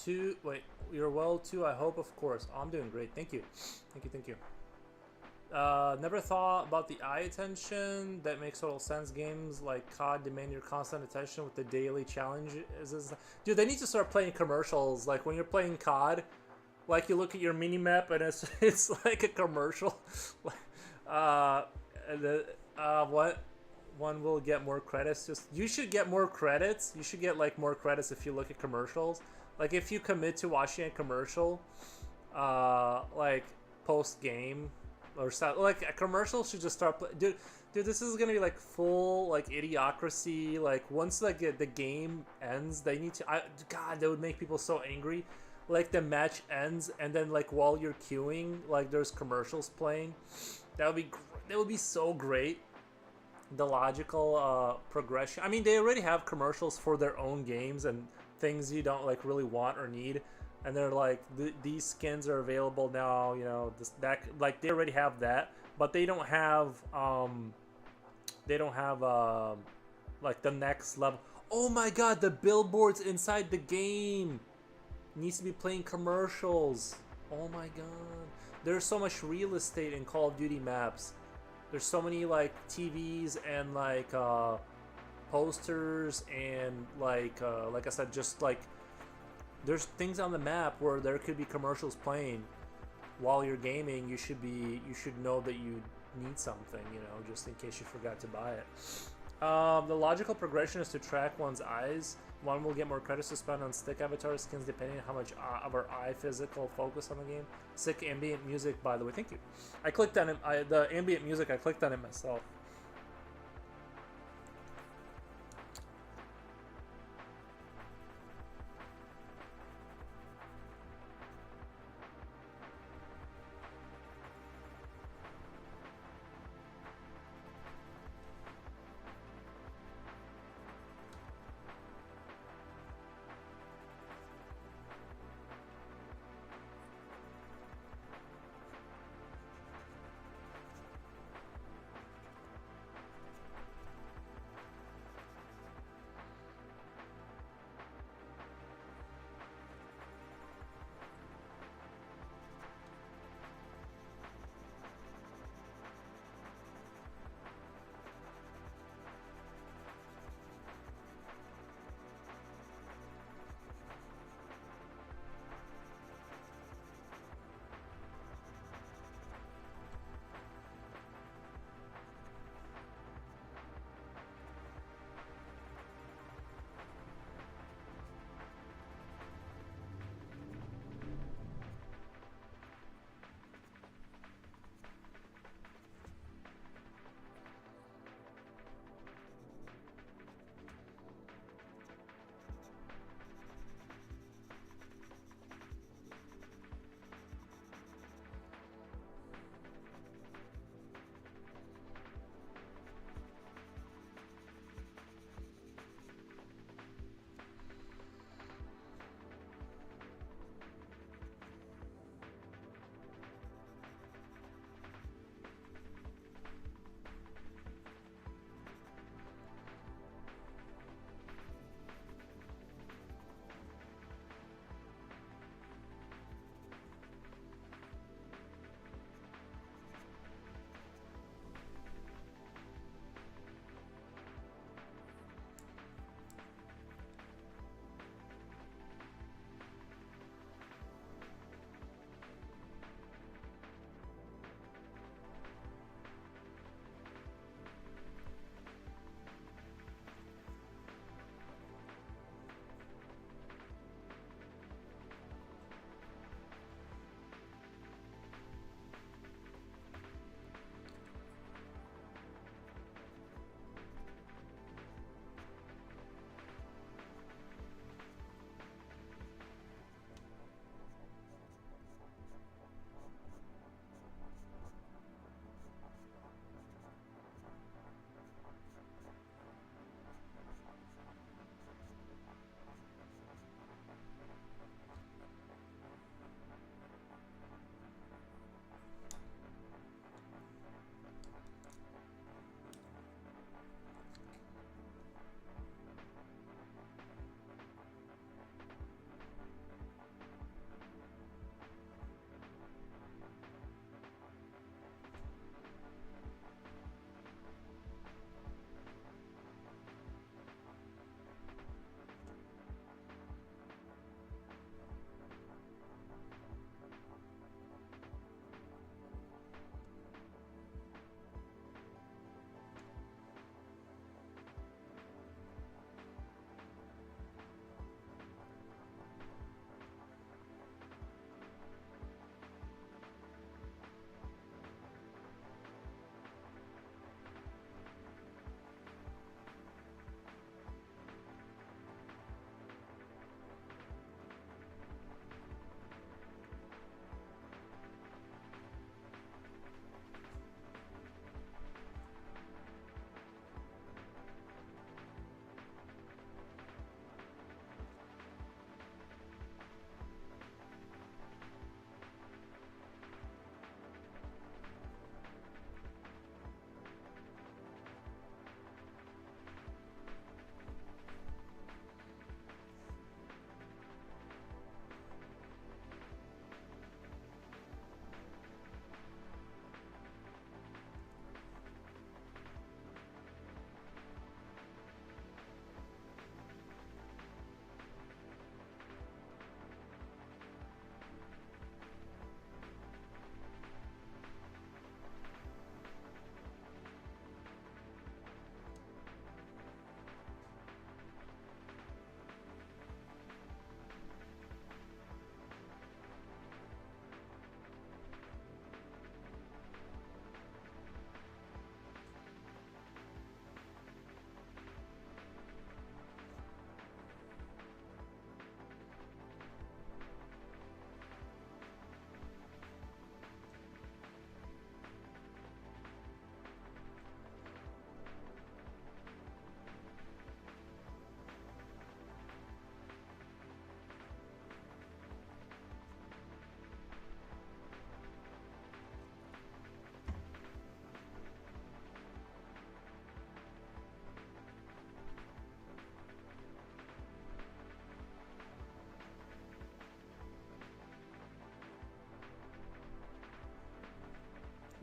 too. Wait, you're well too. I hope, of course. I'm doing great. Thank you. Thank you. Thank you. Never thought about the eye attention. That makes total sense. Games like COD demand your constant attention with the daily challenges. Dude, they need to start playing commercials. Like when you're playing COD, like you look at your mini map and it's like a commercial. What? One will get more credits. Just you should get more credits. You should get like more credits if you look at commercials. Like if you commit to watching a commercial, like post game or so, like a commercial should just start. Dude, this is gonna be like full like idiocracy. Like once like the game ends, they need to. God, that would make people so angry. Like the match ends and then like while you're queuing, like there's commercials playing. That would be so great. The logical progression. I mean, they already have commercials for their own games and things you don't like really want or need, and they're like these skins are available now. You know, that like they already have that, but they don't have like the next level. Oh my God, the billboards inside the game needs to be playing commercials. Oh my God, there's so much real estate in Call of Duty maps. There's so many like TVs and like posters and like I said, just like there's things on the map where there could be commercials playing while you're gaming. You should know that you need something, you know, just in case you forgot to buy it. The logical progression is to track one's eyes. One will get more credits to spend on stick avatar skins depending on how much of our eye physical focus on the game. Sick ambient music, by the way. Thank you. I clicked on it. The ambient music, I clicked on it myself.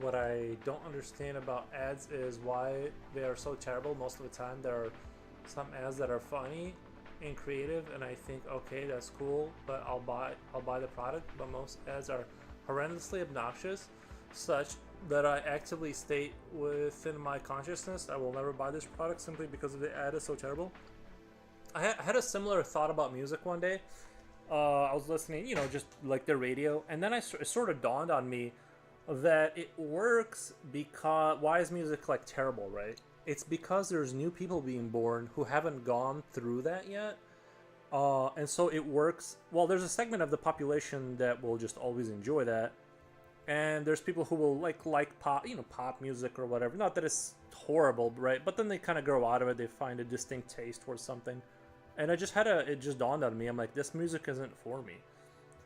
What I don't understand about ads is why they are so terrible. Most of the time, there are some ads that are funny and creative, and I think, okay, that's cool, but I'll buy the product. But most ads are horrendously obnoxious, such that I actively state within my consciousness I will never buy this product simply because the ad is so terrible. I had a similar thought about music one day. I was listening, just like the radio, and then it sort of dawned on me that it works because why is music like terrible, right? It's because there's new people being born who haven't gone through that yet, and so it works. Well, there's a segment of the population that will just always enjoy that, and there's people who will like pop, pop music or whatever. Not that it's horrible, right? But then they kind of grow out of it. They find a distinct taste towards something, and it just dawned on me. I'm like, this music isn't for me.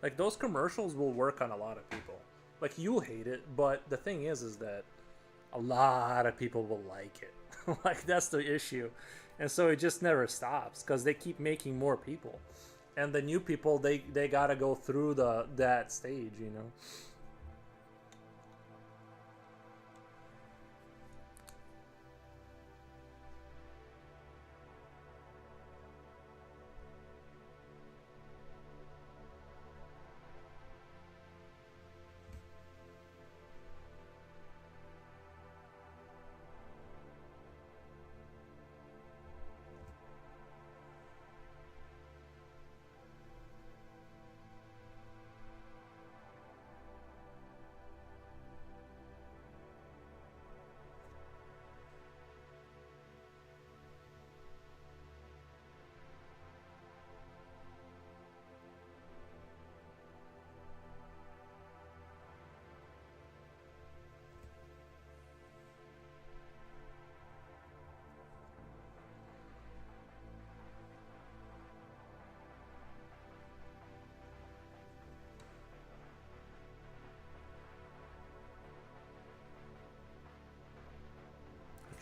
Like those commercials will work on a lot of people. Like you'll hate it, but the thing is that a lot of people will like it. Like that's the issue, and so it just never stops because they keep making more people, and the new people they gotta go through that stage.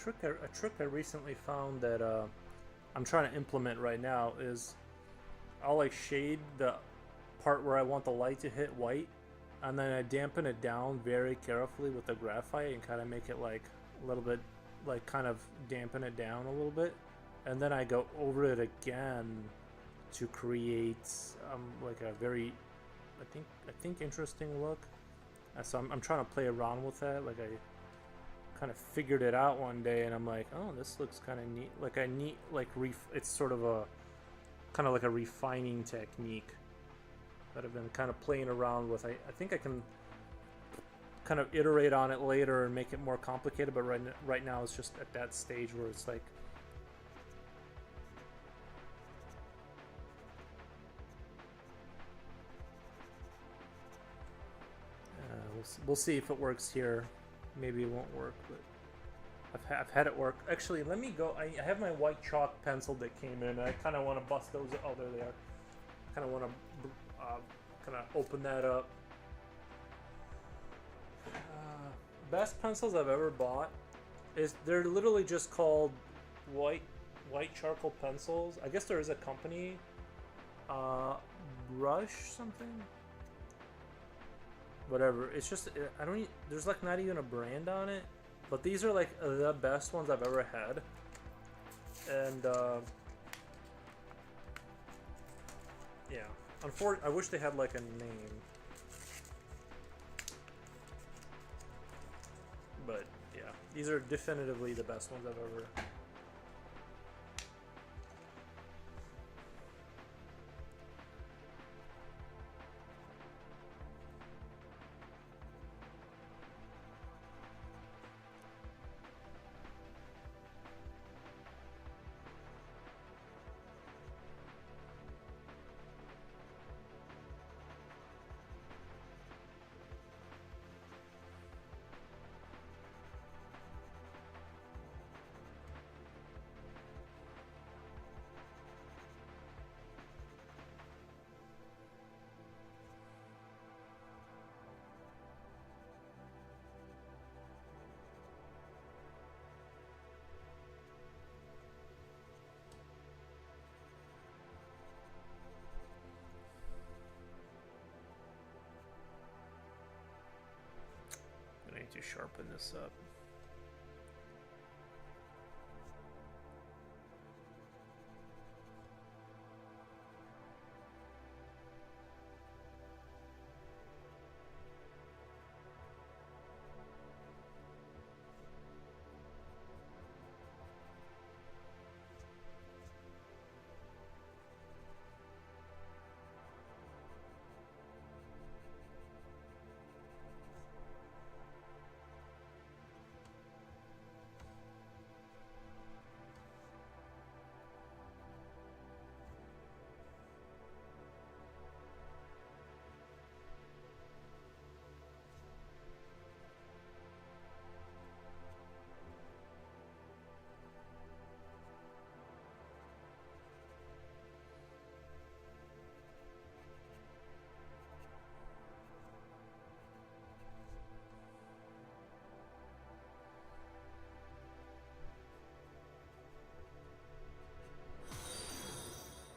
A trick I recently found that I'm trying to implement right now is I'll like shade the part where I want the light to hit white, and then I dampen it down very carefully with the graphite and kind of make it like a little bit, like kind of dampen it down a little bit, and then I go over it again to create like a very, I think interesting look. So I'm trying to play around with that. Like I kind of figured it out one day, and I'm like, oh, this looks kind of neat. Like I neat like it's sort of a kind of like a refining technique that I've been kind of playing around with. I think I can kind of iterate on it later and make it more complicated, but right now it's just at that stage where it's like we'll see if it works here. Maybe it won't work, but I've had it work. Actually, let me go. I have my white chalk pencil that came in. I kind of want to bust those. Oh, there they are. Kind of want to kind of open that up. Best pencils I've ever bought is they're literally just called white charcoal pencils. I guess there is a company, Brush something. Whatever. It's just I don't. There's like not even a brand on it, but these are like the best ones I've ever had, and yeah. I wish they had like a name, but yeah, these are definitively the best ones I've ever. to sharpen this up.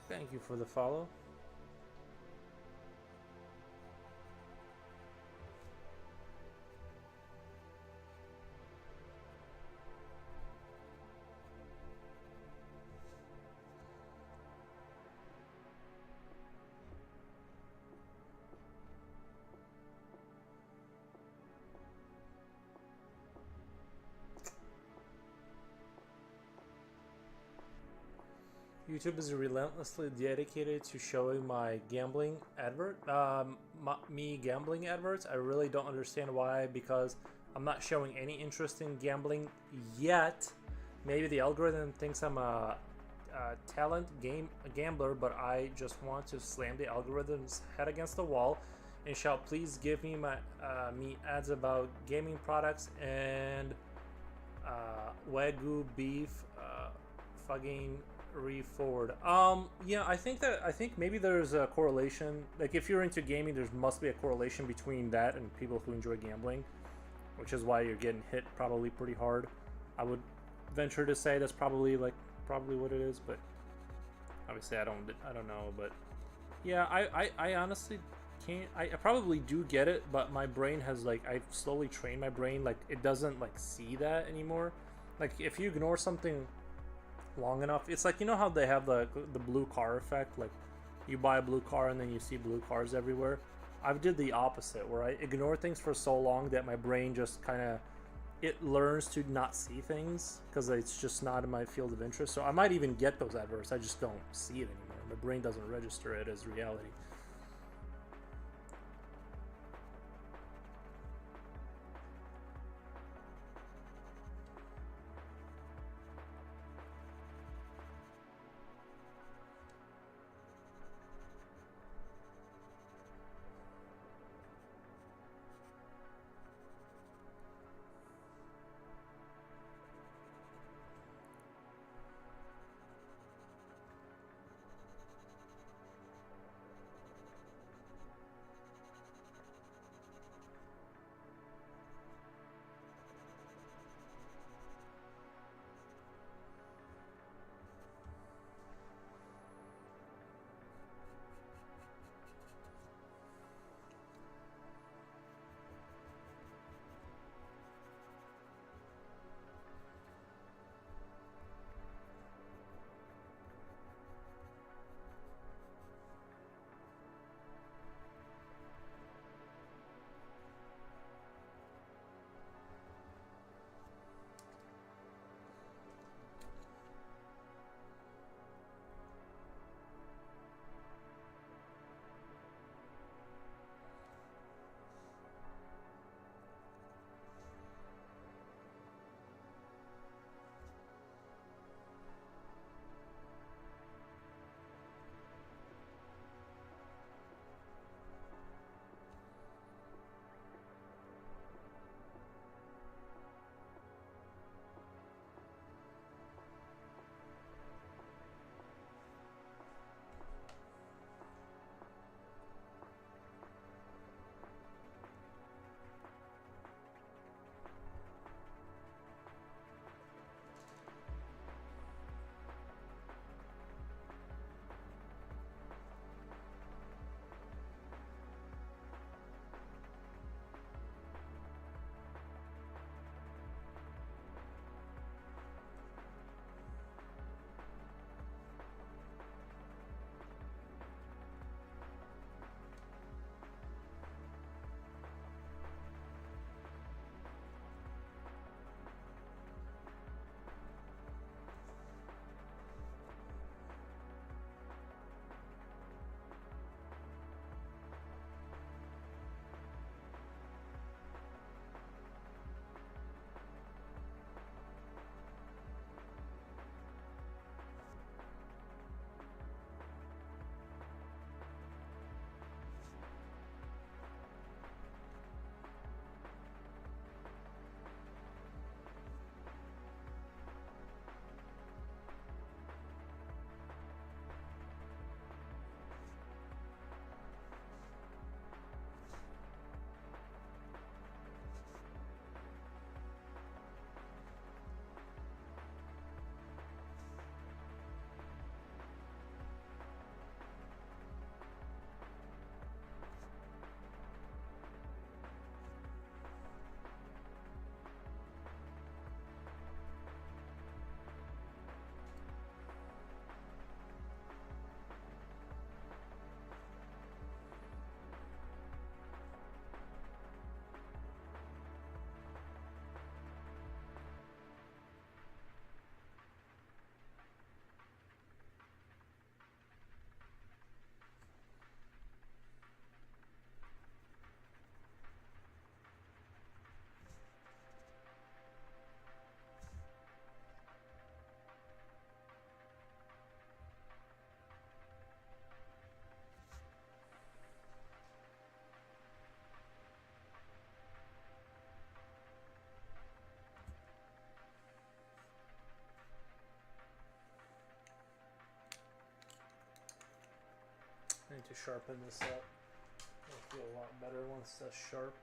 Thank you for the follow. YouTube is relentlessly dedicated to showing my gambling me gambling adverts. I really don't understand why, because I'm not showing any interest in gambling yet. Maybe the algorithm thinks I'm a gambler, but I just want to slam the algorithm's head against the wall. And shall please give me me ads about gaming products and Wagyu beef, fucking forward. Yeah, I think maybe there's a correlation. Like, if you're into gaming, there must be a correlation between that and people who enjoy gambling, which is why you're getting hit probably pretty hard. I would venture to say that's probably what it is, but obviously I don't know. But yeah, I honestly can't. I probably do get it, but my brain has, like, I've slowly trained my brain, like, it doesn't like see that anymore. Like, if you ignore something long enough, it's like, you know how they have the blue car effect, like you buy a blue car and then you see blue cars everywhere. I did the opposite, where I ignore things for so long that my brain just kind of, it learns to not see things because it's just not in my field of interest. So I might even get those adverts, I just don't see it anymore. My brain doesn't register it as reality. to sharpen this up. It'll feel a lot better once that's sharp.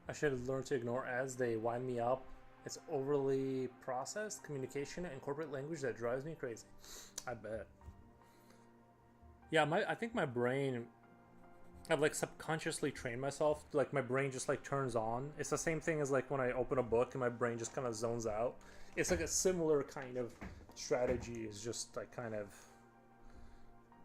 I should learn to ignore ads. They wind me up. It's overly processed communication and corporate language that drives me crazy. I bet. Yeah, I think my brain, I've like subconsciously trained myself. Like my brain just like turns on. It's the same thing as like when I open a book and my brain just kind of zones out. It's like a similar kind of strategy. Is just like kind of,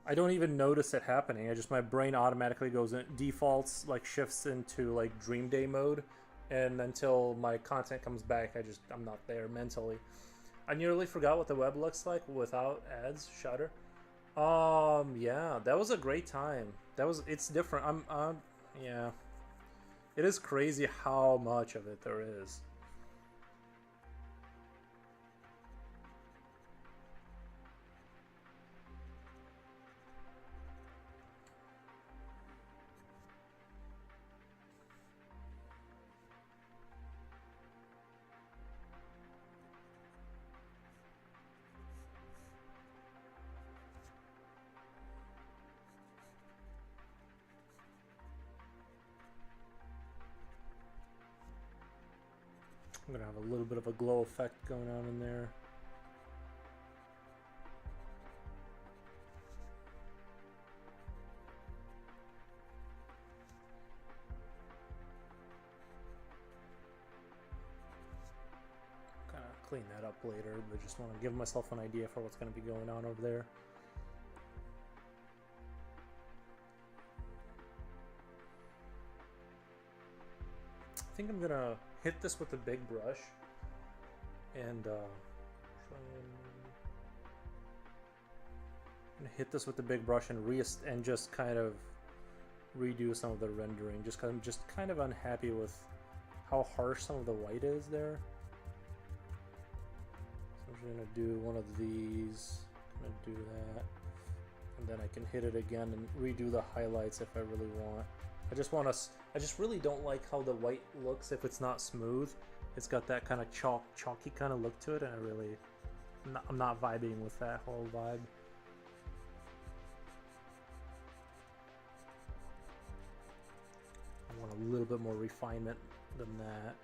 I don't even notice it happening. I just, my brain automatically goes in, defaults, like shifts into like dream day mode, and until my content comes back, I'm not there mentally. I nearly forgot what the web looks like without ads. Shutter. Yeah, that was a great time. It's different. Yeah. It is crazy how much of it there is. I'm gonna have a little bit of a glow effect going on in there. Kind of clean that up later, but just want to give myself an idea for what's going to be going on over there. I think I'm gonna hit this with a big brush and hit this with the big brush and just kind of redo some of the rendering, just because I'm just kind of unhappy with how harsh some of the white is there. So I'm just gonna do one of these, gonna do that, and then I can hit it again and redo the highlights if I really want. I just really don't like how the white looks if it's not smooth. It's got that kind of chalky kind of look to it, and I'm not vibing with that whole vibe. I want a little bit more refinement than that.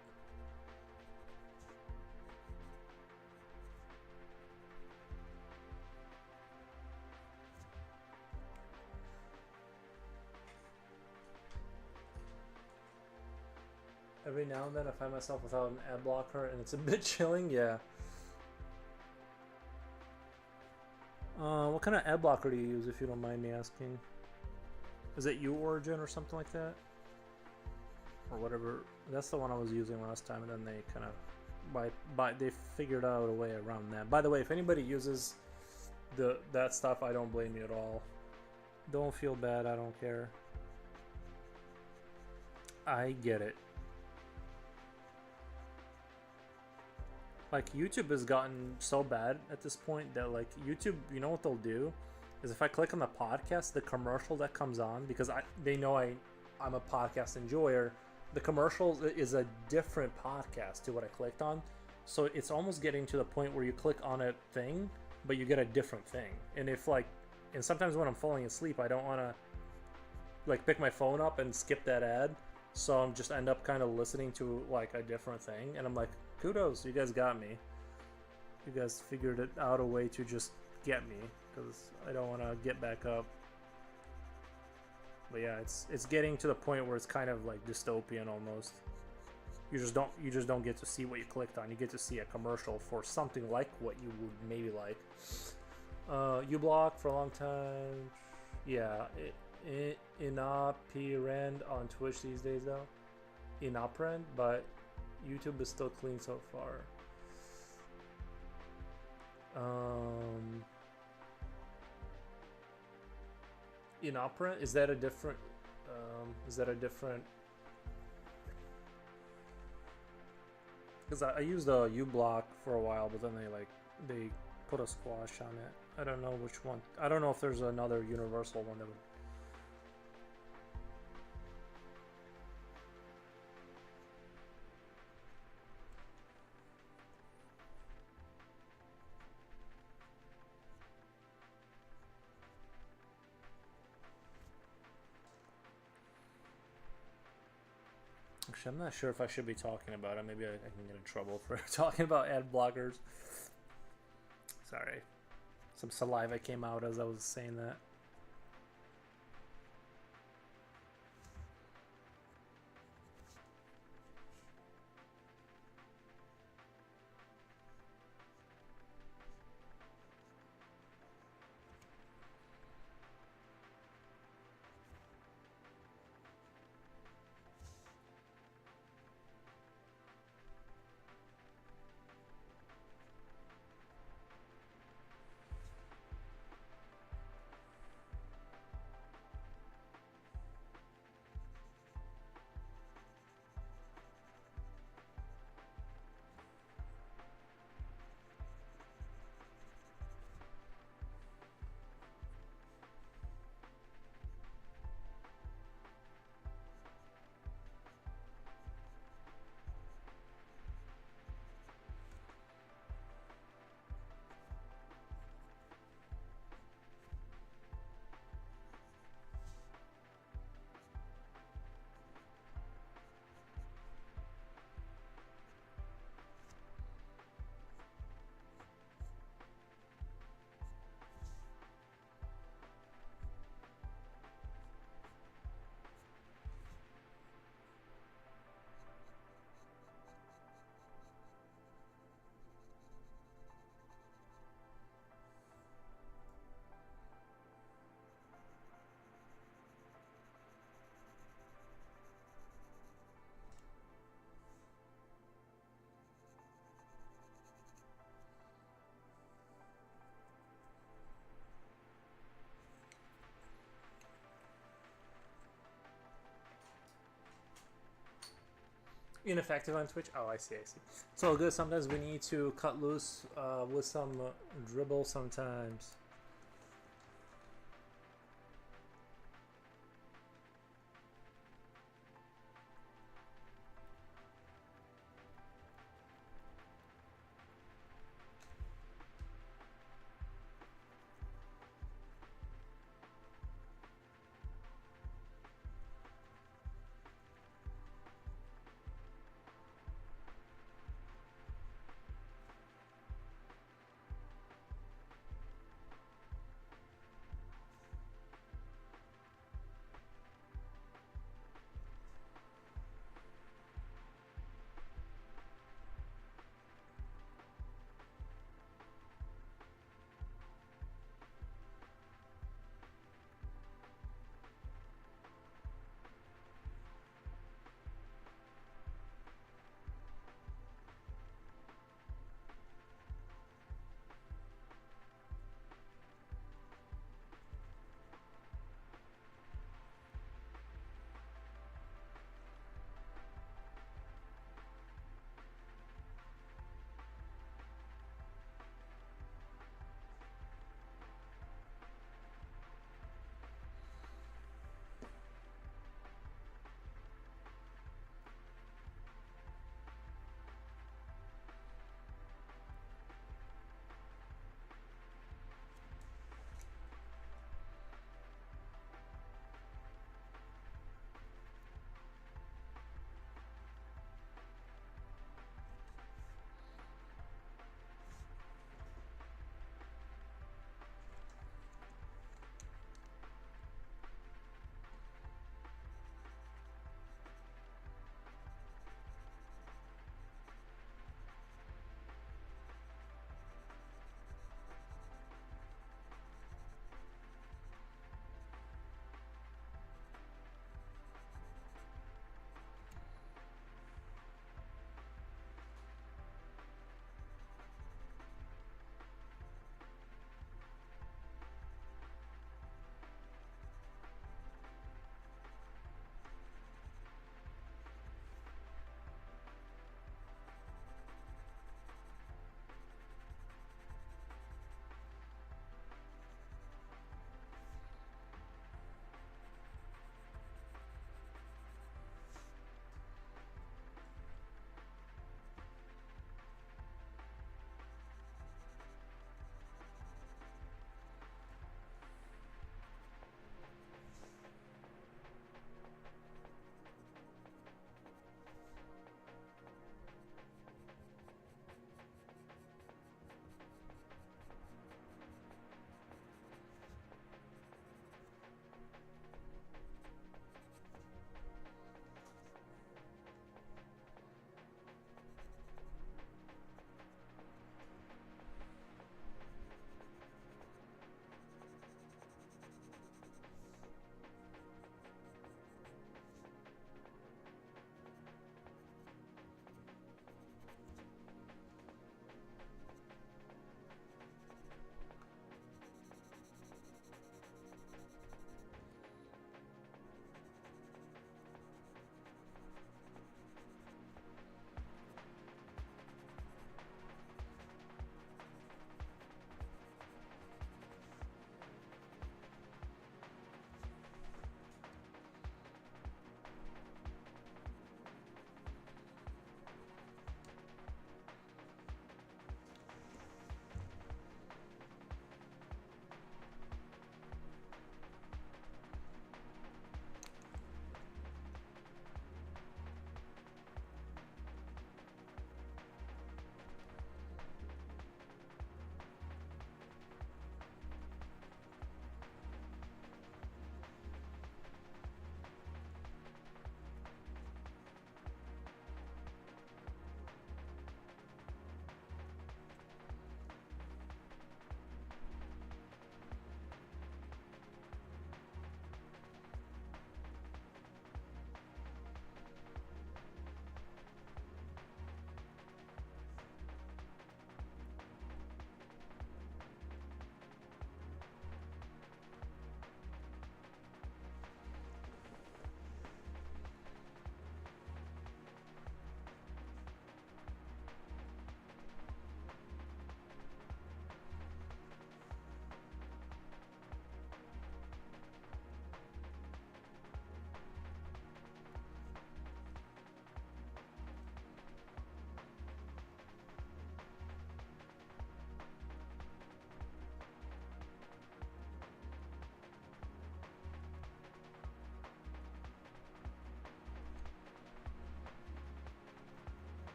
Every now and then I find myself without an ad blocker and it's a bit chilling, yeah. What kind of ad blocker do you use, if you don't mind me asking? Is it Origin or something like that? Or whatever. That's the one I was using last time, and then they kind of they figured out a way around that. By the way, if anybody uses that stuff, I don't blame you at all. Don't feel bad, I don't care. I get it. Like, YouTube has gotten so bad at this point that, like, YouTube, you know what they'll do? Is if I click on the podcast, the commercial that comes on, because they know I'm a podcast enjoyer, the commercial is a different podcast to what I clicked on. So it's almost getting to the point where you click on a thing, but you get a different thing. And and sometimes when I'm falling asleep, I don't want to, like, pick my phone up and skip that ad. So I'm just end up kind of listening to, like, a different thing. And I'm like, kudos, you guys got me. You guys figured it out a way to just get me, because I don't want to get back up. But yeah, it's getting to the point where it's kind of like dystopian almost. You just don't get to see what you clicked on. You get to see a commercial for something like what you would maybe like. uBlock for a long time. Yeah, Inaperand on Twitch these days though. Inaperand, but YouTube is still clean so far. Inaperant, is that a different? Because I used a uBlock for a while, but then they put a squash on it. I don't know which one. I don't know if there's another universal one that would. Actually, I'm not sure if I should be talking about it. Maybe I can get in trouble for talking about ad blockers. Sorry. Some saliva came out as I was saying that. Ineffective on Twitch. Oh, I see. I see. It's all good. Sometimes we need to cut loose with some dribble. Sometimes.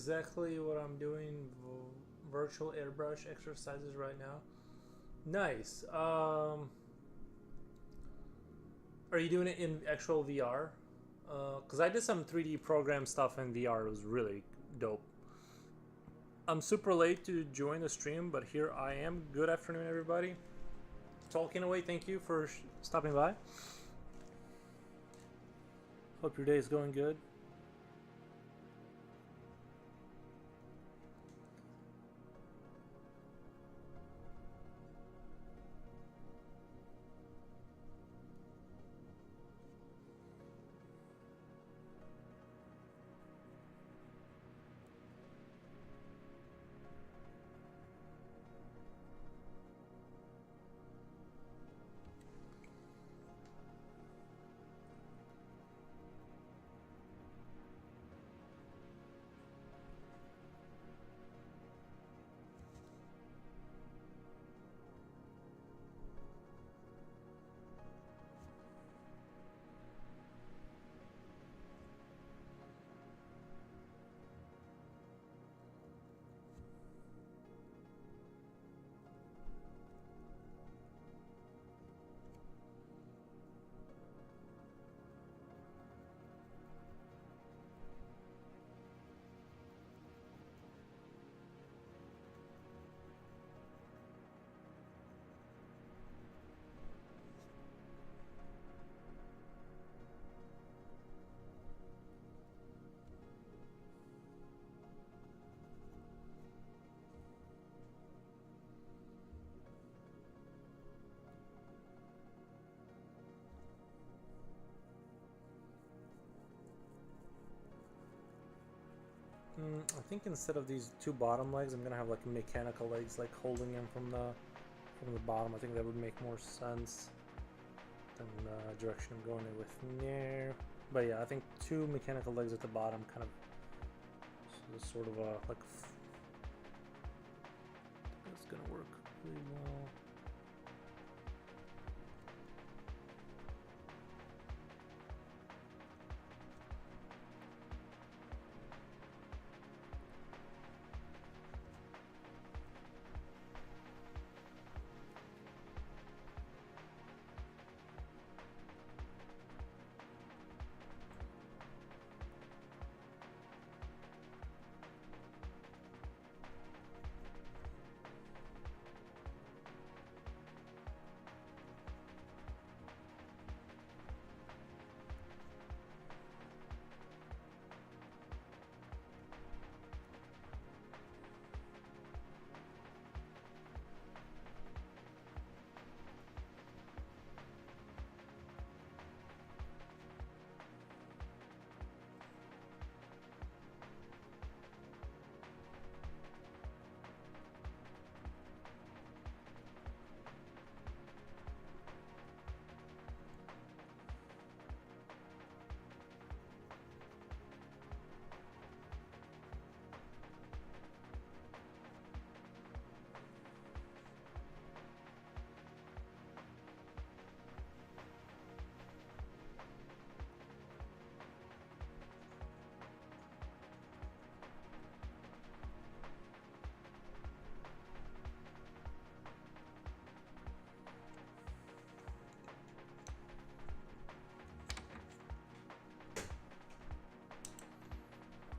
exactly what I'm doing. Virtual airbrush exercises right now. Nice. Are you doing it in actual VR? Because I did some 3D program stuff in VR. It was really dope. I'm super late to join the stream, but here I am. Good afternoon, everybody. Talking away, thank you for stopping by. Hope your day is going good. I think instead of these two bottom legs, I'm gonna have like mechanical legs, like holding them from the bottom. I think that would make more sense than the direction I'm going in with now. But yeah, I think two mechanical legs at the bottom, kind of sort of a like. That's gonna work really well.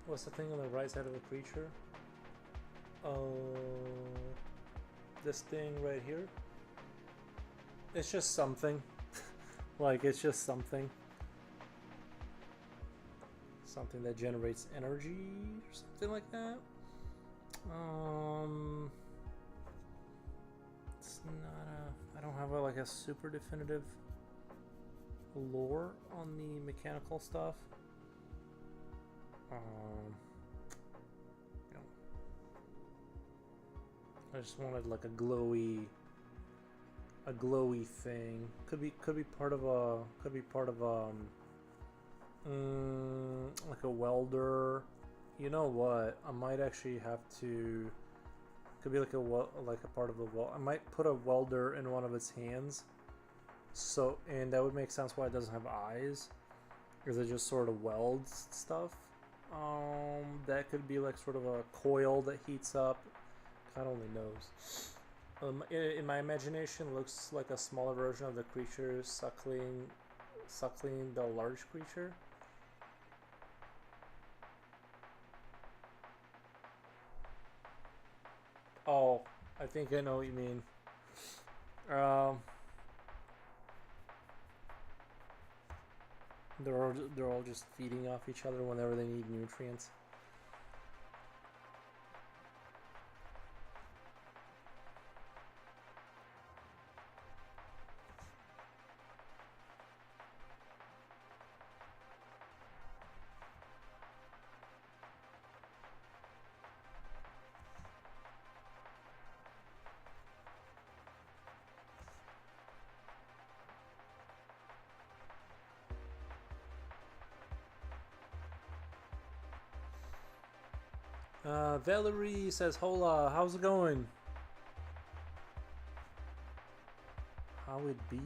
What's the thing on the right side of the creature? This thing right here. It's just something. Like, it's just something. Something that generates energy or something like that. It's not a... I don't have like a super definitive lore on the mechanical stuff. You know, I just wanted like a glowy thing. Could be part of like a welder. You know what? I might actually have to. Could be like a part of a weld. I might put a welder in one of its hands. So, and that would make sense why it doesn't have eyes, because it just sort of welds stuff. That could be like sort of a coil that heats up. God only knows. In my imagination, looks like a smaller version of the creature suckling the large creature. Oh, I think I know what you mean. Um, they're all just feeding off each other whenever they need nutrients. Valerie says, "Hola, how's it going? How it be?"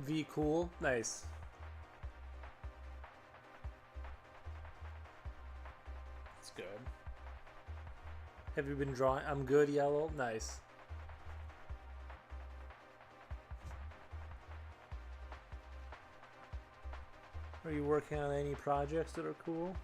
V cool, nice. That's good. Have you been drawing? I'm good, yellow. Nice. Are you working on any projects that are cool?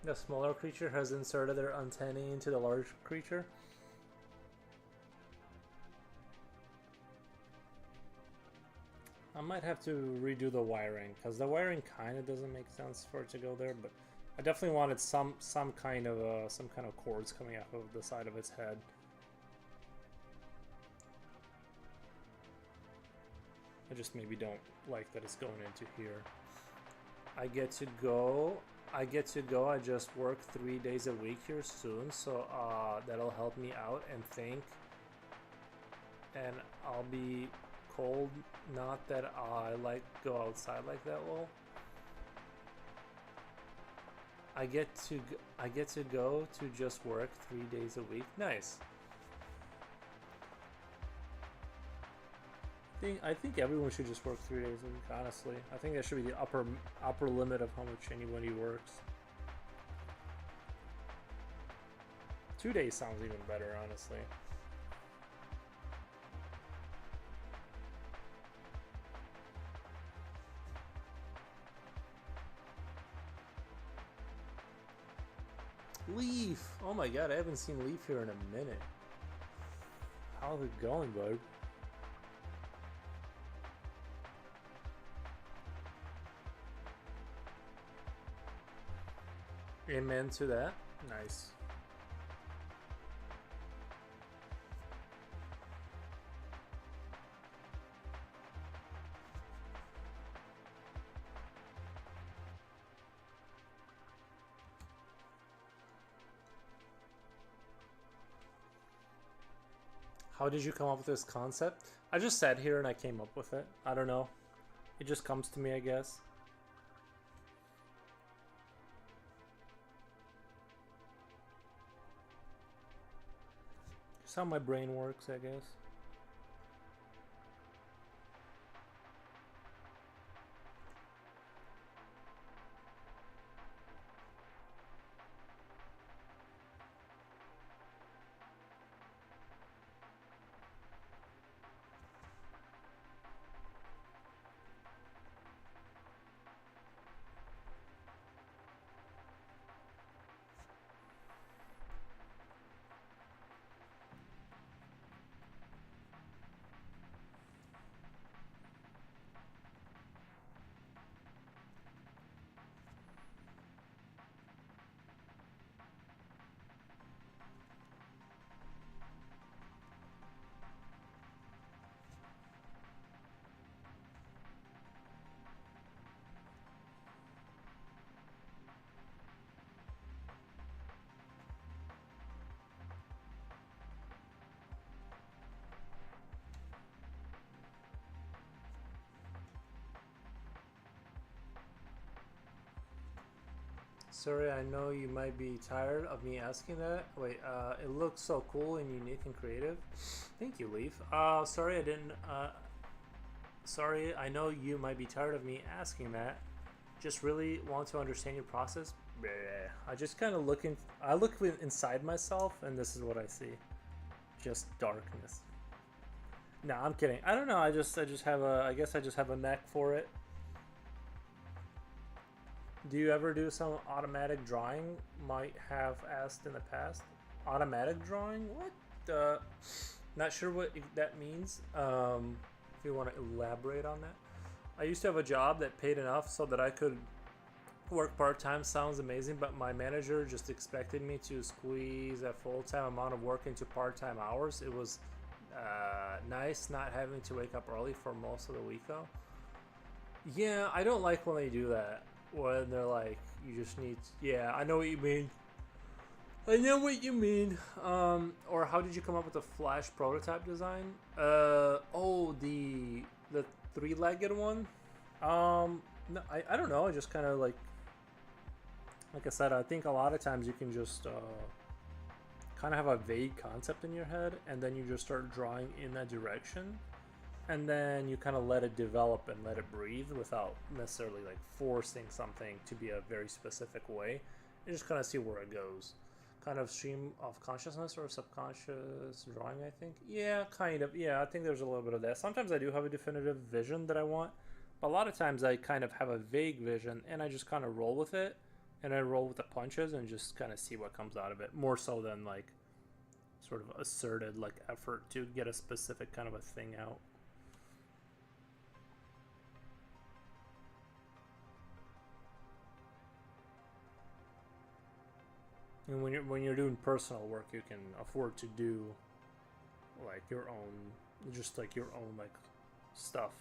The smaller creature has inserted their antennae into the large creature. I might have to redo the wiring, because the wiring kind of doesn't make sense for it to go there, but I definitely wanted some kind of cords coming out of the side of its head. I just maybe don't like that it's going into here. I get to go. I just work 3 days a week here soon, so that'll help me out and think. And I'll be cold. Not that I like go outside like that. Well, I get to go to just work 3 days a week. Nice. I think everyone should just work 3 days a week. Honestly, I think that should be the upper limit of how much anybody works. 2 days sounds even better, honestly. Leaf! Oh my god, I haven't seen Leaf here in a minute. How's it going, bud? Amen to that. Nice. How did you come up with this concept? I just sat here and I came up with it. I don't know. It just comes to me, I guess. Just how my brain works, I guess. Sorry, I know you might be tired of me asking that. Wait, it looks so cool and unique and creative. Thank you, Leaf. Sorry I didn't, sorry, I know you might be tired of me asking that. Just really want to understand your process. Bleh. I just kind of I look inside myself and this is what I see. Just darkness. Nah, I'm kidding. I don't know. I just have I guess I just have a knack for it. Do you ever do some automatic drawing? Might have asked in the past. Automatic drawing? What? Not sure what that means. If you want to elaborate on that. I used to have a job that paid enough so that I could work part-time. Sounds amazing, but my manager just expected me to squeeze a full-time amount of work into part-time hours. It was nice not having to wake up early for most of the week though. Yeah, I don't like when they do that. When they're like, you just need yeah, I know what you mean. I know what you mean. Or how did you come up with the Flash prototype design? Oh, the three-legged one? No, I don't know. I just kind of like I said, I think a lot of times you can just kind of have a vague concept in your head, and then you just start drawing in that direction, and then you kind of let it develop and let it breathe without necessarily like forcing something to be a very specific way. You just kind of see where it goes. Kind of stream of consciousness or subconscious drawing, I think. Yeah, kind of. Yeah, I think there's a little bit of that. Sometimes I do have a definitive vision that I want, but a lot of times I kind of have a vague vision and I just kind of roll with it, and I roll with the punches and just kind of see what comes out of it, more so than like sort of asserted like effort to get a specific kind of a thing out. And when you're doing personal work, you can afford to do like your own, just like your own like stuff.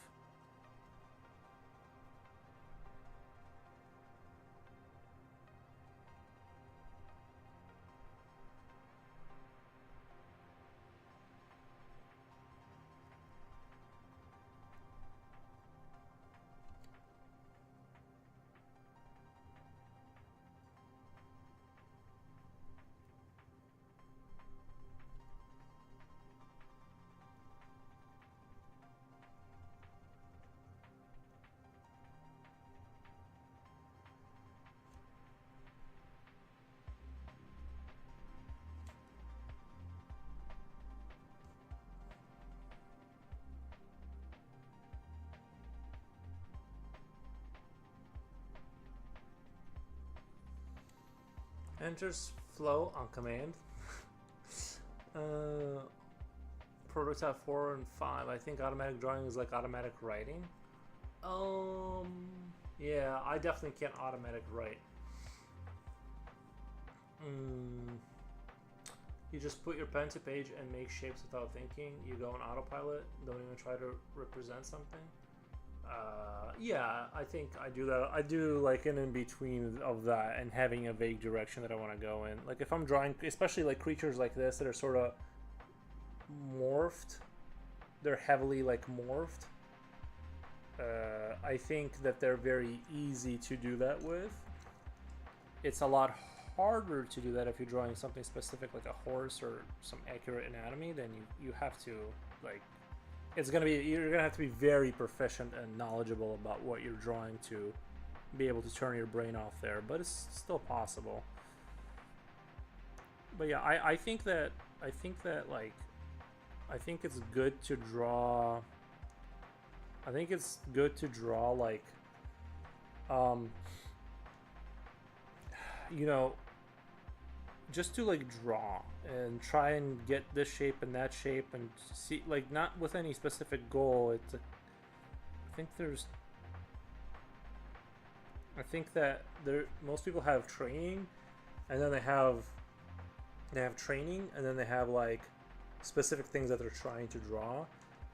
Enters flow on command. uh, Prototype 4 and 5. I think automatic drawing is like automatic writing. Yeah, I definitely can't automatic write. You just put your pen to page and make shapes without thinking. You go on autopilot. Don't even try to represent something. Yeah, I think I do that. I do like an in between of that and having a vague direction that I want to go in. Like if I'm drawing, especially like creatures like this that are sort of morphed, they're heavily like morphed. I think that they're very easy to do that with. It's a lot harder to do that if you're drawing something specific like a horse or some accurate anatomy. Then you have to like, it's gonna be, you're gonna have to be very proficient and knowledgeable about what you're drawing to be able to turn your brain off there, but it's still possible. But yeah, I think that like I think it's good to draw. I think it's good to draw like you know, just to like draw and try and get this shape and that shape and see, like, not with any specific goal. It's I think that most people have training, and then they have training, and then they have like specific things that they're trying to draw,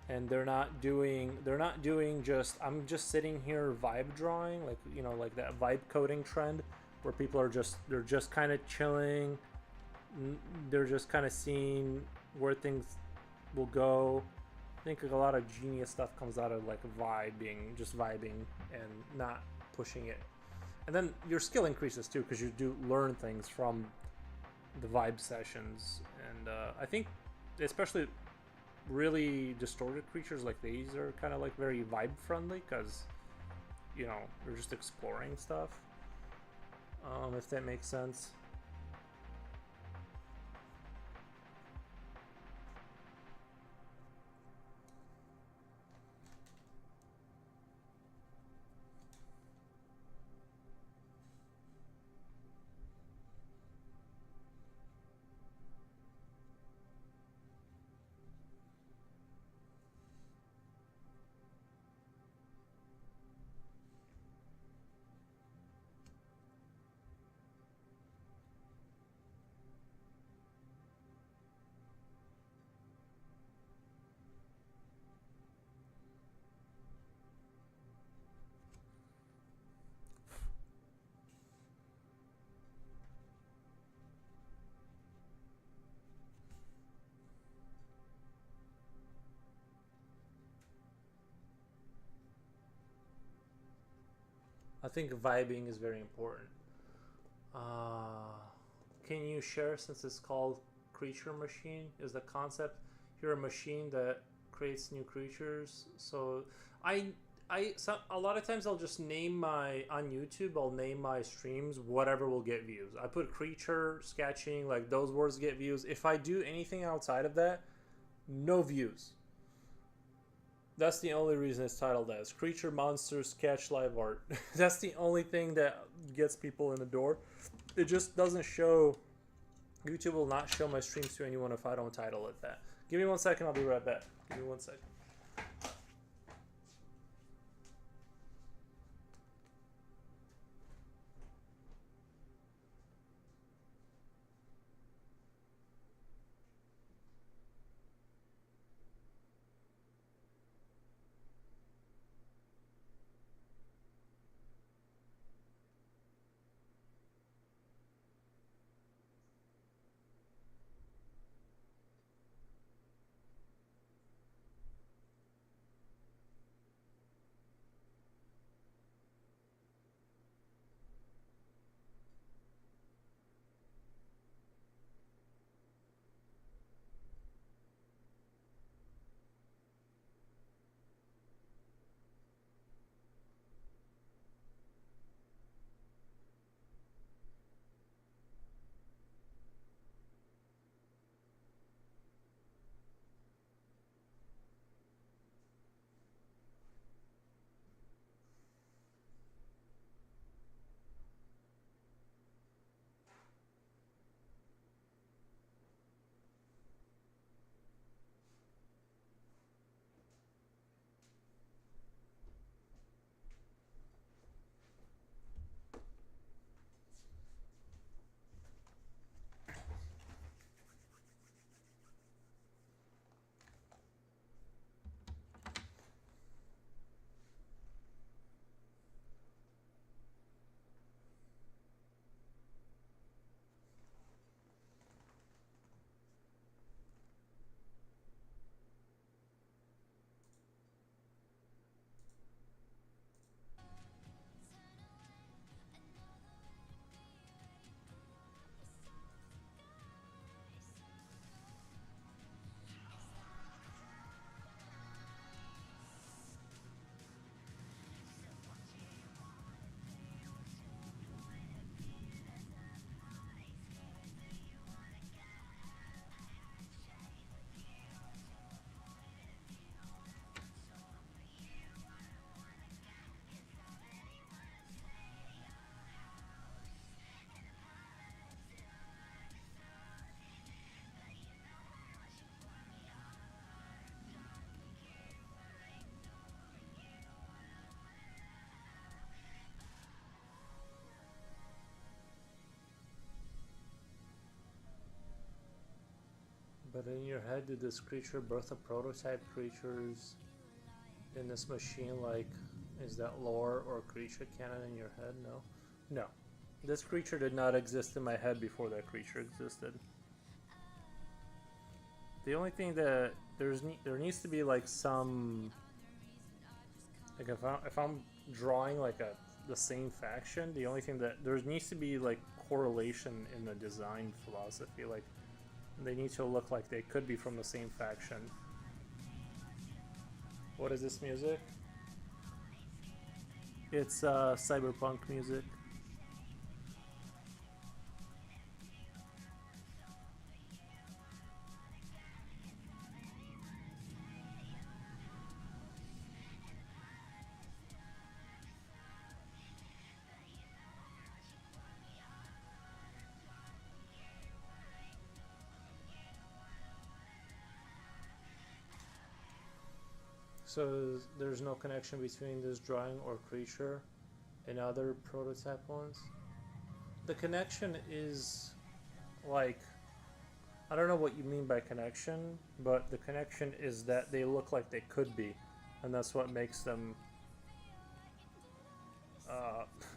and they're not doing just, I'm just sitting here vibe drawing, like, you know, like that vibe coding trend where people are just, they're just kind of chilling, they're just kind of seeing where things will go. I think a lot of genius stuff comes out of like vibing, just vibing and not pushing it. And then your skill increases too because you do learn things from the vibe sessions. And I think, especially really distorted creatures like these are kind of like very vibe friendly because you're just exploring stuff. If that makes sense. I think vibing is very important. Uh, can you share, since it's called creature machine, is the concept you're a machine that creates new creatures? So I a lot of times I'll just name my on YouTube. I'll name my streams whatever will get views. I put creature sketching, like those words get views. If I do anything outside of that, no views. That's the only reason it's titled as Creature Monsters Sketch Live Art. That's the only thing that gets people in the door. It just doesn't show. YouTube will not show my streams to anyone if I don't title it that. Give me 1 second, I'll be right back. Give me 1 second. But in your head, did this creature birth a prototype creatures in this machine? Like, is that lore or creature canon in your head? No. No. This creature did not exist in my head before that creature existed. The only thing that there needs to be like some, like if I'm drawing like a the same faction. The only thing that there needs to be like correlation in the design philosophy. Like they need to look like they could be from the same faction. What is this music? It's cyberpunk music. So there's no connection between this drawing or creature and other prototype ones. The connection is like, I don't know what you mean by connection, but the connection is that they look like they could be, and that's what makes them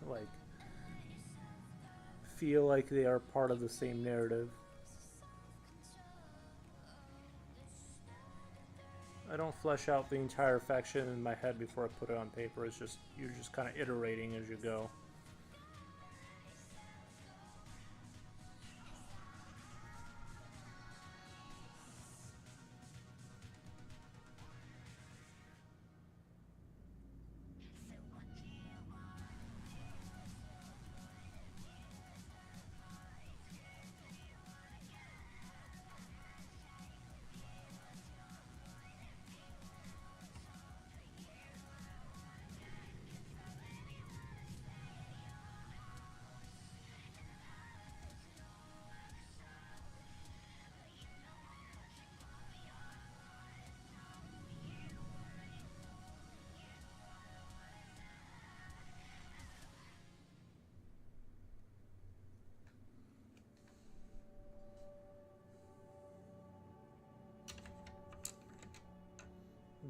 like feel like they are part of the same narrative. I don't flesh out the entire faction in my head before I put it on paper. It's just you're just kind of iterating as you go.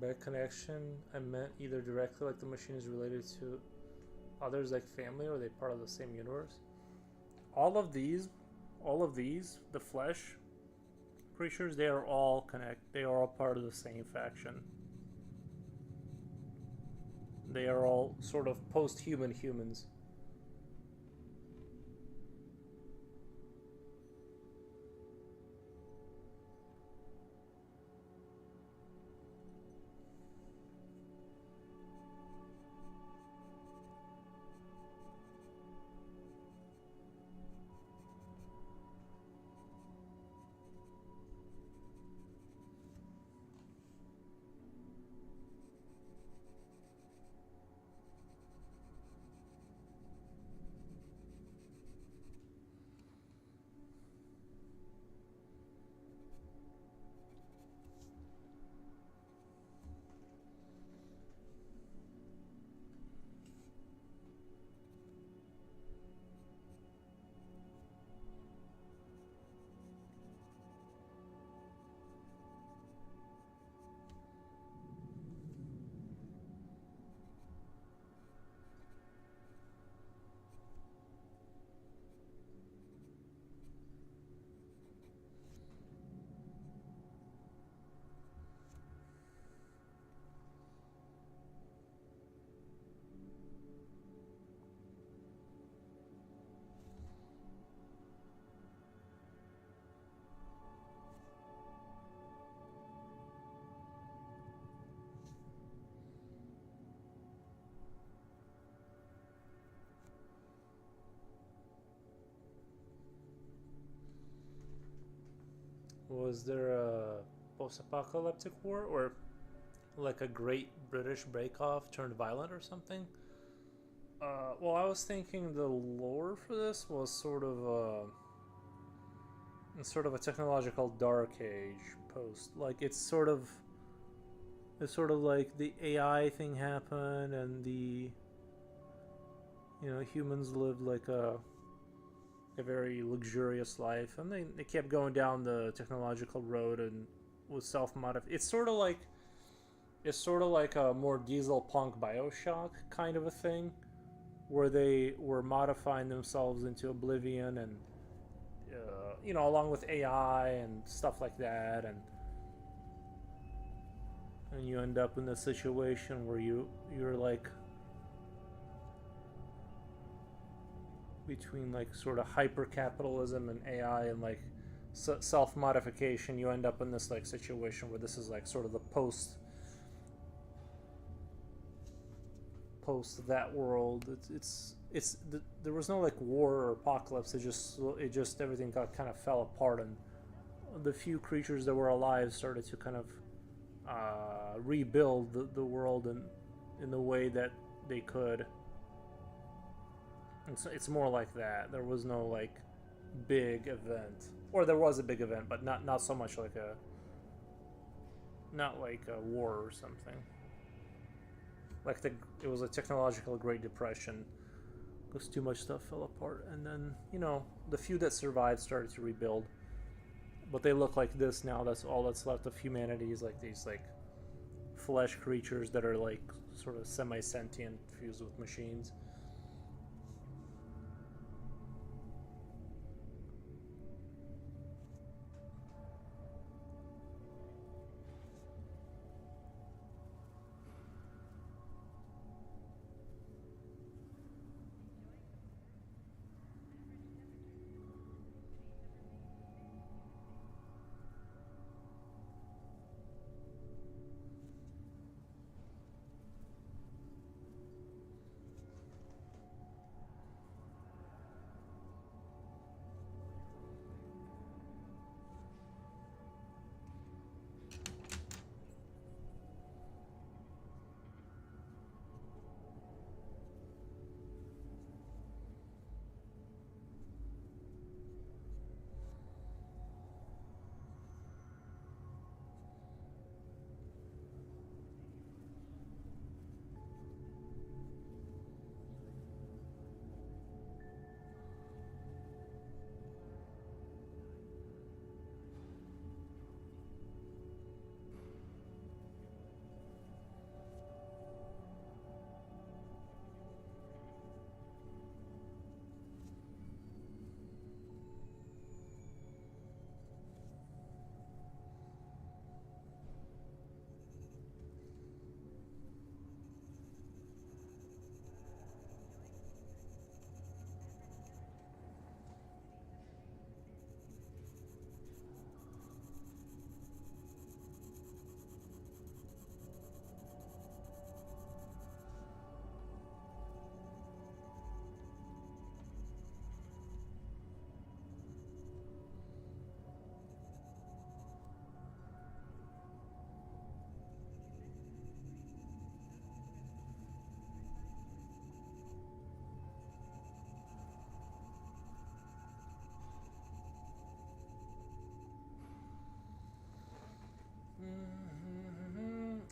By connection, I meant either directly like the machine is related to others like family or they part of the same universe. All of these, the flesh creatures, they are all they are all part of the same faction. They are all sort of post-human humans. Was there a post-apocalyptic war or like a great British break-off turned violent or something? Well, I was thinking the lore for this was sort of a technological dark age post. Like it's sort of like the AI thing happened and the humans lived like a very luxurious life, and they kept going down the technological road and was self-modified. It's sort of like a more diesel punk Bioshock kind of a thing, where they were modifying themselves into oblivion and along with AI and stuff like that, and you end up in a situation where you're like between like sort of hyper capitalism and AI and like self modification, you end up in this like situation where this is like sort of the post that world. There was no like war or apocalypse. It just everything got kind of fell apart, and the few creatures that were alive started to kind of rebuild the world in the way that they could. And so it's more like that. There was no like big event, or there was a big event, but not so much like not like a war or something. Like it was a technological Great Depression because too much stuff fell apart, and then the few that survived started to rebuild, but they look like this now. That's all that's left of humanity is like these like flesh creatures that are like sort of semi-sentient fused with machines.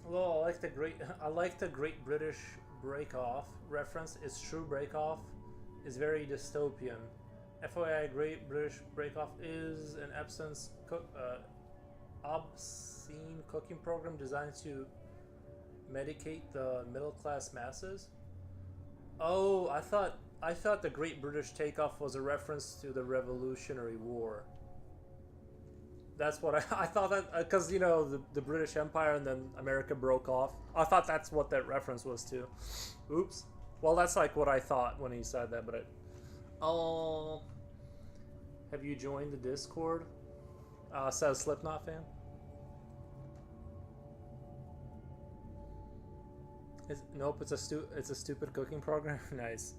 Well, I like the Great British Break Off reference. It's true. Break Off is very dystopian. FYI, Great British Break Off is an obscene cooking program designed to medicate the middle class masses. Oh, I thought the Great British Takeoff was a reference to the Revolutionary War. That's what I thought, that because the British Empire and then America broke off. I thought that's what that reference was to. Oops. Well, that's like what I thought when he said that, but oh, have you joined the Discord? Says Slipknot fan. Nope, it's a stupid cooking program. Nice.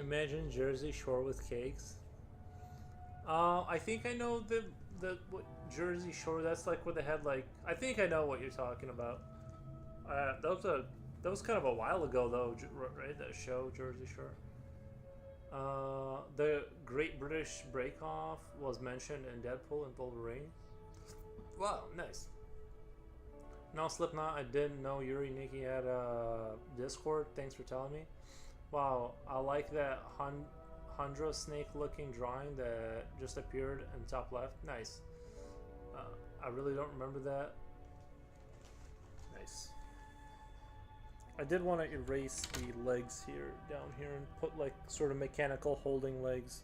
Imagine Jersey Shore with cakes. I think I know the what, Jersey Shore. That's like where they had like. I think I know what you're talking about. That was kind of a while ago though, right? That show Jersey Shore. The Great British Break Off was mentioned in Deadpool and Wolverine. Wow, nice. No, Slipknot, I didn't know Yuri Nikki had a Discord. Thanks for telling me. Wow, I like that Hydra snake looking drawing that just appeared in top left. Nice. Uh, I really don't remember that. Nice. I did want to erase the legs here, down here, and put like sort of mechanical holding legs.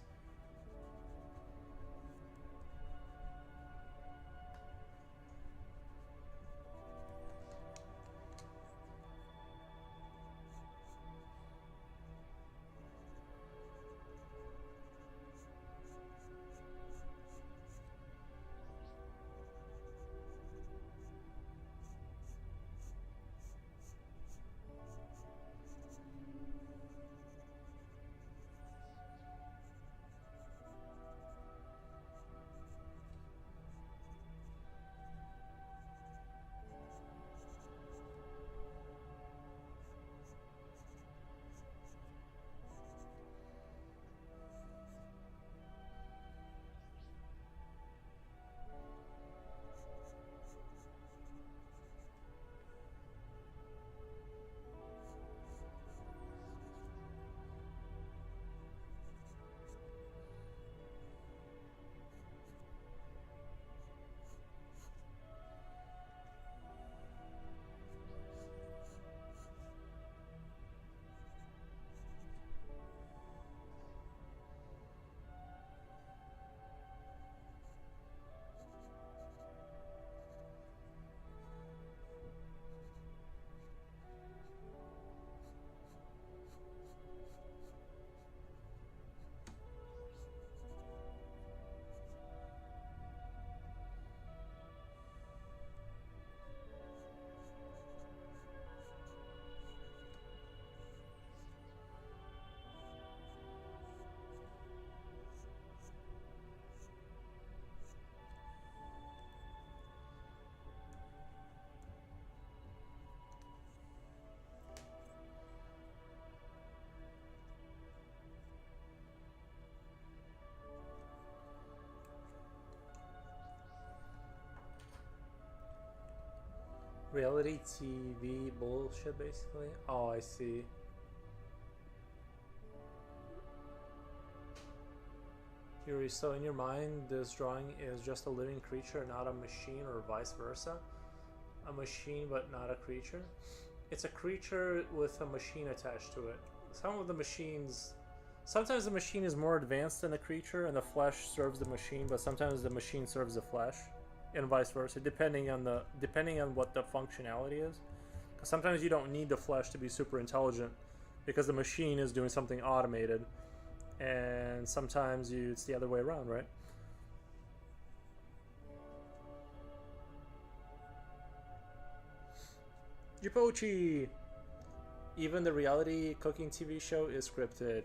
Reality TV bullshit, basically. Oh, I see. Yuri, so in your mind, this drawing is just a living creature, not a machine, or vice versa? A machine, but not a creature? It's a creature with a machine attached to it. Some of the machines. Sometimes the machine is more advanced than the creature, and the flesh serves the machine, but sometimes the machine serves the flesh, and vice versa, depending on what the functionality is. Because sometimes you don't need the flesh to be super intelligent, because the machine is doing something automated, and sometimes it's the other way around, right? Jipochi! Even the reality cooking TV show is scripted.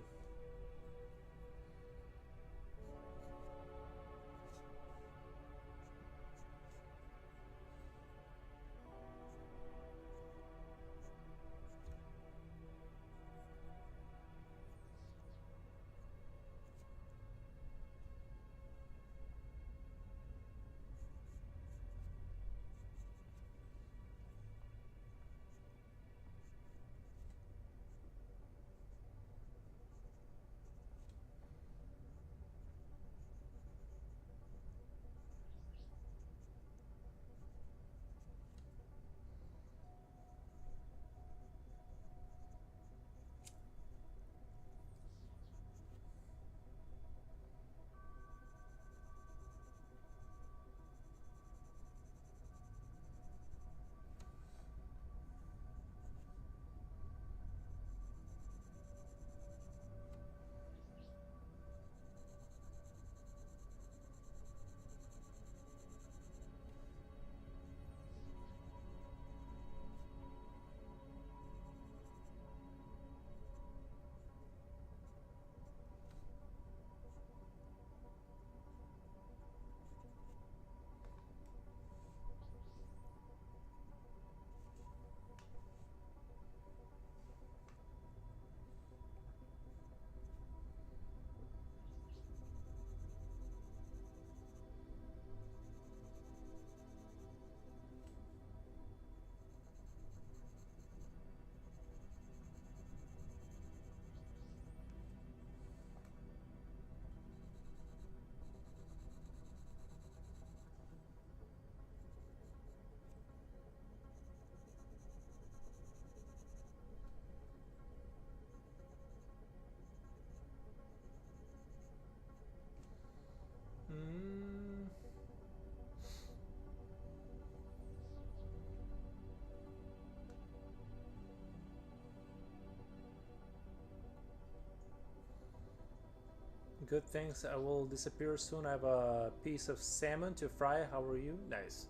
Good, thanks. I will disappear soon. I have a piece of salmon to fry. How are you? Nice.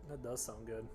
That does sound good.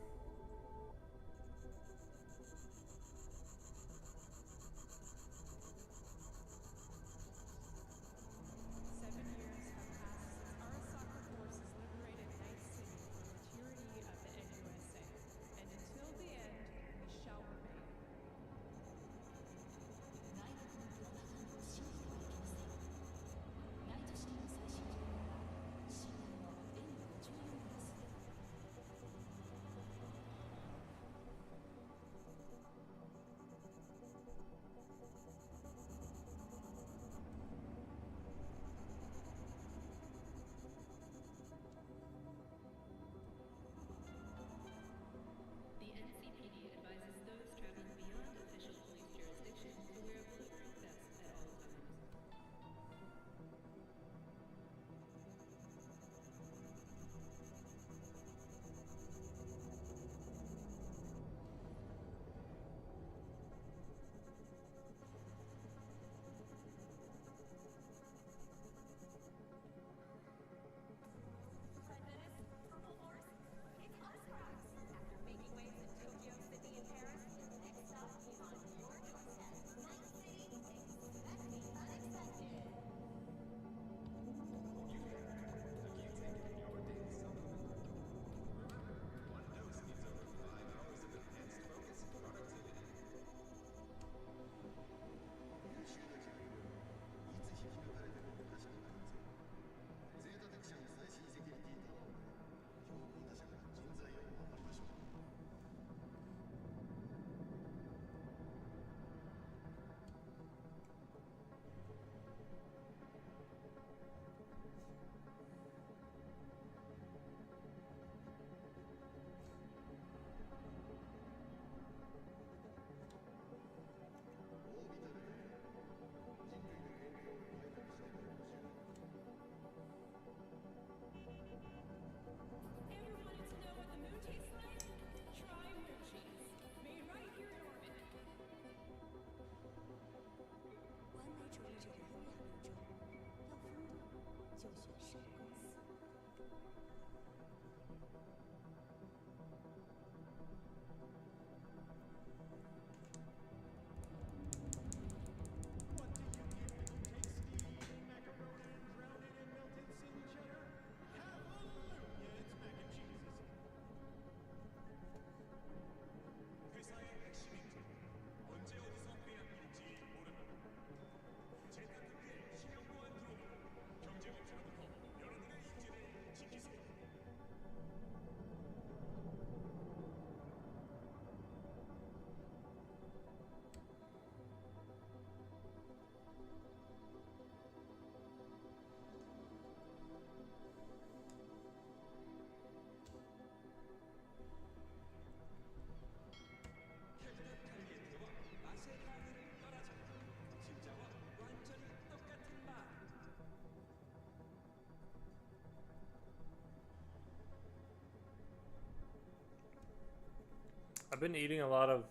I've been eating a lot of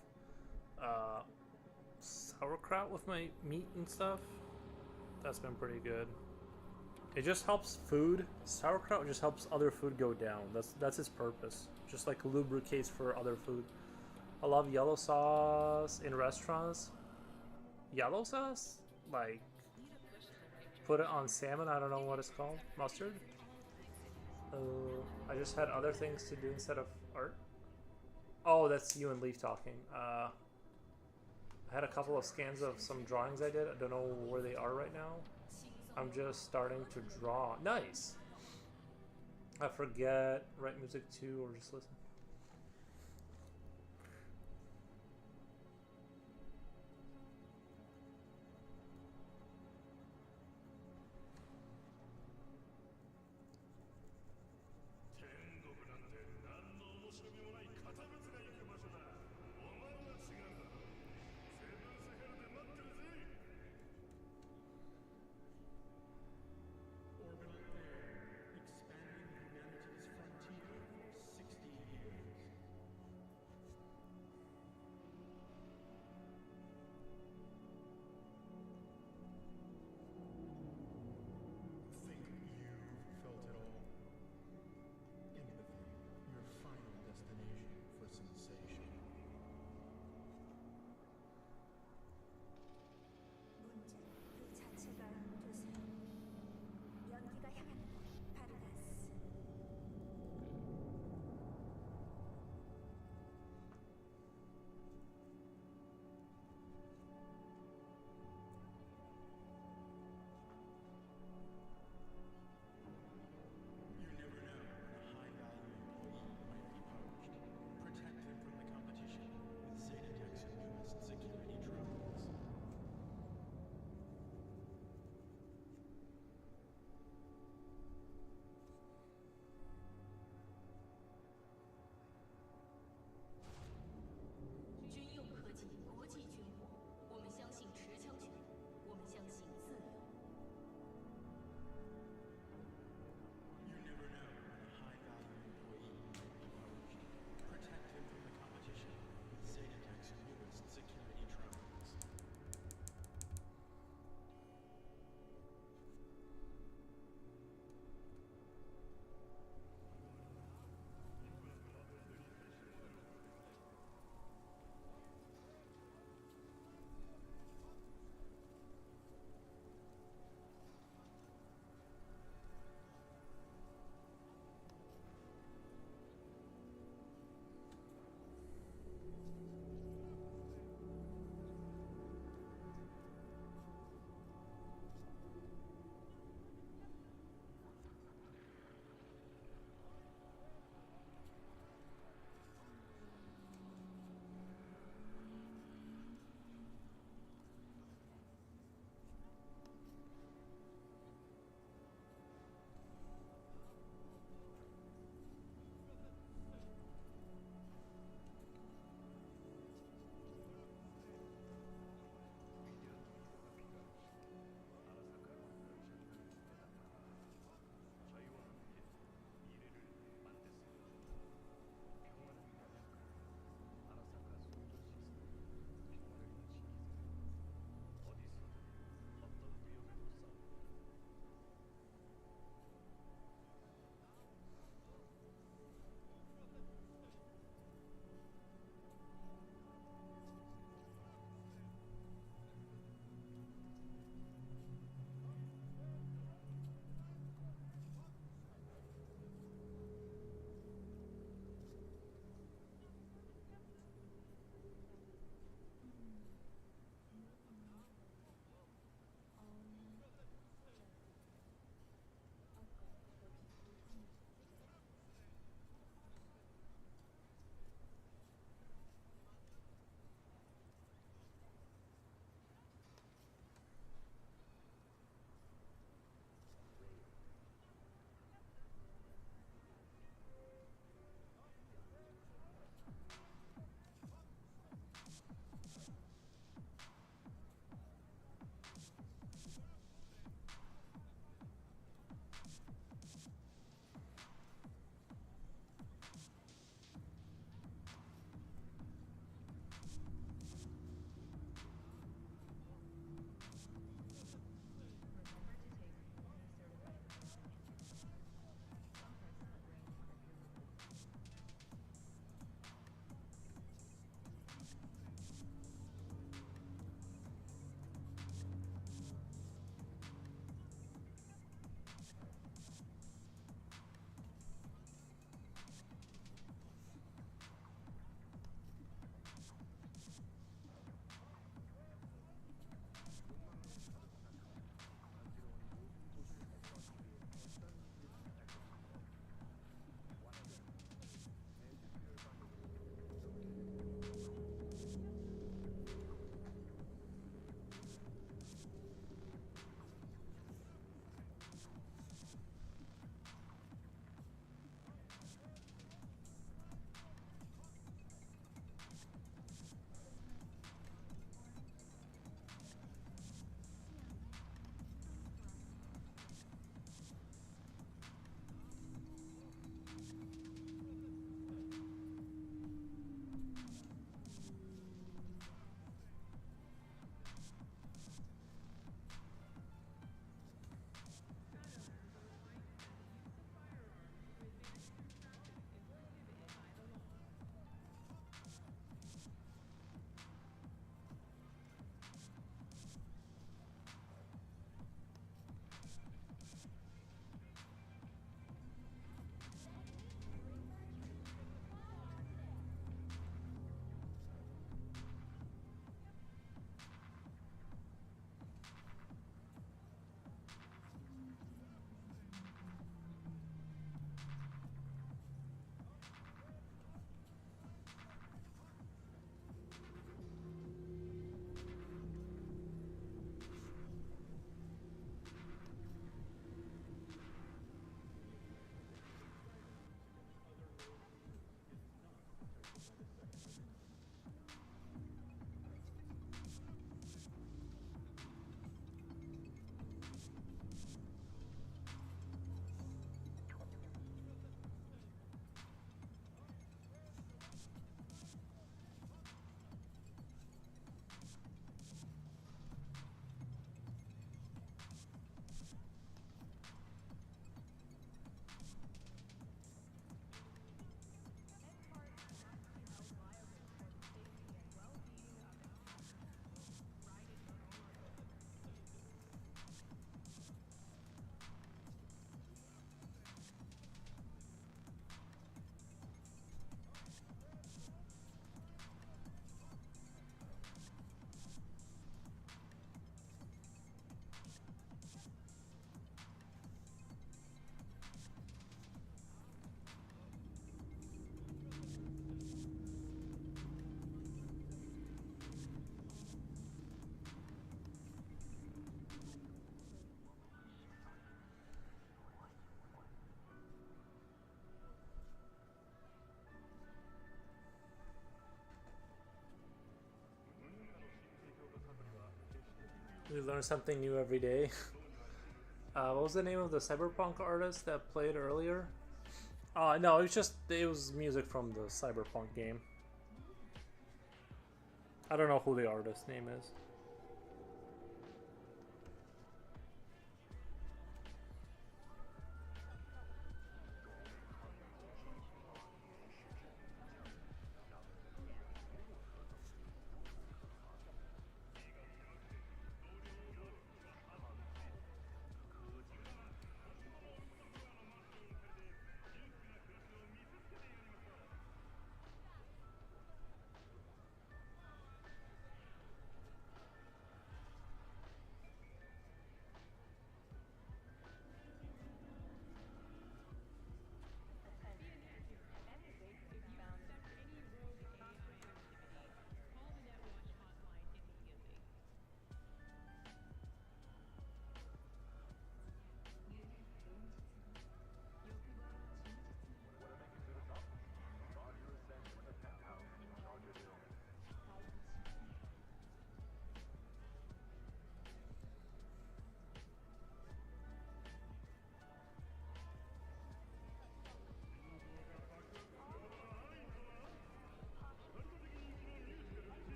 uh, sauerkraut with my meat and stuff. That's been pretty good. It just helps food. Sauerkraut just helps other food go down. That's its purpose. Just like lubricates for other food. I love yellow sauce in restaurants. Yellow sauce? Like, put it on salmon. I don't know what it's called. Mustard? I just had other things to do instead of art. Oh, that's you and Leaf talking. I had a couple of scans of some drawings I did. I don't know where they are right now. I'm just starting to draw. Nice! I forget, write music too, or just listen. You learn something new every day. What was the name of the cyberpunk artist that played earlier? No, it was music from the cyberpunk game. I don't know who the artist name is.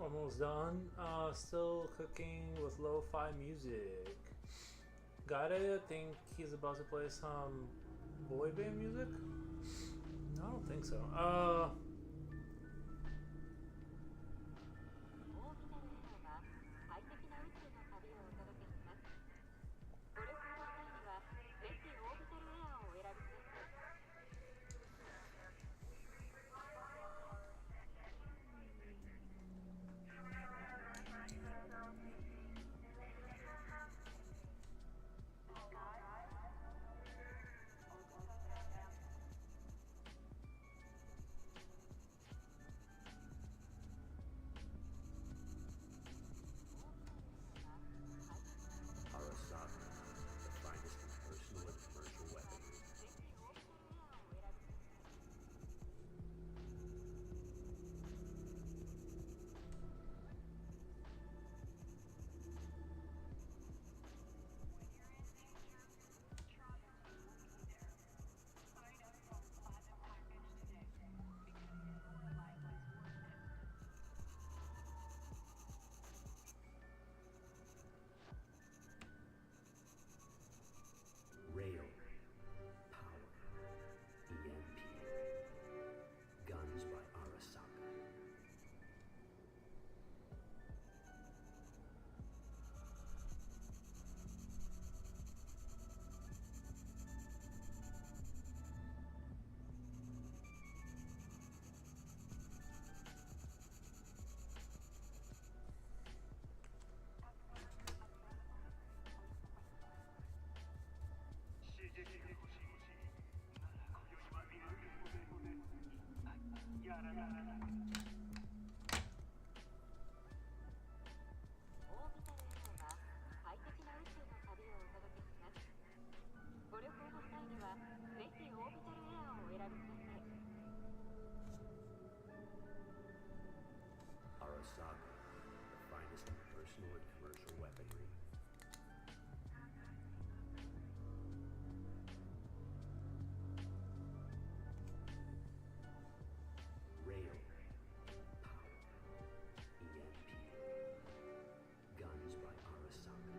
Almost done. Still cooking with lo-fi music. Got it. Think he's about to play some boy band music? No, I don't think so. Arasaka, the finest in personal and commercial weaponry. Rail, power, EMP, guns by Arasaka. Arasaka, the finest in personal and commercial weaponry. Rail, power, EMP, guns by Arasaka.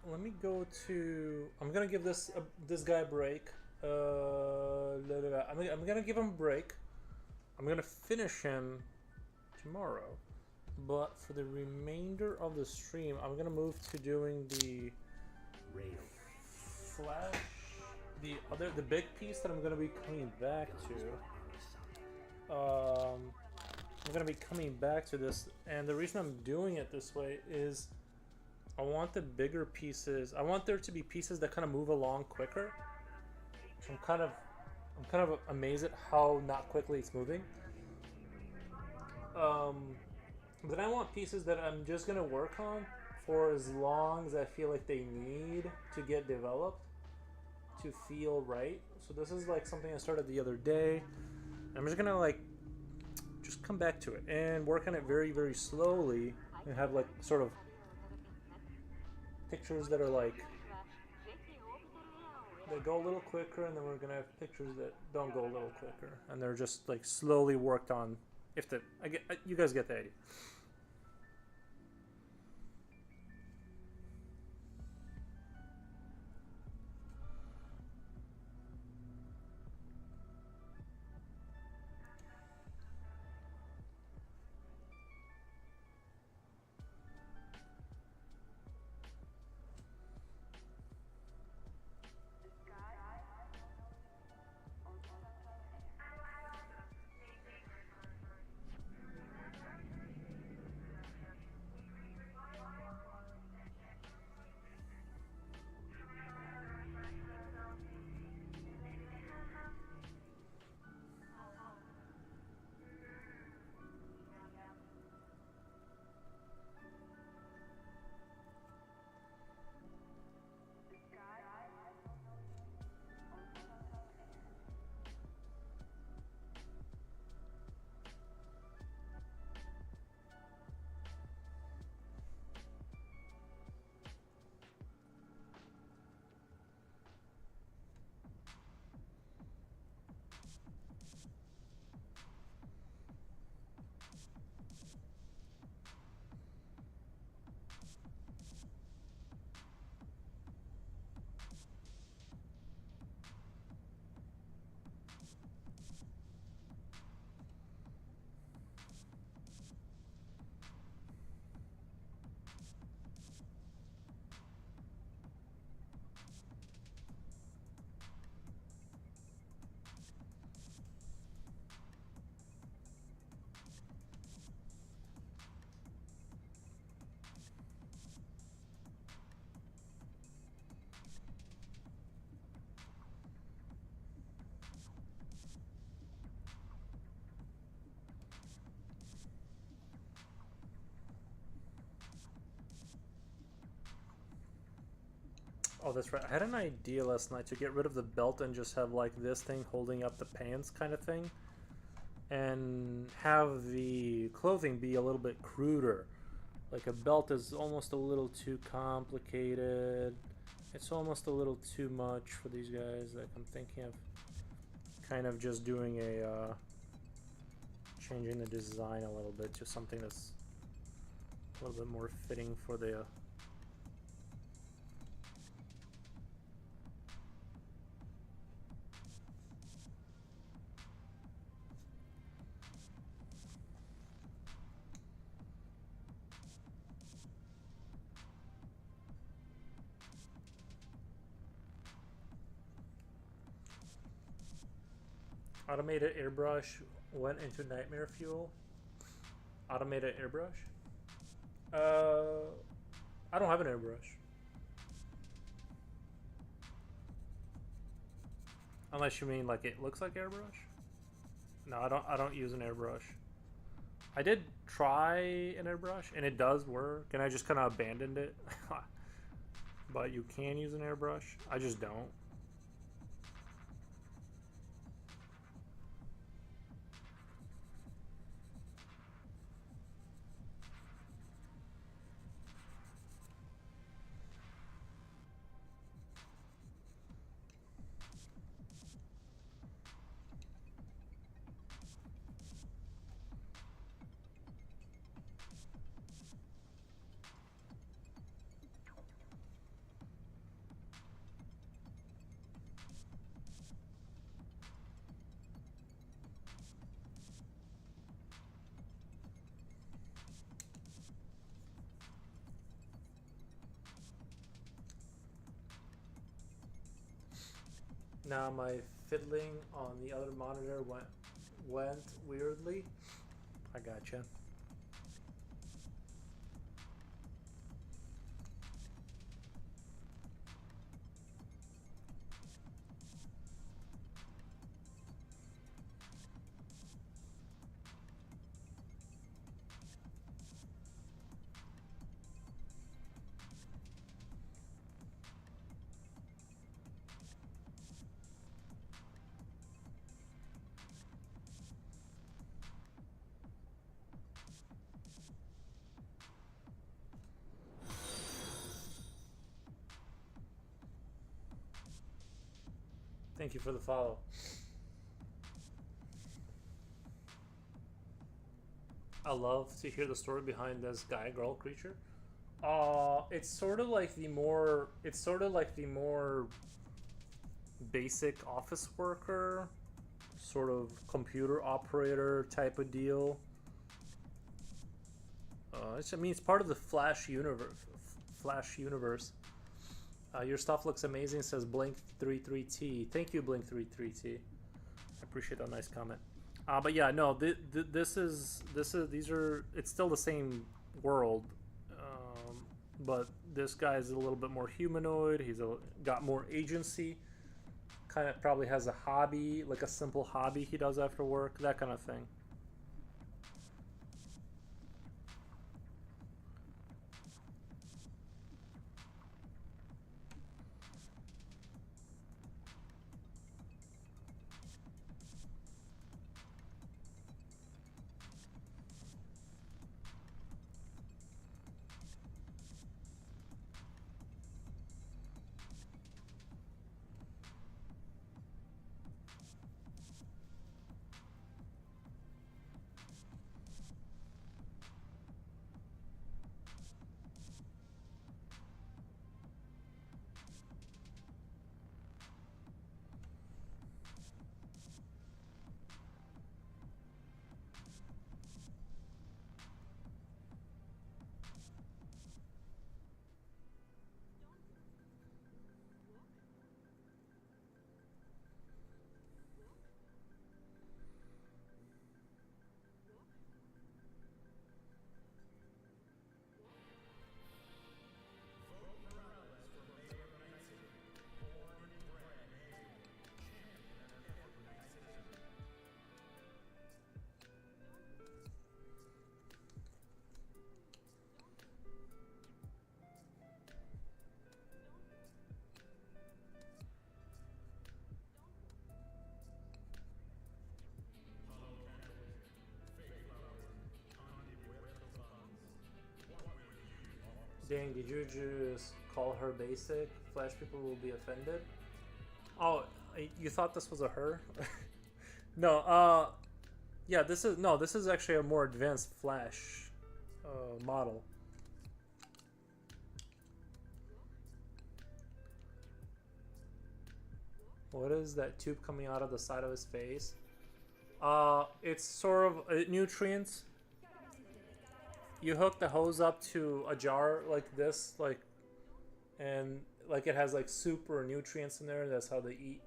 Let me go to. I'm gonna give this guy a break. I'm gonna give him a break. I'm gonna finish him tomorrow, but for the remainder of the stream, I'm gonna move to doing the Rail, flash, the big piece that I'm gonna be coming back guns to. by Arasaka. I'm gonna be coming back to this, and the reason I'm doing it this way is I want the bigger pieces. I want there to be pieces that kind of move along quicker. So I'm kind of amazed at how not quickly it's moving. Then I want pieces that I'm just gonna work on for as long as I feel like they need to get developed to feel right. So this is like something I started the other day. I'm just gonna like just come back to it and work on it very, very slowly and have like sort of pictures that are like they go a little quicker, and then we're gonna have pictures that don't go a little quicker, and they're just like slowly worked on. If the you guys get the idea. Oh, that's right. I had an idea last night to get rid of the belt and just have like this thing holding up the pants kind of thing, and have the clothing be a little bit cruder. Like a belt is almost a little too complicated. It's almost a little too much for these guys. Like I'm thinking of kind of just doing a changing the design a little bit to something that's a little bit more fitting for the automated airbrush went into nightmare fuel. Automated airbrush? I don't have an airbrush. Unless you mean like it looks like airbrush? No, I don't use an airbrush. I did try an airbrush and it does work, and I just kind of abandoned it. But you can use an airbrush. I just don't. Now my fiddling on the other monitor went weirdly. I gotcha. Thank you for the follow. I love to hear the story behind this guy girl creature. It's sort of like the more basic office worker, sort of computer operator type of deal. I mean, it's part of the Flash universe. Your stuff looks amazing, says Blink33T. Thank you, Blink33T. I appreciate that nice comment. But yeah, no, these are, it's still the same world, but this guy is a little bit more humanoid. He's got more agency. Kind of probably has a hobby, like a simple hobby he does after work, that kind of thing. Dang, did you just call her basic? Flash people will be offended. Oh, you thought this was a her? No, yeah, this is no, this is actually a more advanced Flash model. What is that tube coming out of the side of his face? It's sort of nutrients. You hook the hose up to a jar like this, like, and like it has like soup or nutrients in there. That's how they eat.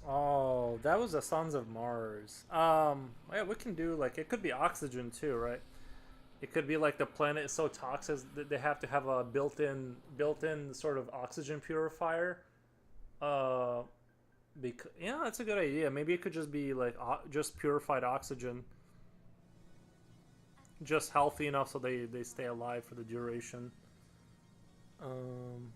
Oh, that was the Sons of Mars. Yeah, we can do like it could be oxygen too, right? It could be like the planet is so toxic that they have to have a built-in sort of oxygen purifier. Uh, yeah, that's a good idea. Maybe it could just be like just purified oxygen, just healthy enough so they stay alive for the duration. Um,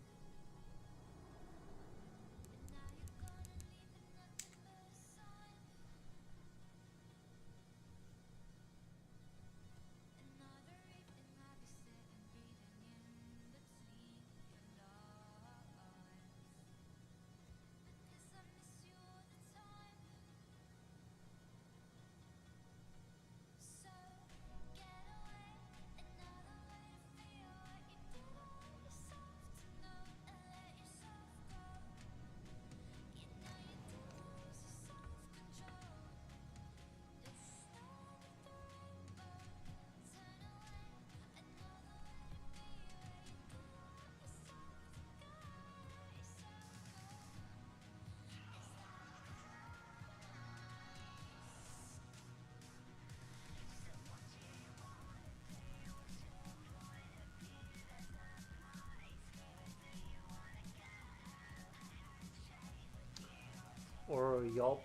or y'all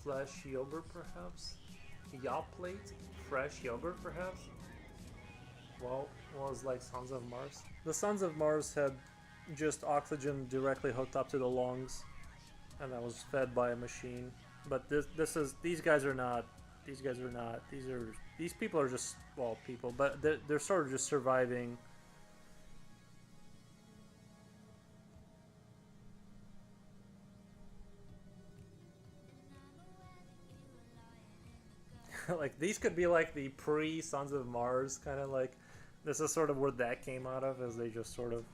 flesh yogurt, perhaps. Y'all plate fresh yogurt, perhaps. Well, was like Sons of Mars. The Sons of Mars had just oxygen directly hooked up to the lungs, and that was fed by a machine. But this is these guys are not. These guys are not. These people are just well people, but they're sort of just surviving. Like these could be like the pre Sons of Mars kind of like. This is sort of where that came out of, as they just sort of.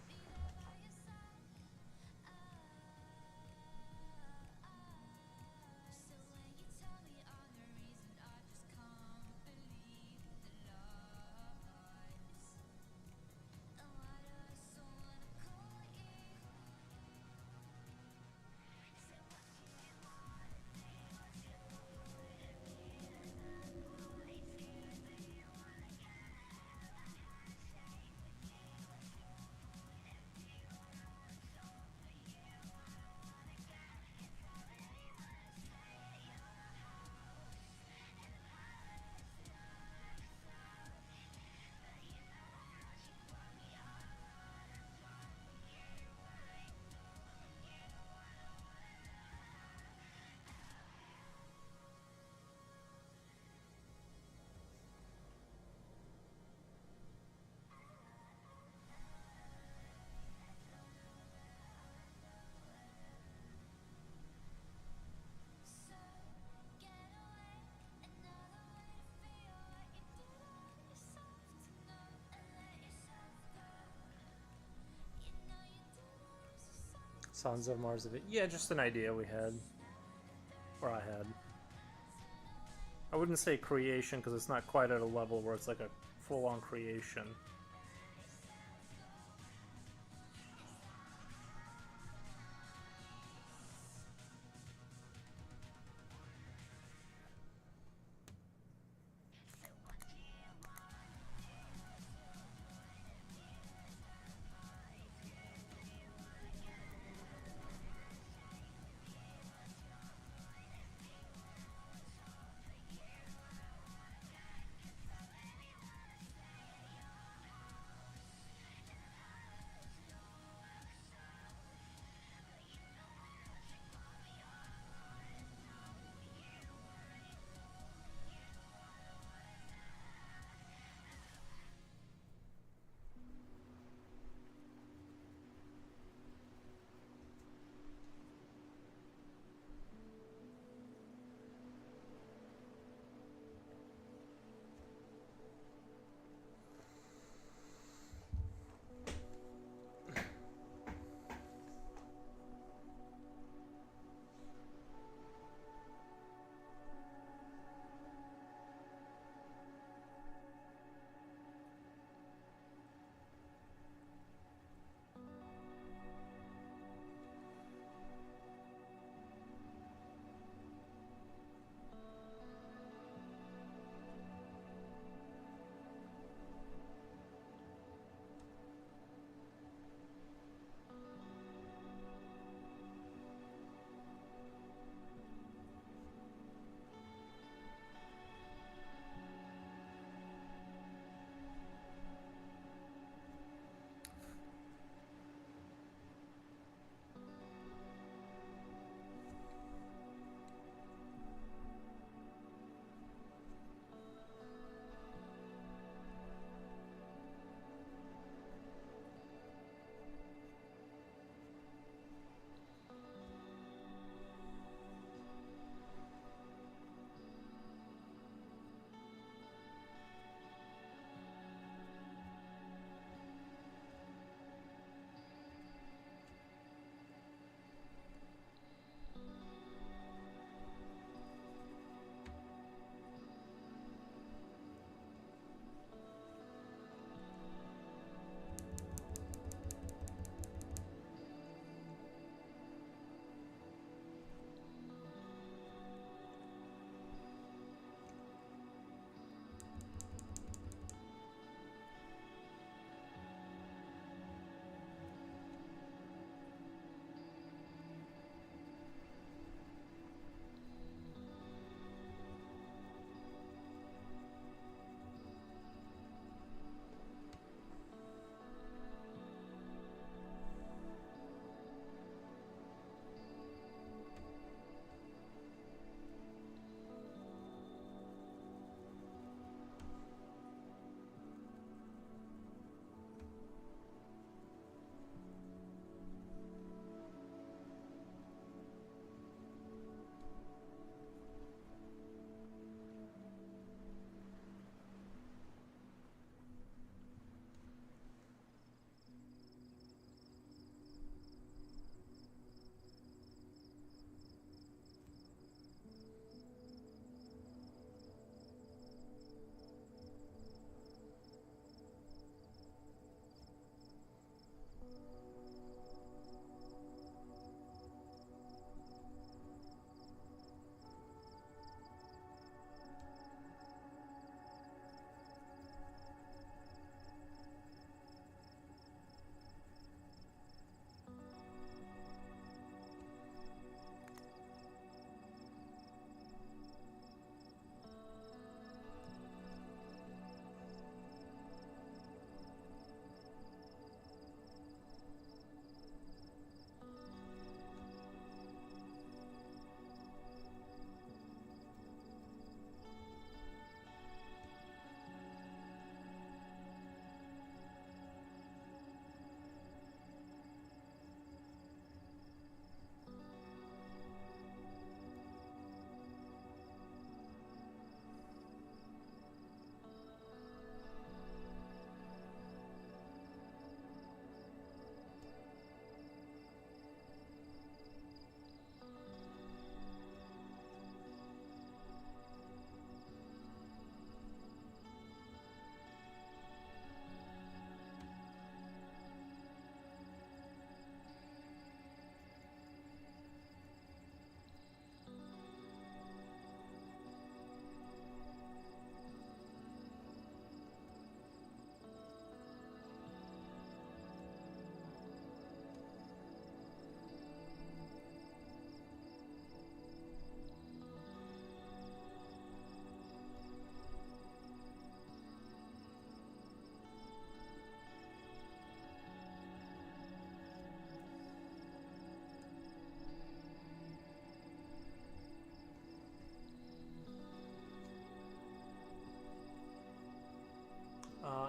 Sons of Mars of it. Yeah, just an idea we had. Or I had. I wouldn't say creation because it's not quite at a level where it's like a full-on creation.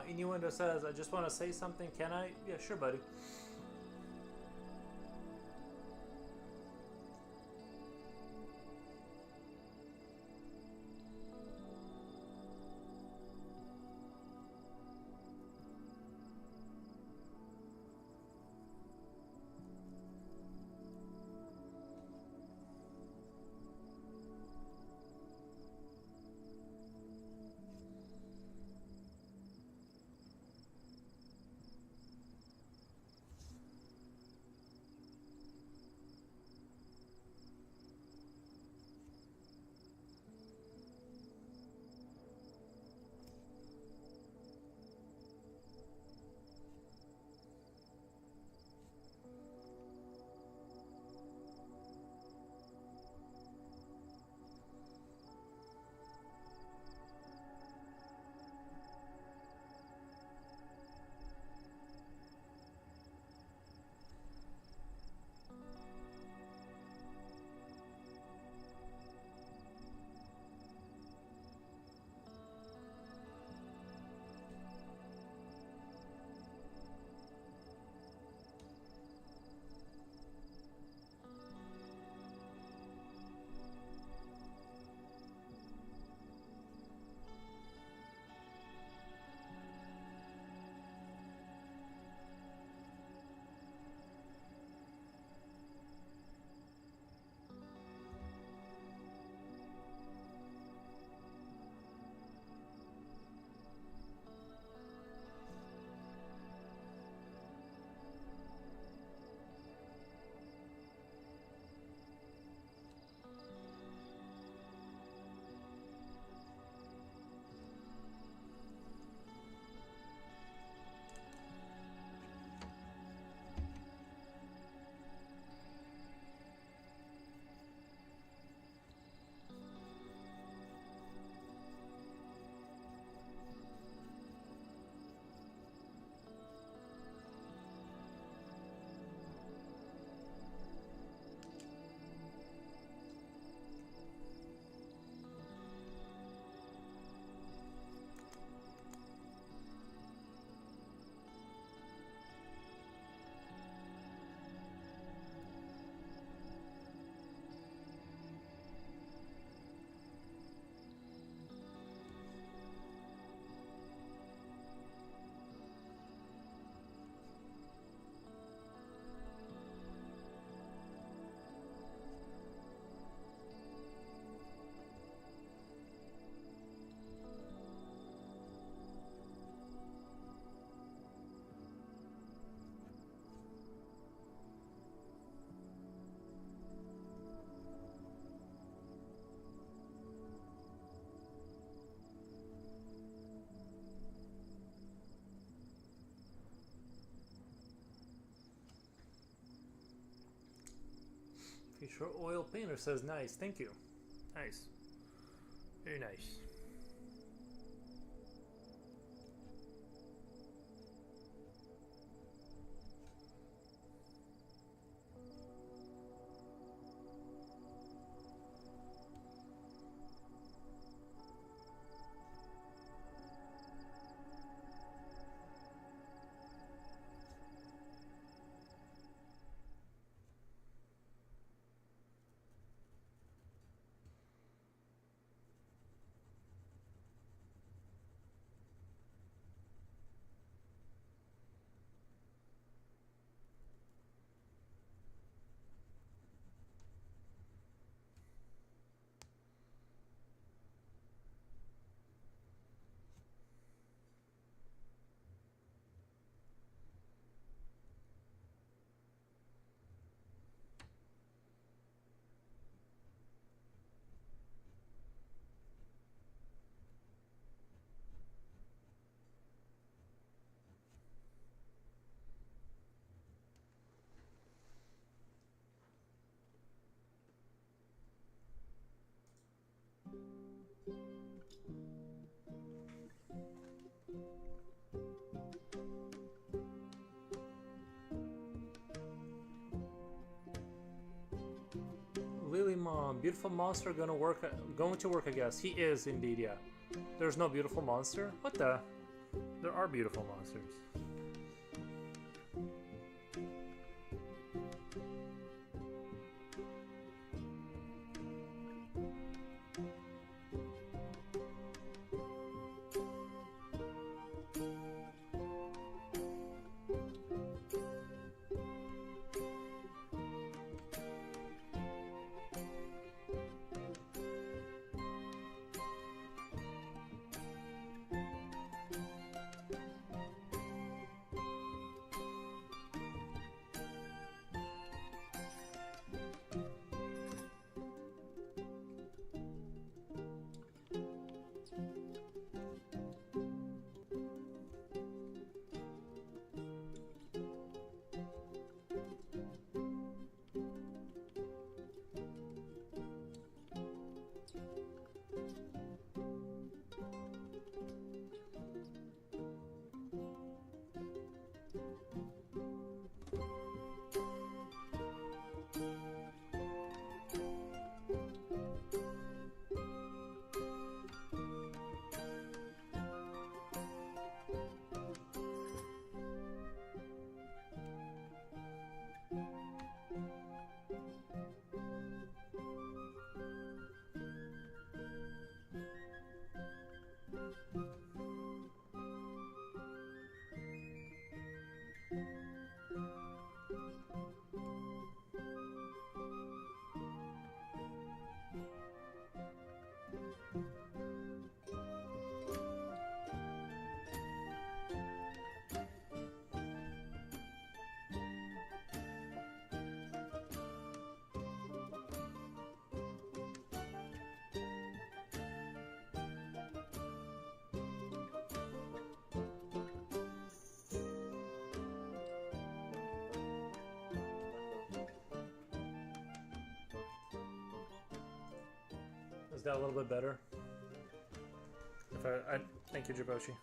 Innuendo says, I just want to say something. Can I? Yeah, sure, buddy. Future Oil Painter says, nice, thank you. Nice. Very nice. Lily Mom, beautiful monster going to work, I guess. He is indeed, yeah. There's no beautiful monster? What the? There are beautiful monsters. Is that a little bit better? If I thank you, Jiboshi.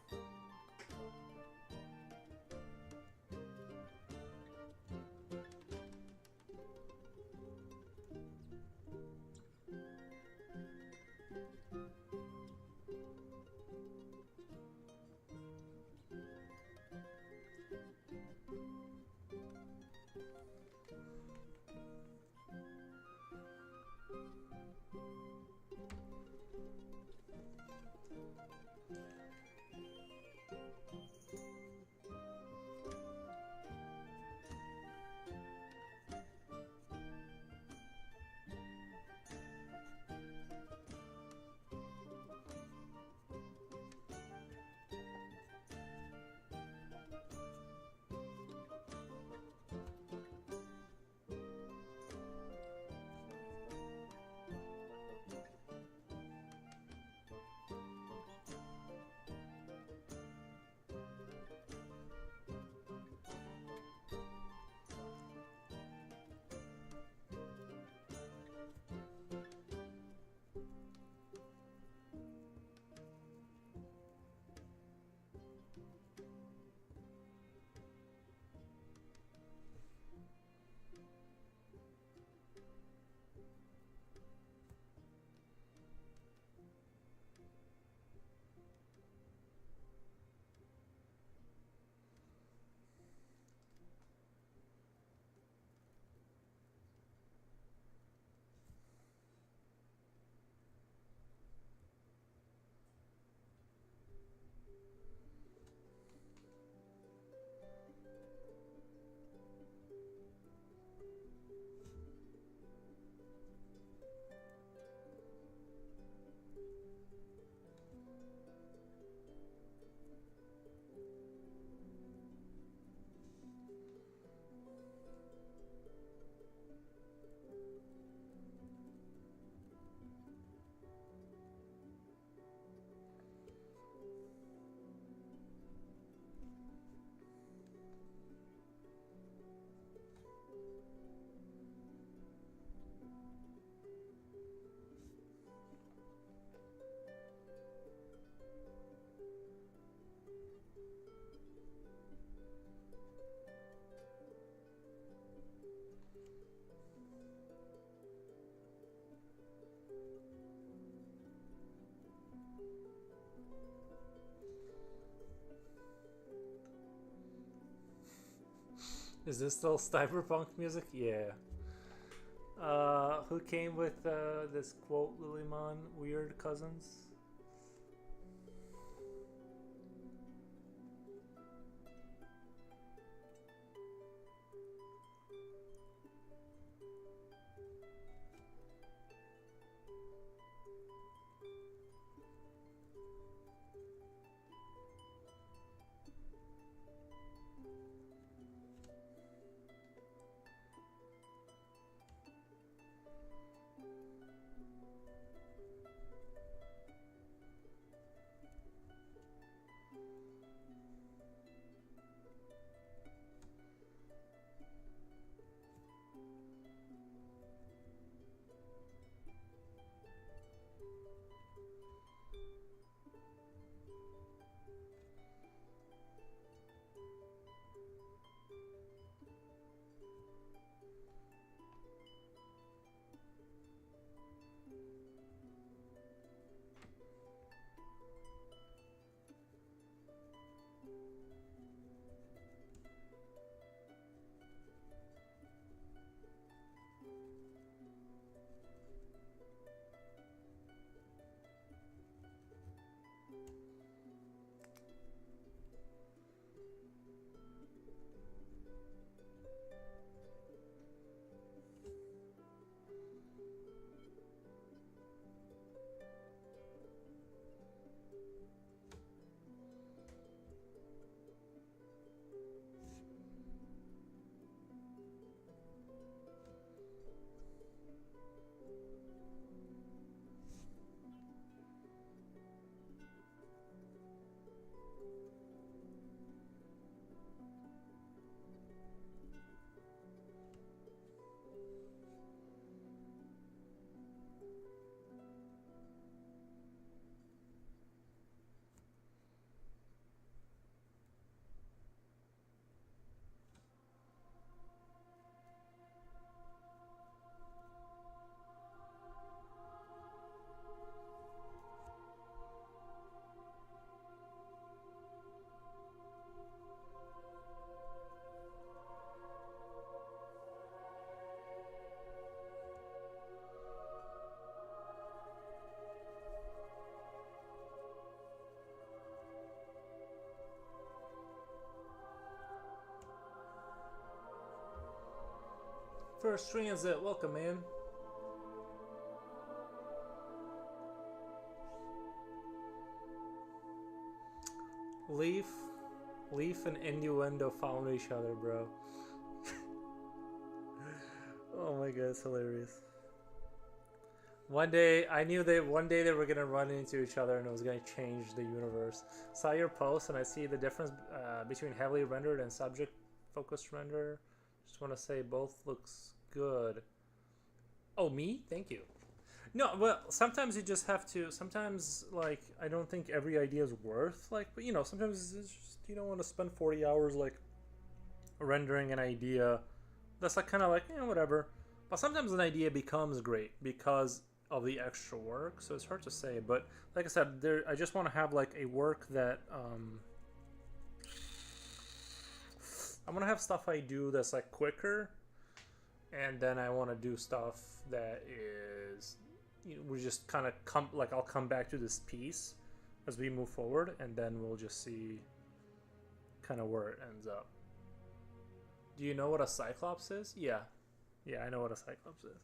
Is this still cyberpunk music? Yeah. Who came with this quote, Lilymon? Weird cousins? First transit, welcome, man. Leaf, Leaf and Innuendo found each other, bro. Oh my god, it's hilarious. One day, I knew that one day they were gonna run into each other and it was gonna change the universe. Saw your post and I see the difference between heavily rendered and subject focused render. Just want to say both looks good. Oh, me? Thank you. No, well, sometimes you just have to. Sometimes, like, I don't think every idea is worth, like, but you know, sometimes it's just you don't want to spend 40 hours like rendering an idea. That's like kind of like whatever. But sometimes an idea becomes great because of the extra work. So it's hard to say. But like I said, there I just want to have like a work that I want to have stuff I do that's like quicker, and then I want to do stuff that is we just kind of come like I'll come back to this piece as we move forward, and then we'll just see kind of where it ends up. Do you know what a cyclops is? Yeah, yeah, I know what a cyclops is.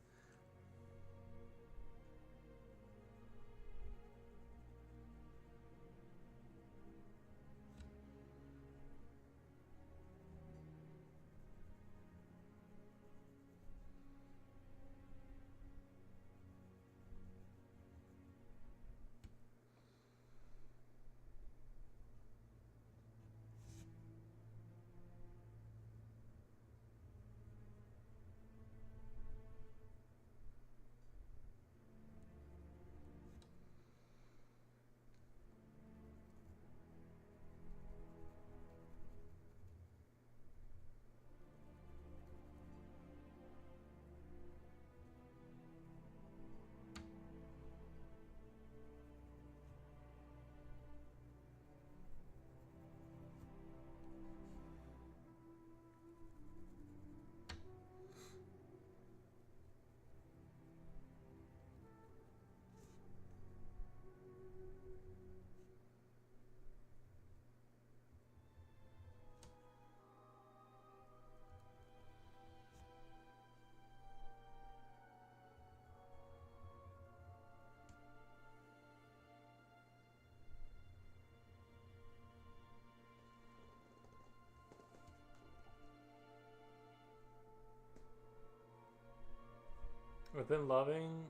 I've been loving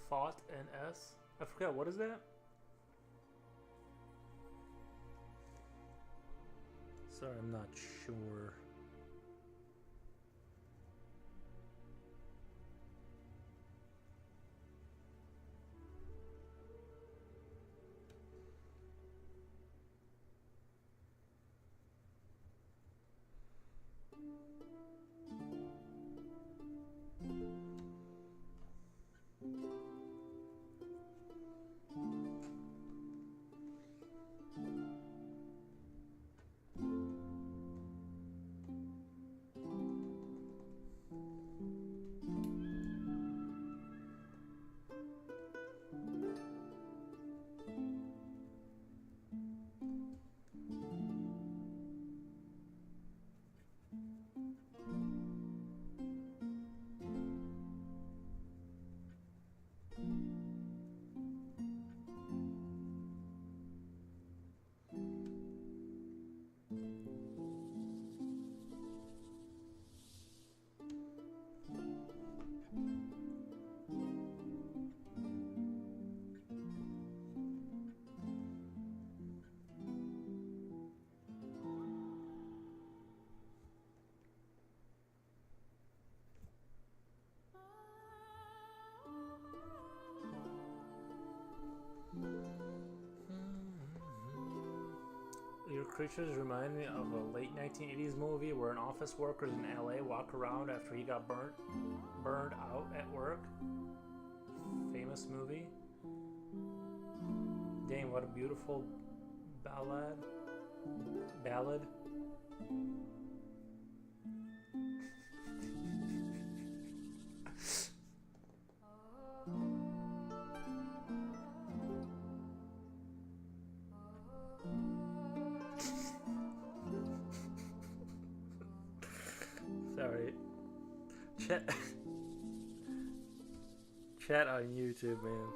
Fought and S. I forgot, what is that? Sorry, I'm not sure. Your creatures remind me of a late 1980s movie where an office worker in LA walk around after he got burned out at work. Famous movie. Dang, what a beautiful ballad. Sorry. Chat on YouTube, man.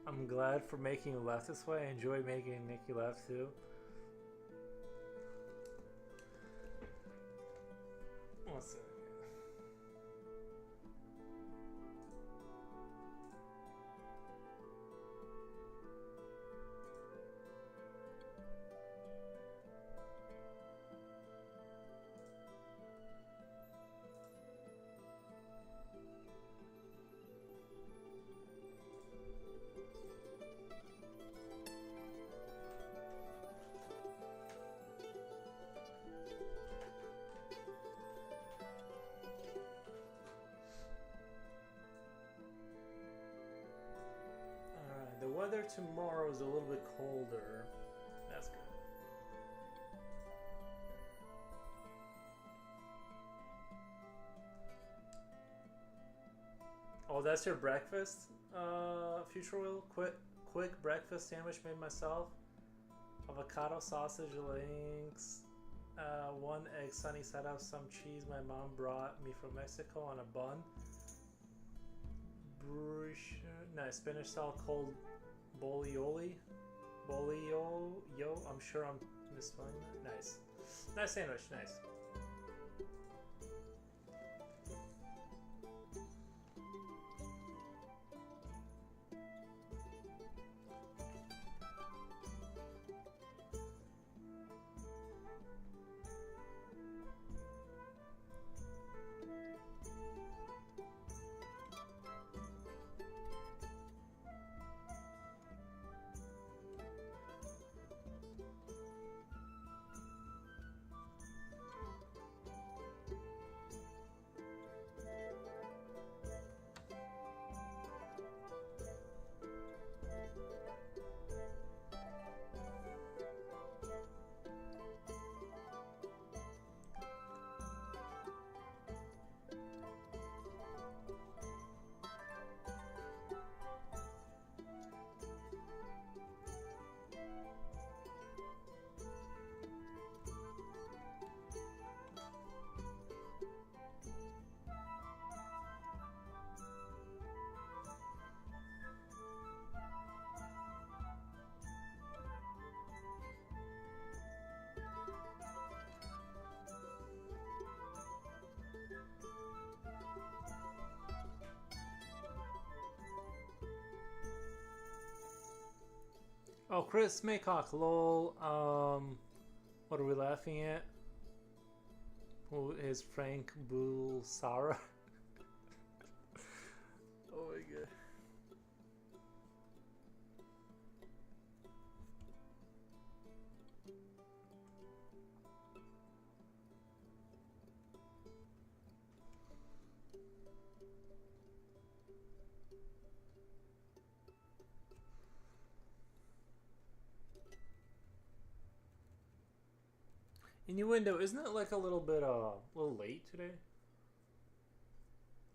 I'm glad for making you laugh this way. I enjoy making Nikki laugh too. What's that? weather tomorrow is a little bit colder. That's good. Oh, that's your breakfast, Future Will? Quick breakfast sandwich made myself. Avocado, sausage, links, 1 egg sunny side up, some cheese my mom brought me from Mexico on a bun. Nice spinach salad, cold bolioli. Bolio, I'm sure I'm misspelling that. Nice. Nice sandwich, nice. Oh, Chris Maycock, lol. What are we laughing at? Who is Frank Bulsara? Oh my god. Innuendo, isn't it like a little bit little late today?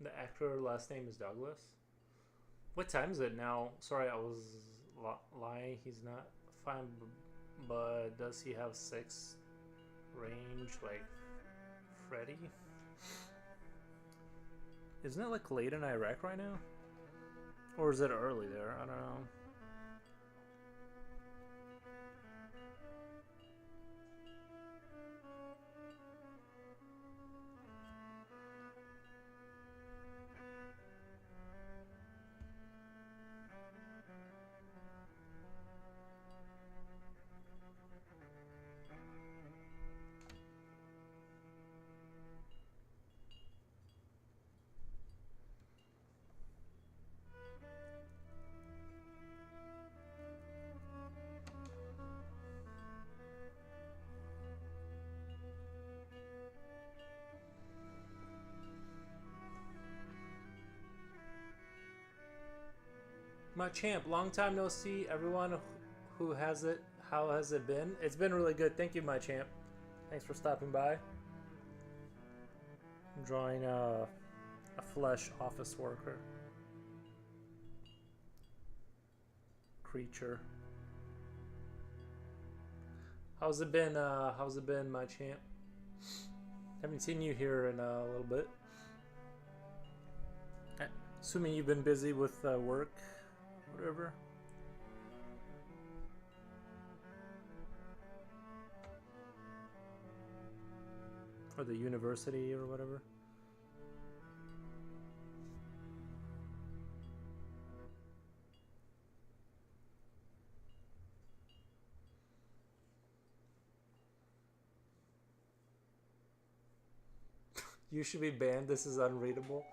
The actor last name is Douglas. What time is it now? Sorry, I was lying. He's not fine, but does he have 6 range like Freddy? Isn't it like late in Iraq right now? Or is it early there? I don't know. My champ, long time no see. Everyone who has it, how has it been? It's been really good. Thank you, my champ. Thanks for stopping by. I'm drawing a flesh office worker. Creature. How's it been, my champ? Haven't seen you here in a little bit. Assuming you've been busy with work. Whatever. Or the university or whatever. You should be banned. This is unreadable.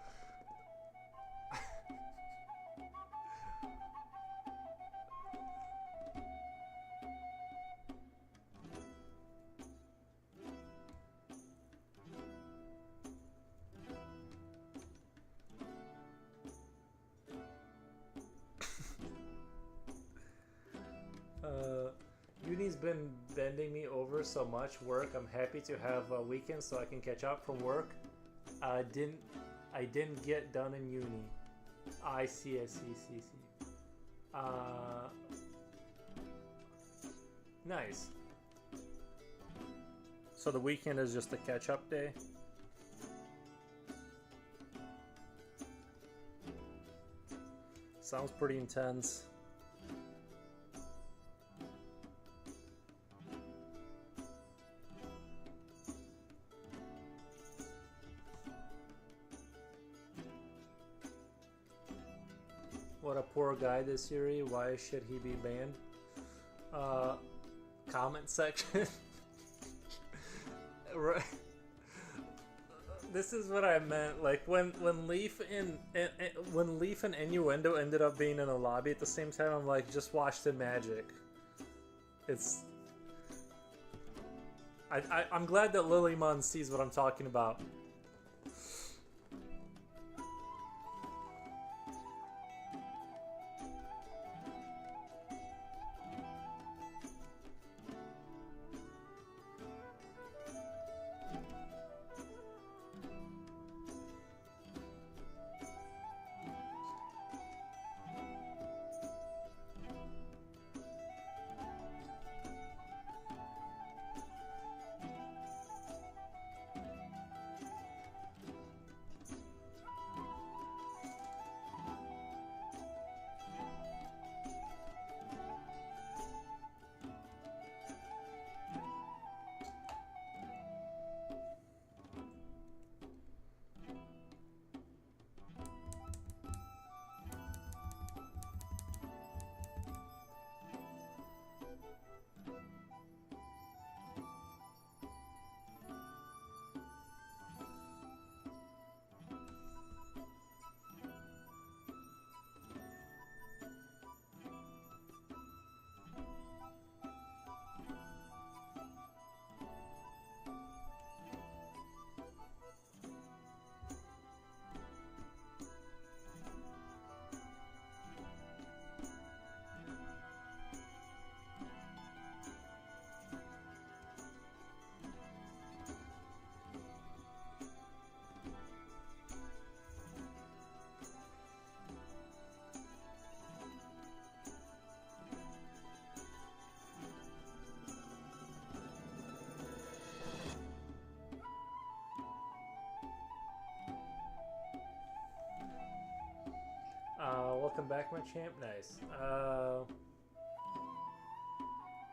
he's been bending me over so much work. I'm happy to have a weekend so I can catch up from work. I didn't get done in uni. I see. Nice. So the weekend is just a catch-up day. Sounds pretty intense. What a poor guy, this Yuri. Why should he be banned? Comment section. Right. This is what I meant. Like when Leaf and Innuendo ended up being in a lobby at the same time, I'm like, just watch the magic. It's. I'm glad that Lilymon sees what I'm talking about. Welcome back, my champ. Nice.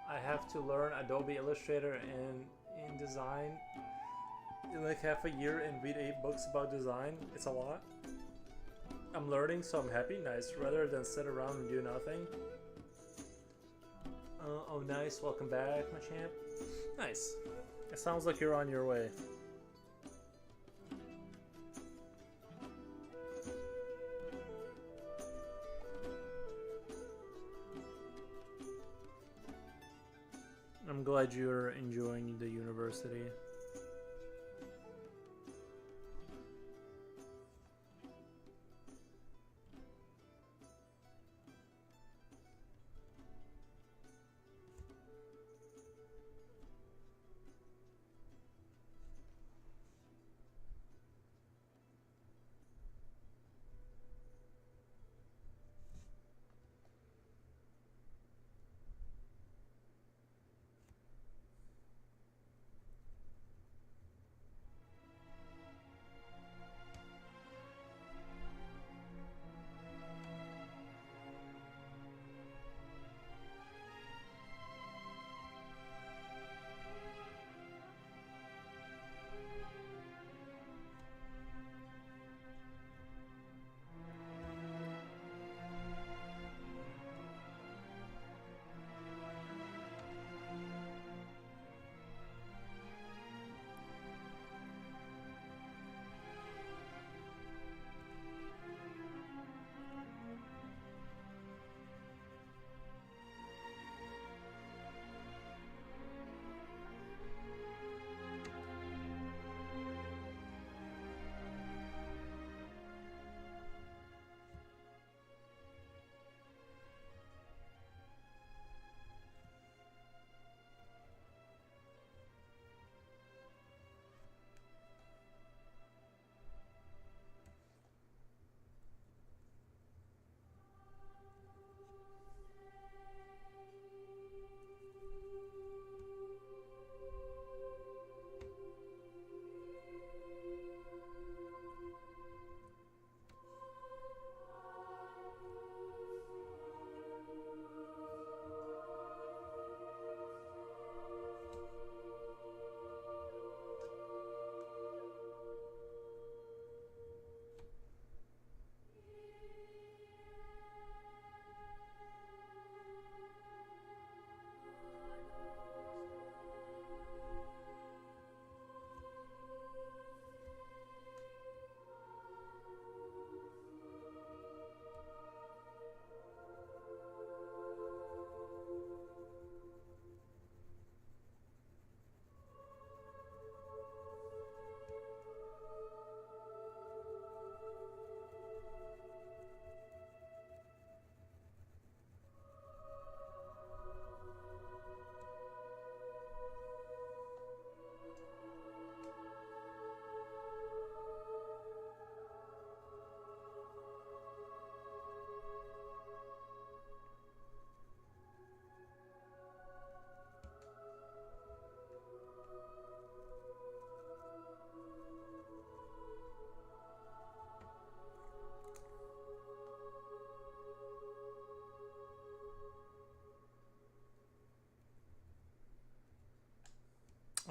I have to learn Adobe Illustrator and InDesign in like half a year and read 8 books about design. It's a lot. I'm learning, so I'm happy. Nice. Rather than sit around and do nothing. Oh, nice. Welcome back, my champ. Nice. It sounds like you're on your way. I'm glad you're enjoying the university.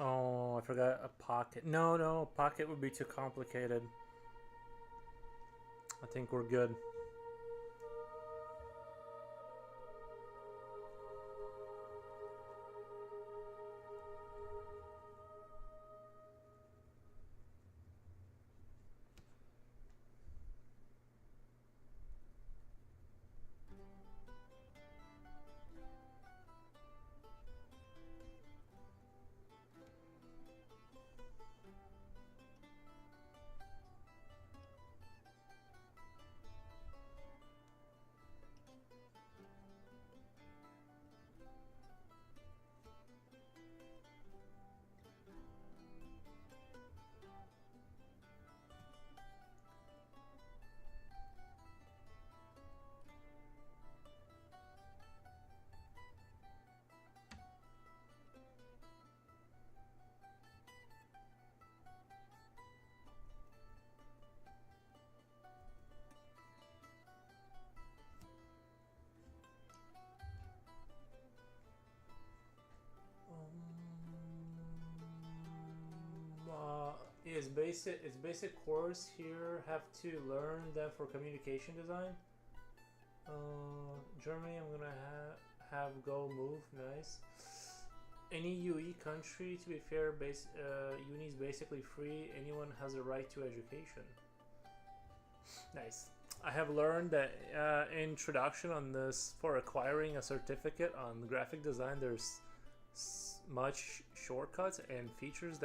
Oh, I forgot a pocket. No, no, pocket would be too complicated. I think we're good. Is basic course here have to learn them for communication design? Germany, I'm gonna have go move. Nice. Any UE country, to be fair, uni is basically free. Anyone has a right to education. Nice. I have learned that introduction on this for acquiring a certificate on graphic design. There's much shortcuts and features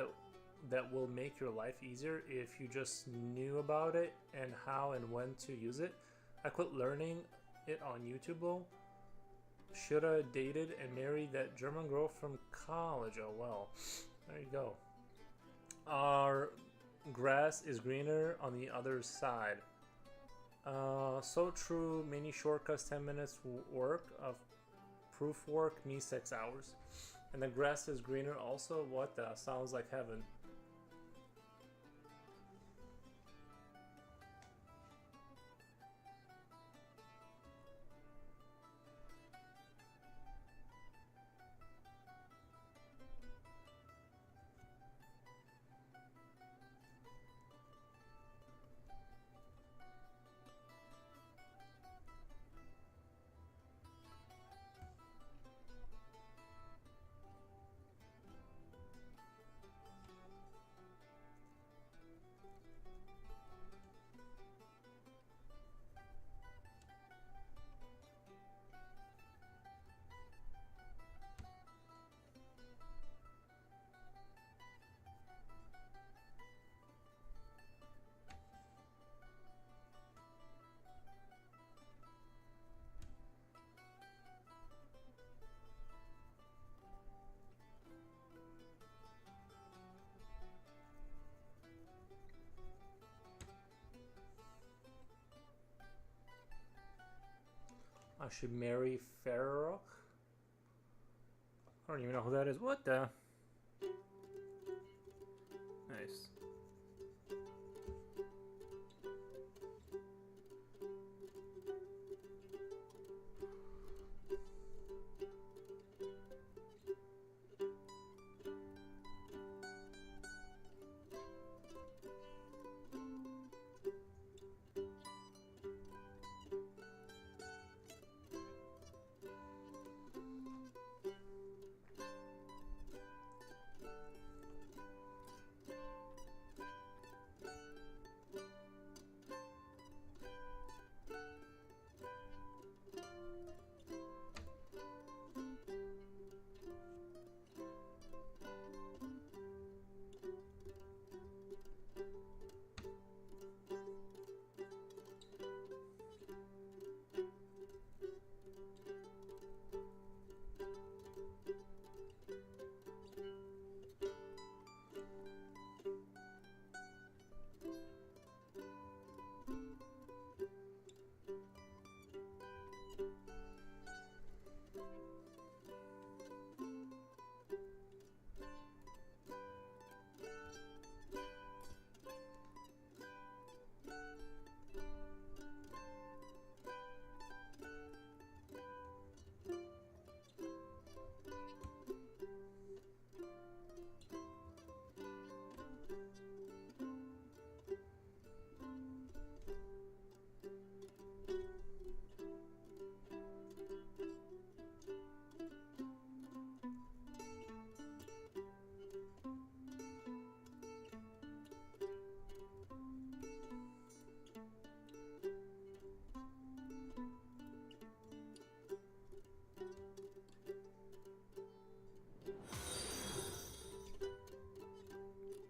that will make your life easier if you just knew about it and how and when to use it. I quit learning it on YouTube though. Shoulda dated and married that German girl from college. Oh well. There you go. Our grass is greener on the other side. So true. Many shortcuts, 10 minutes work of proof work, me 6 hours. And the grass is greener also. What the? Sounds like heaven. I should marry Farrock. I don't even know who that is. What the? Nice.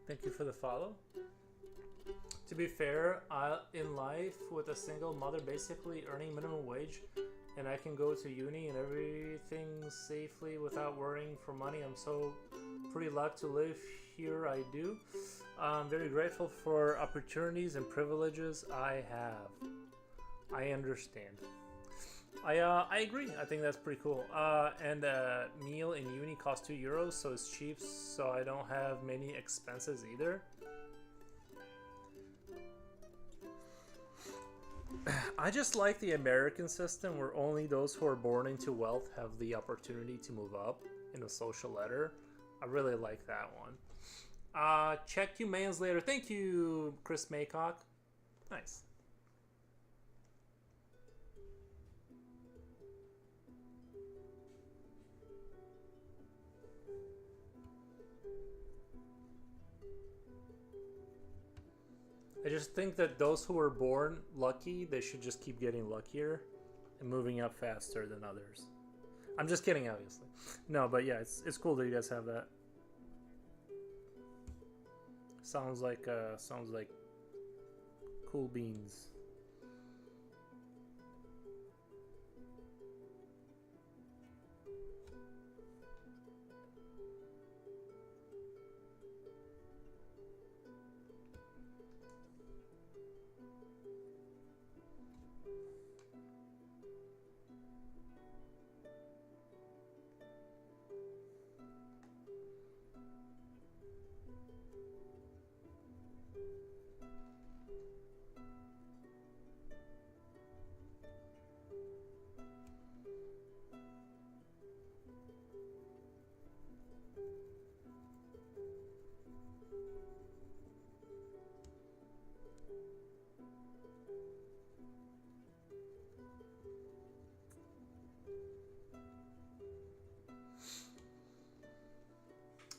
Thank you for the follow. To be fair, in life with a single mother basically earning minimum wage, and I can go to uni and everything safely without worrying for money. I'm so pretty lucky to live here. I do. I'm very grateful for opportunities and privileges I have. I understand. I agree. I think that's pretty cool. And a meal in uni costs €2, so it's cheap. So I don't have many expenses either. I just like the American system where only those who are born into wealth have the opportunity to move up in a social ladder. I really like that one. Check you mails later. Thank you, Chris Maycock. Nice. I just think that those who were born lucky, they should just keep getting luckier and moving up faster than others. I'm just kidding, obviously. No, but yeah, it's cool that you guys have that. Sounds like cool beans.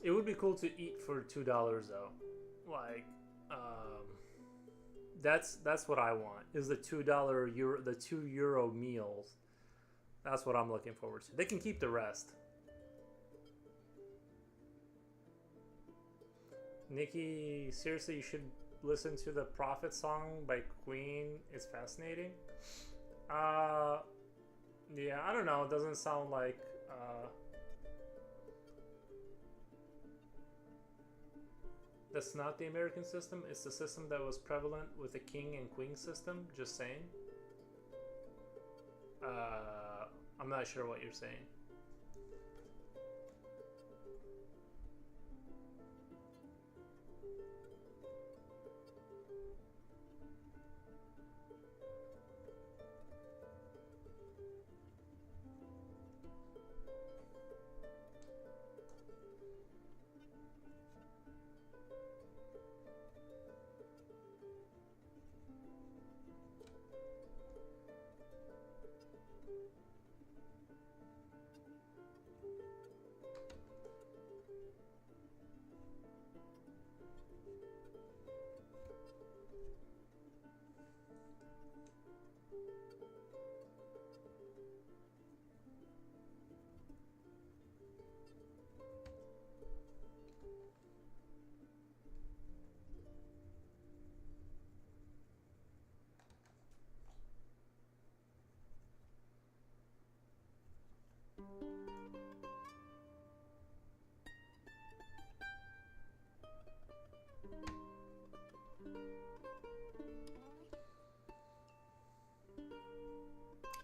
It would be cool to eat for $2 though. Like, that's what I want. Is the €2 the €2 meals. That's what I'm looking forward to. They can keep the rest. Nikki, seriously, you should listen to the Prophet song by Queen. It's fascinating. Uh, yeah, I don't know. It doesn't sound like. That's not the American system. It's the system that was prevalent with the king and queen system. Just saying. I'm not sure what you're saying.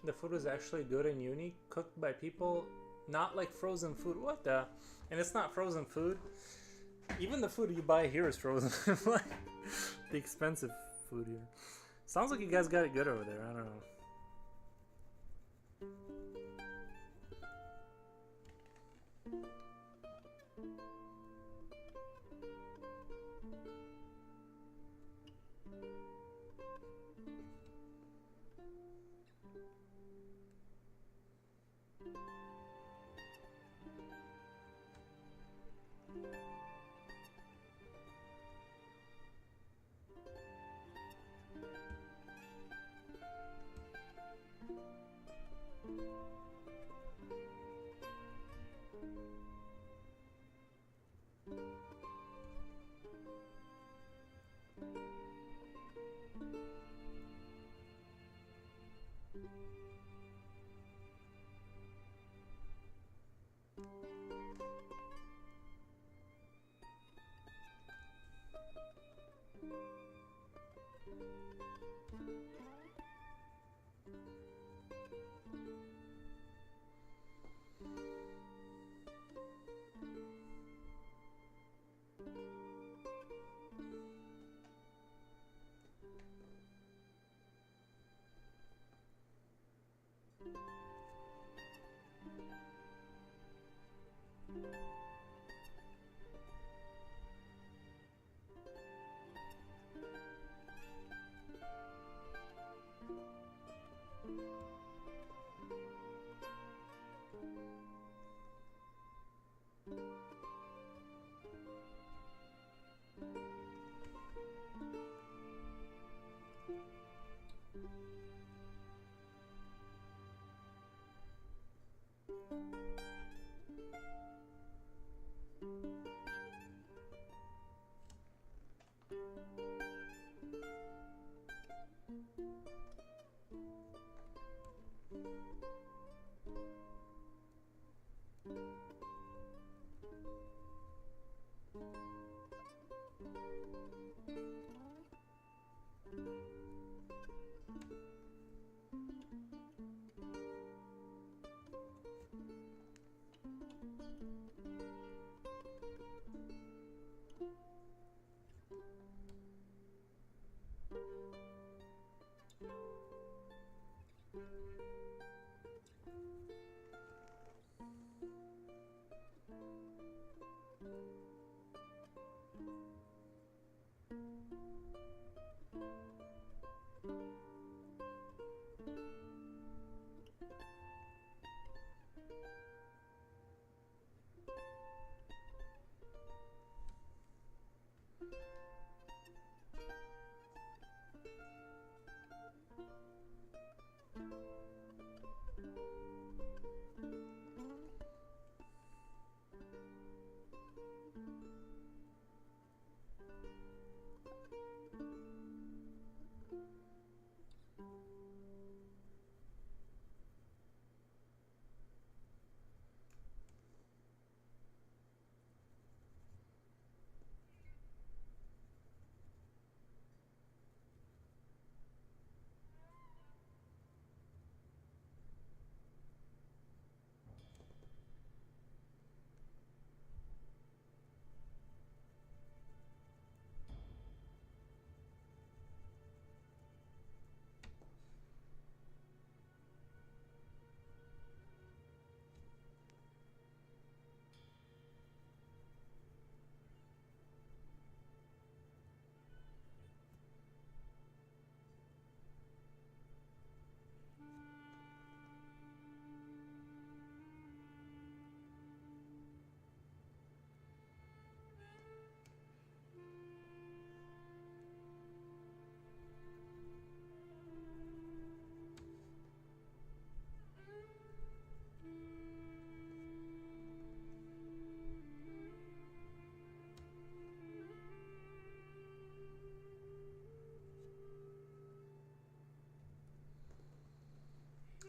The food is actually good and unique, cooked by people, not like frozen food. What the? And it's not frozen food. Even the food you buy here is frozen. Like the expensive food here. Sounds like you guys got it good over there. I don't know.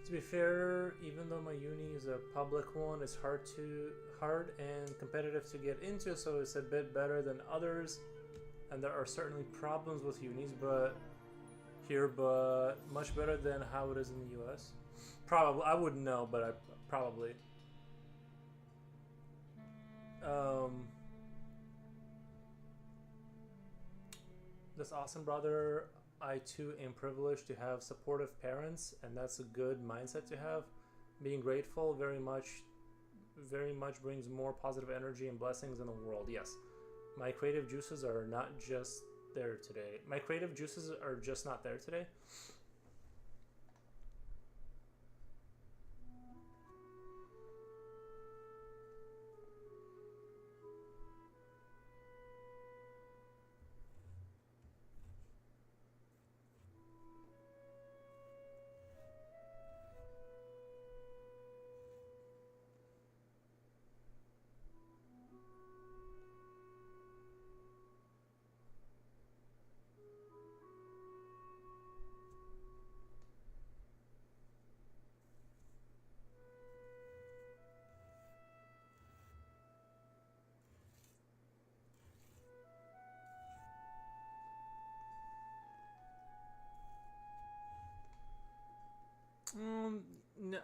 To be fair, even though my uni is a public one, it's hard and competitive to get into, so it's a bit better than others. And there are certainly problems with unis, but much better than how it is in the US. Probably, I wouldn't know, but I probably. That's awesome, brother. I too am privileged to have supportive parents, and that's a good mindset to have. Being grateful very much brings more positive energy and blessings in the world. Yes, my creative juices are not just there today. My creative juices are just not there today.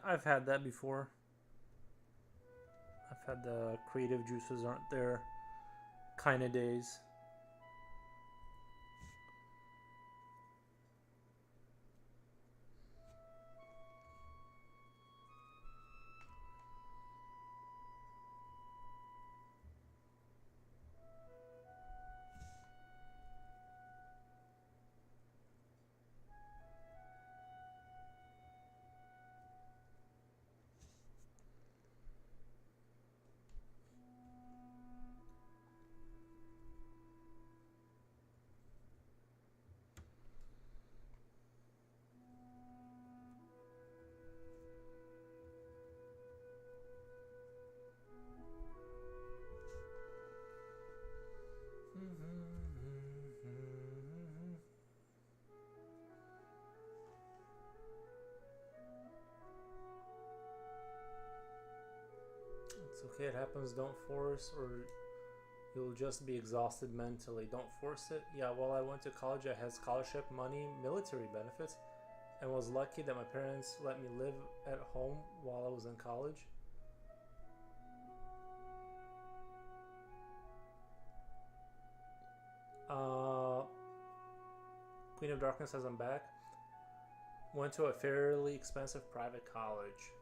I've had that before. I've had the creative juices aren't there kind of days. It's okay, it happens. Don't force, or you'll just be exhausted mentally. Don't force it. Yeah, while I went to college, I had scholarship money, military benefits, and was lucky that my parents let me live at home while I was in college. Uh, Queen of Darkness says I'm back. Went to a fairly expensive private college.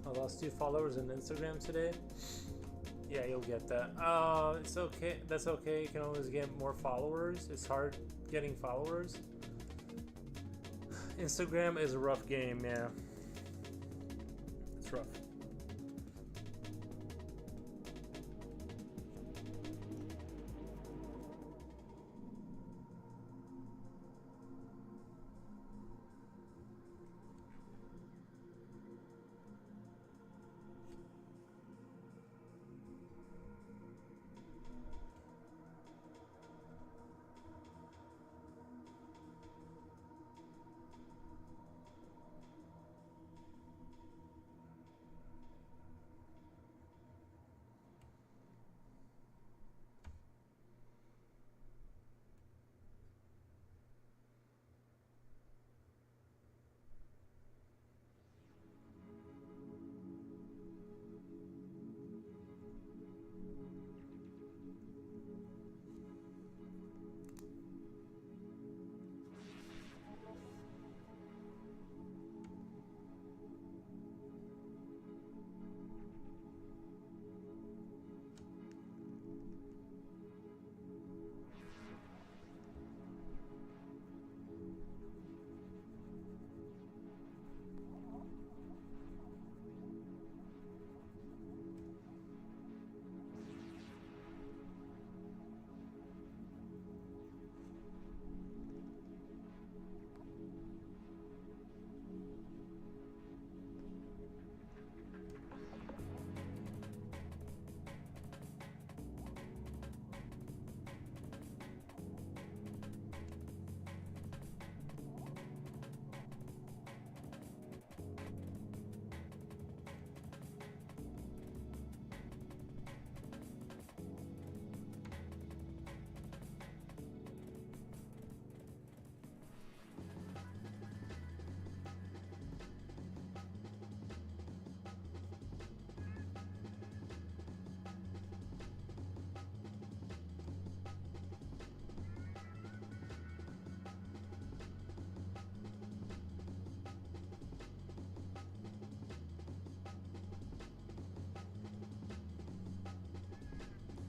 I lost 2 followers on Instagram today. Yeah, you'll get that. It's okay. That's okay. You can always get more followers. It's hard getting followers. Instagram is a rough game, yeah. It's rough.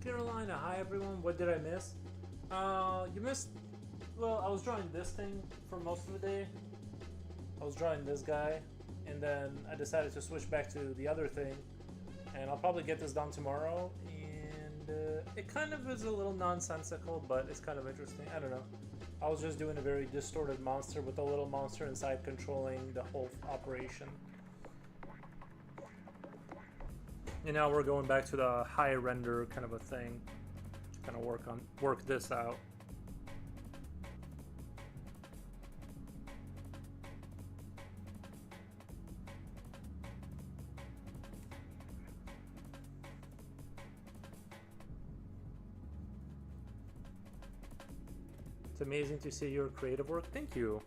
Carolina, hi everyone. What did I miss? You missed. Well, I was drawing this thing for most of the day. I was drawing this guy, and then I decided to switch back to the other thing. And I'll probably get this done tomorrow. And it kind of is a little nonsensical, but it's kind of interesting. I don't know. I was just doing a very distorted monster with a little monster inside controlling the whole operation. And now we're going back to the high render kind of a thing to kind of work this out. It's amazing to see your creative work. Thank you.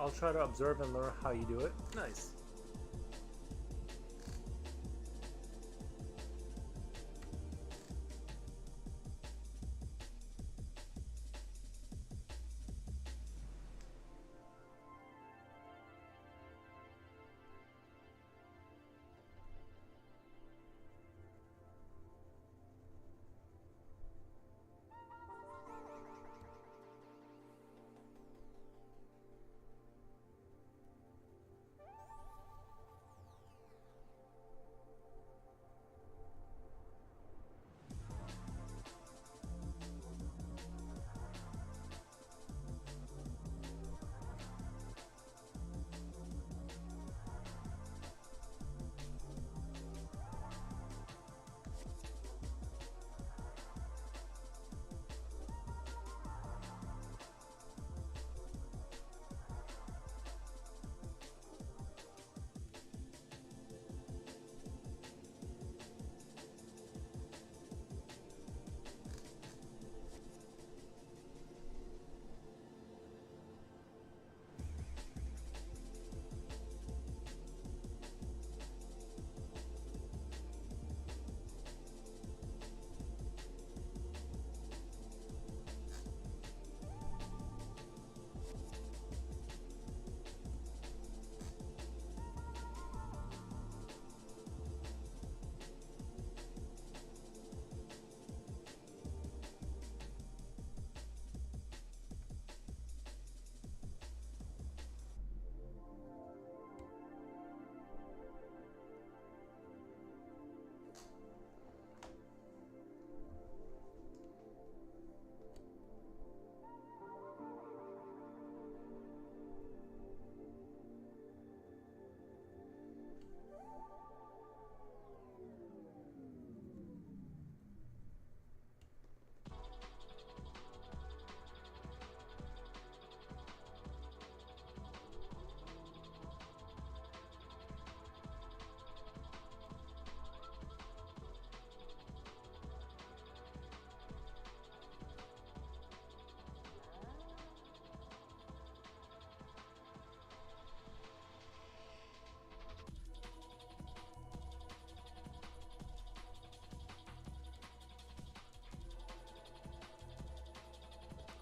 I'll try to observe and learn how you do it. Nice.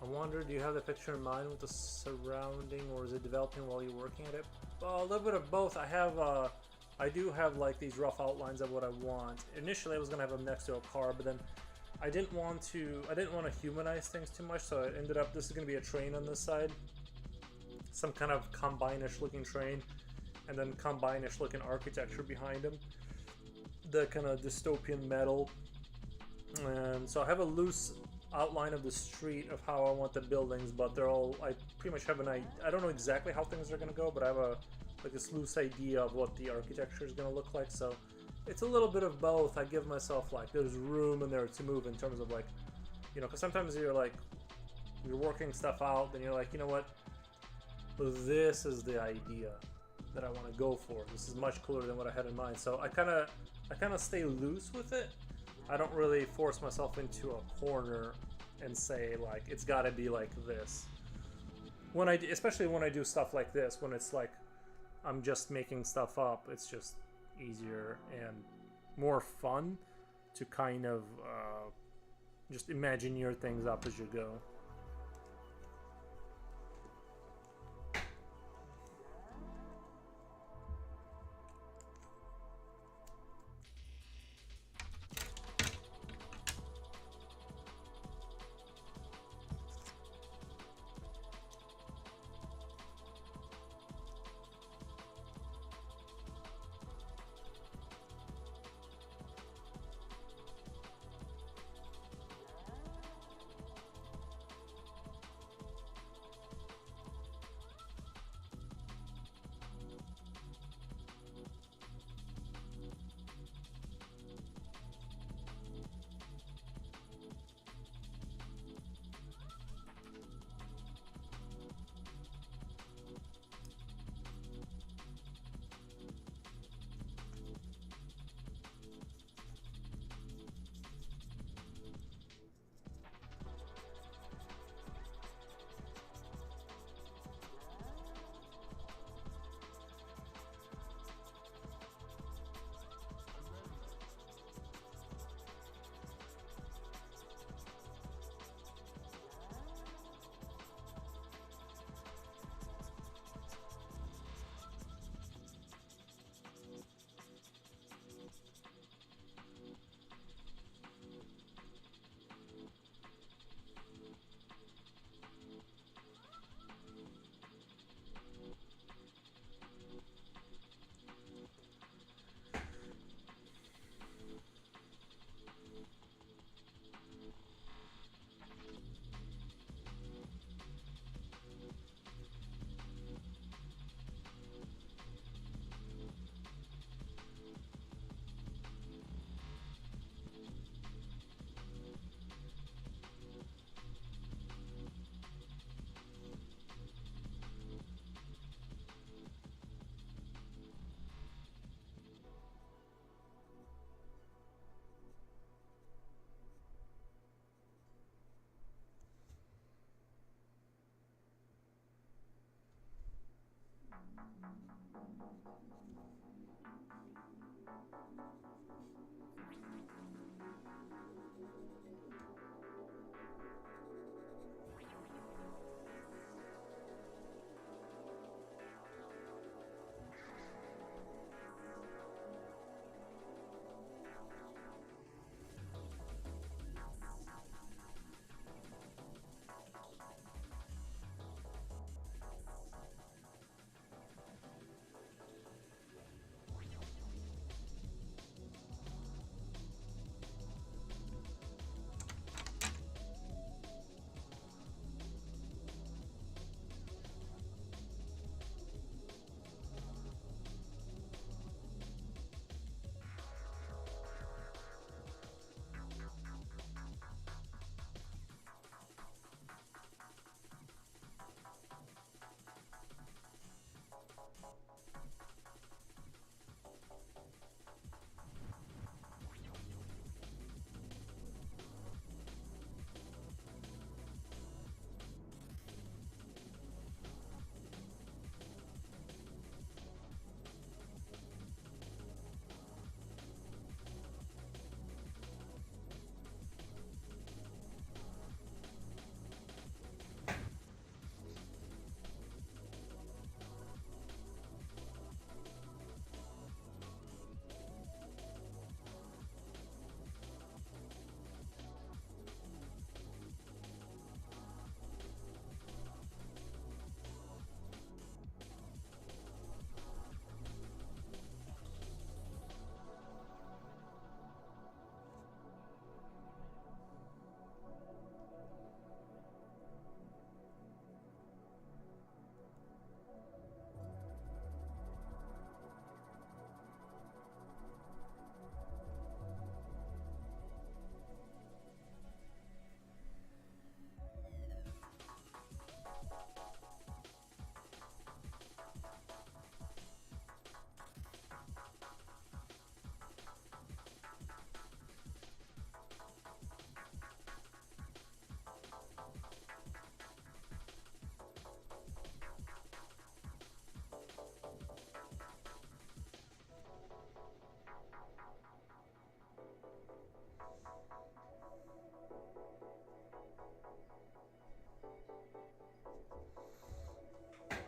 I wonder, do you have the picture in mind with the surrounding, or is it developing while you're working at it? Well, a little bit of both. I do have like these rough outlines of what I want. Initially, I was gonna have them next to a car, but then I didn't want to humanize things too much, so it ended up, this is gonna be a train on this side, some kind of combine-ish looking train, and then combine-ish looking architecture behind them. The kind of dystopian metal, and so I have a loose outline of the street of how I want the buildings, but they're all, I pretty much have an idea. I don't know exactly how things are gonna go, but I have a like this loose idea of what the architecture is gonna look like. So it's a little bit of both. I give myself like there's room in there to move in terms of like, you know, because sometimes you're working stuff out, then you're like, you know what, this is the idea that I want to go for. This is much cooler than what I had in mind. So I kind of stay loose with it. I don't really force myself into a corner and say like it's got to be like this. Especially when I do stuff like this, when it's like I'm just making stuff up, it's just easier and more fun to kind of just imagineer things up as you go.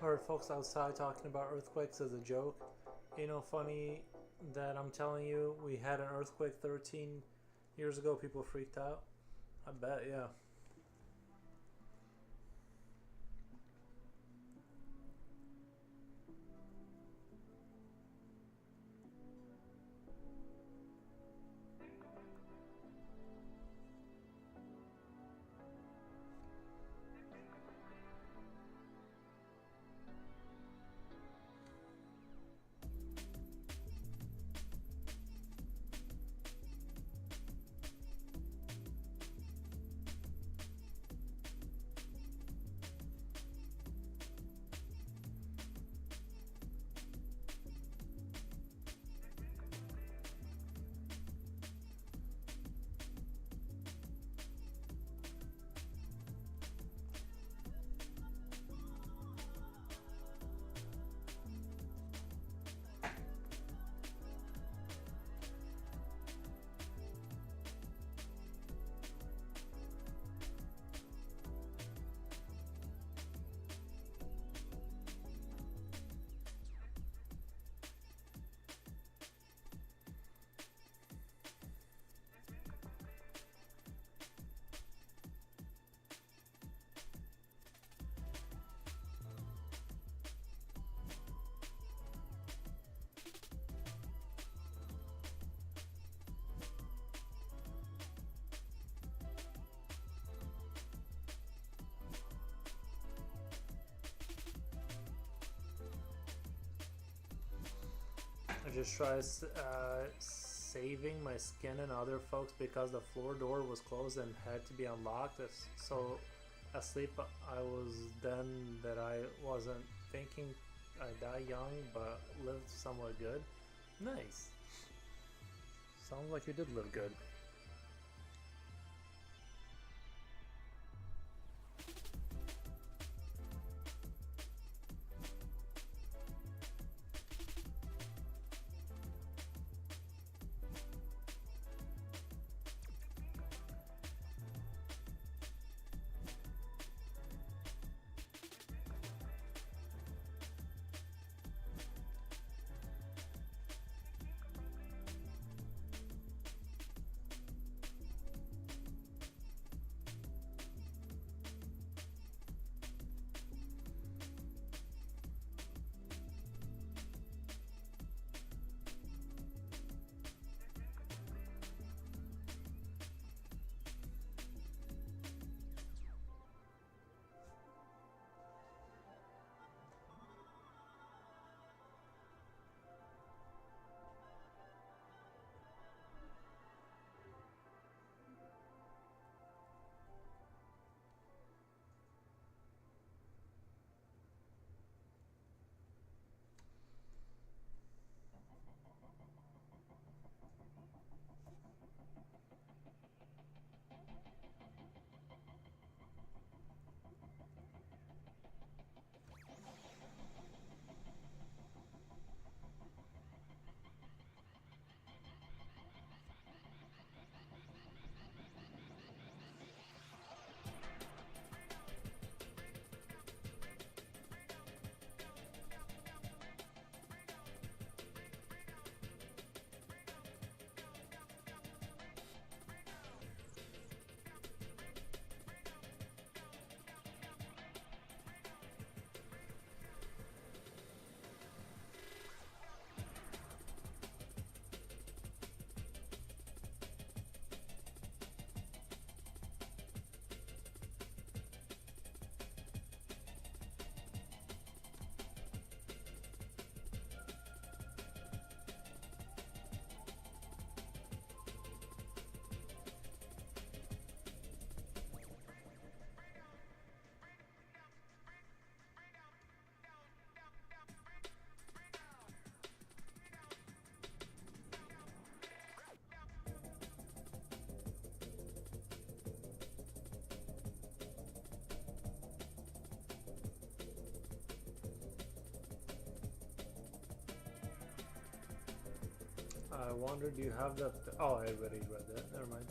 Heard folks outside talking about earthquakes as a joke. You know, funny that I'm telling you, we had an earthquake 13 years ago. People freaked out. I bet, yeah. I just tried saving my skin and other folks because the floor door was closed and had to be unlocked. So asleep I was then that I wasn't thinking I died young but lived somewhat good. Nice. Sounds like you did live good. I wonder, do you have that? Oh, I already read that. Never mind.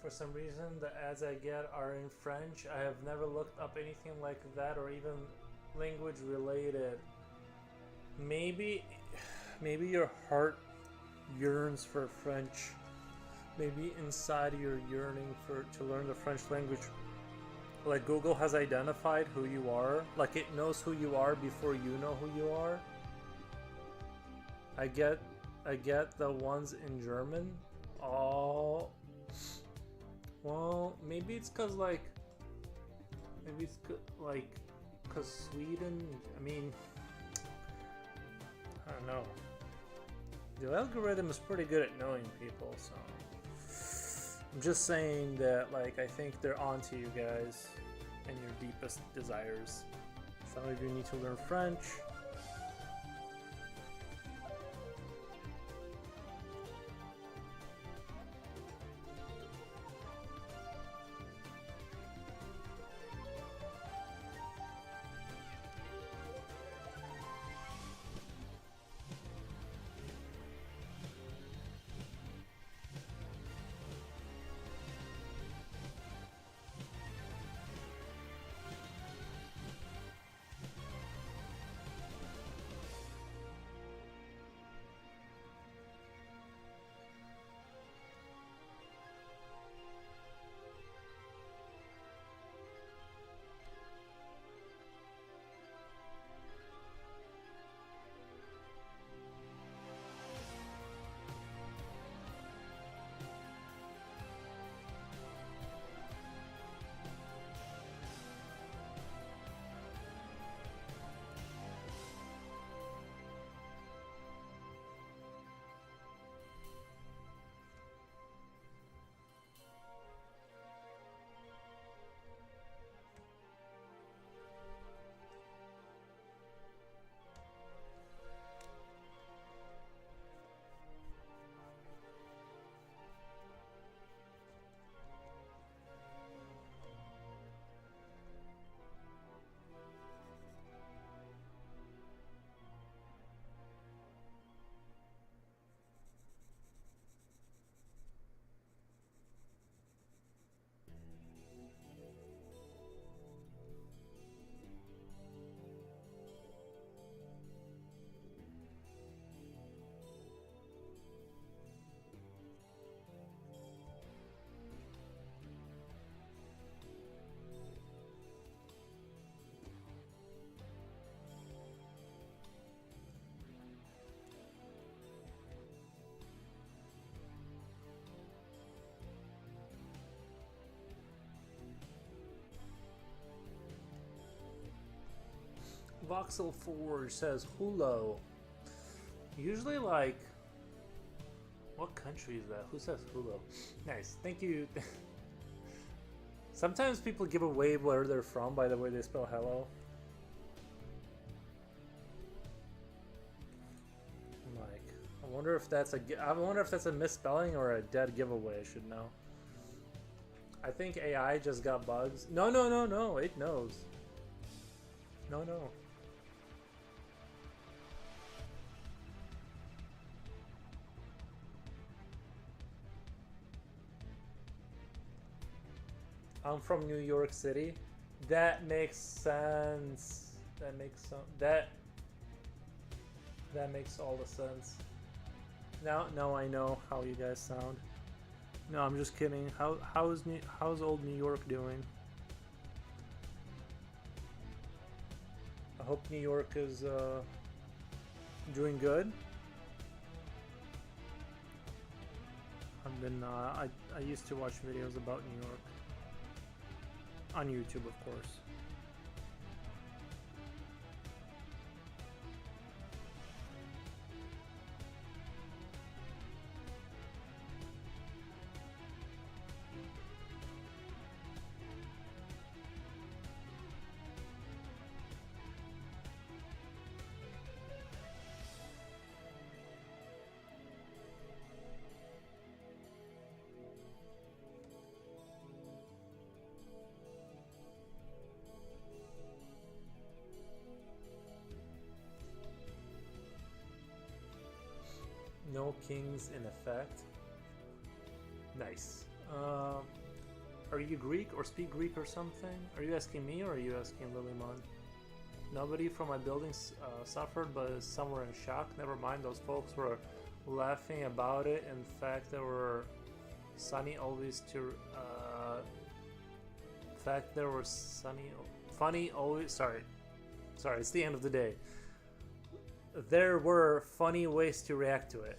For some reason, the ads I get are in French. I have never looked up anything like that or even language related. Maybe your heart yearns for French. Maybe inside you're yearning to learn the French language. Like Google has identified who you are. Like it knows who you are before you know who you are. I get the ones in German. Oh. Well, maybe it's cause like cause Sweden. I mean, I don't know. The algorithm is pretty good at knowing people, so I'm just saying that like I think they're onto you guys and your deepest desires. Some of you need to learn French. Voxel Forge says Hulo. Usually, like, what country is that? Who says Hulo? Nice, thank you. Sometimes people give away where they're from by the way they spell hello. I'm like, I wonder if that's a misspelling or a dead giveaway. I should know. I think AI just got bugs. No, no, no, no. It knows. No, no. I'm from New York City. That makes sense. That makes all the sense. Now I know how you guys sound. No, I'm just kidding. How's old New York doing? I hope New York is doing good. I used to watch videos about New York. On YouTube, of course. No kings in effect. Nice. Uh, are you Greek or speak Greek or something? Are you asking me or are you asking Lilymon? Nobody from my building suffered, but some were in shock. Never mind, those folks were laughing about it. In fact, they were sunny always to. In fact, there were funny always. Sorry, it's the end of the day. There were funny ways to react to it.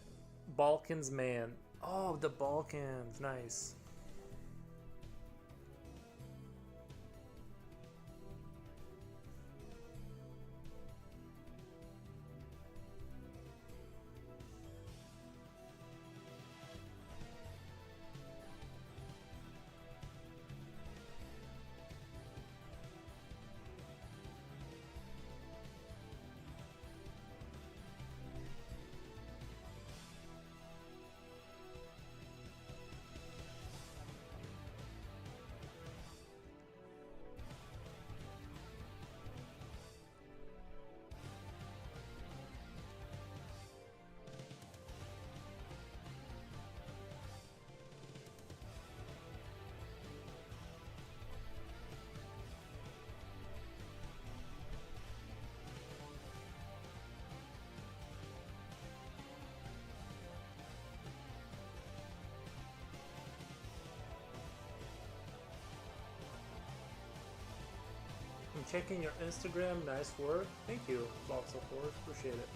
Balkans, man. Oh, the Balkans, nice. I'm checking your Instagram. Nice work. Thank you, Box of Force. Appreciate it.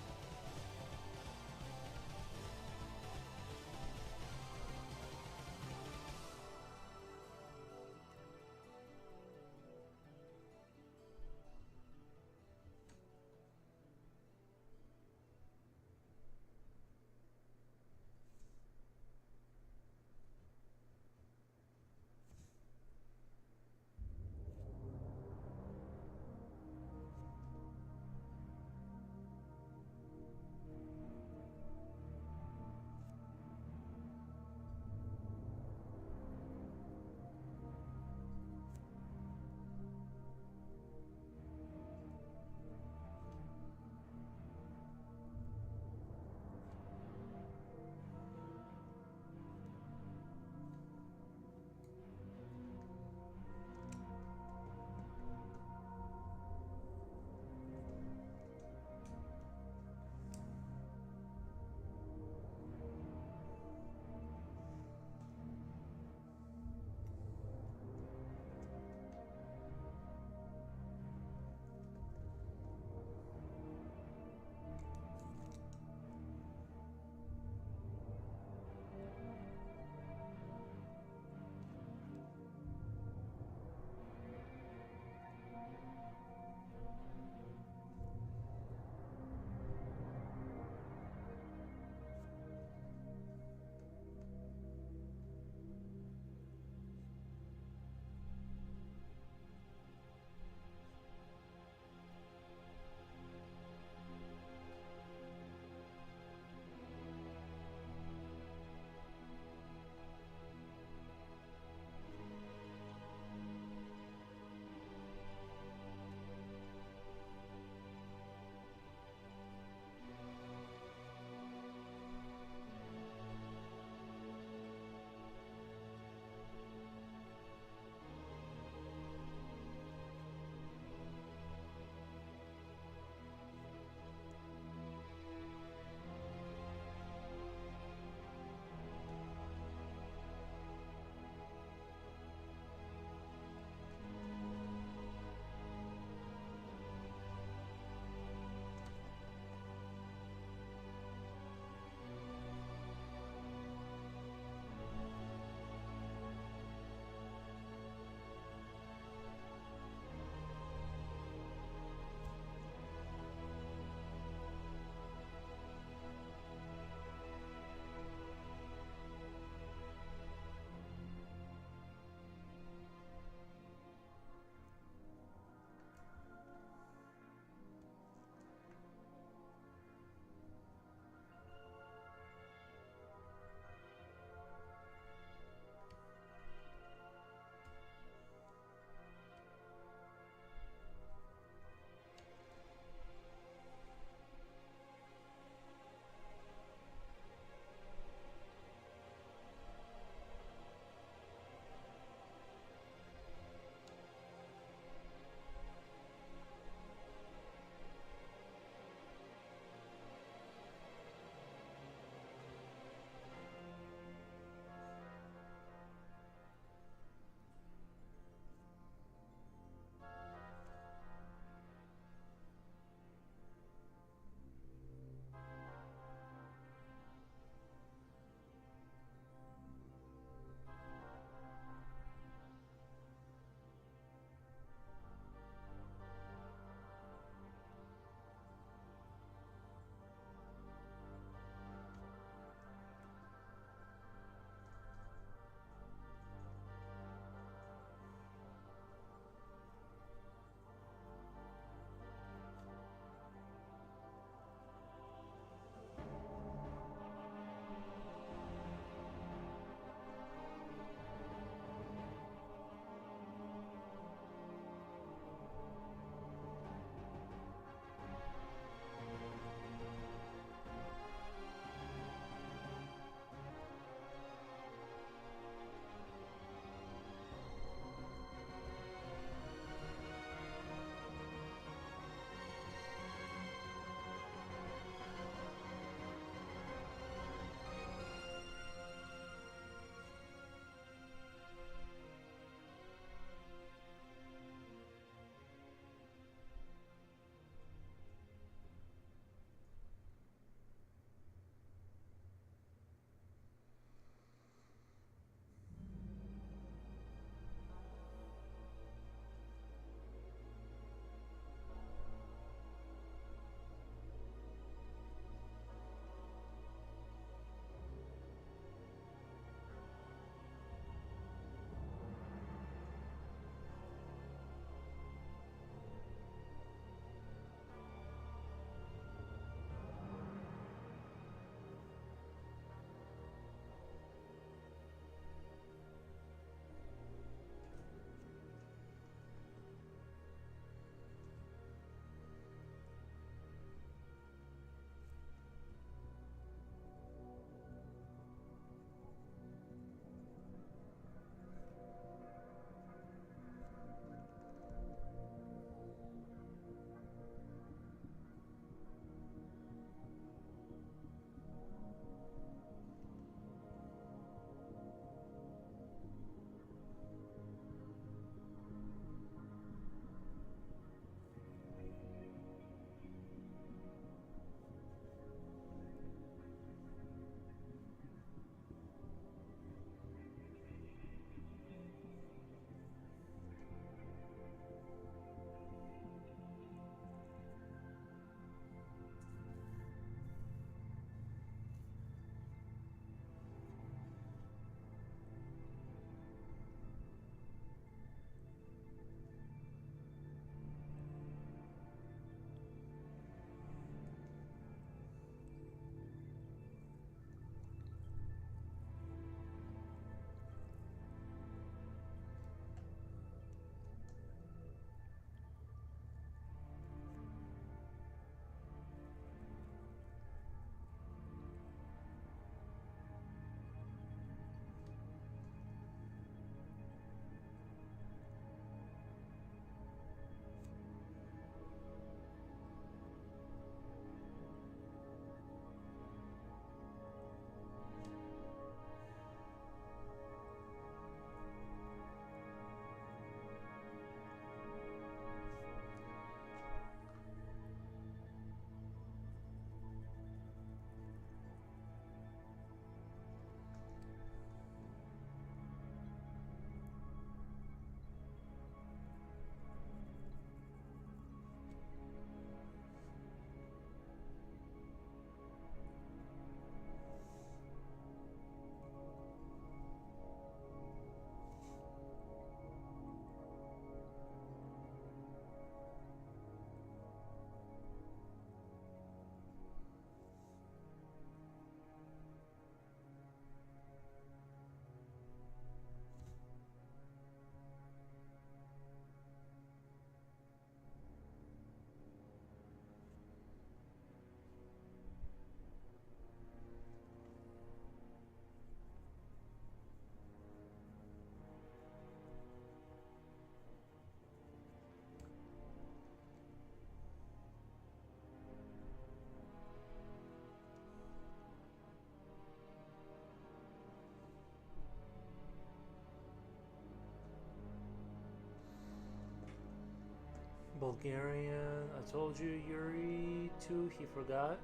Bulgarian. I told you Yuri too. He forgot.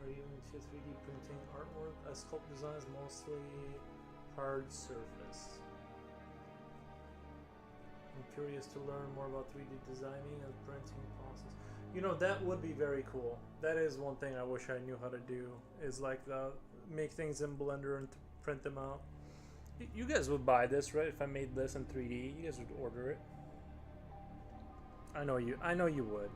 Are you into 3D printing artwork? I sculpt designs mostly hard surface. I'm curious to learn more about 3D designing and printing process. You know, that would be very cool. That is one thing I wish I knew how to do, is like make things in Blender and print them out. You guys would buy this, right? If I made this in 3D, you guys would order it. I know you would.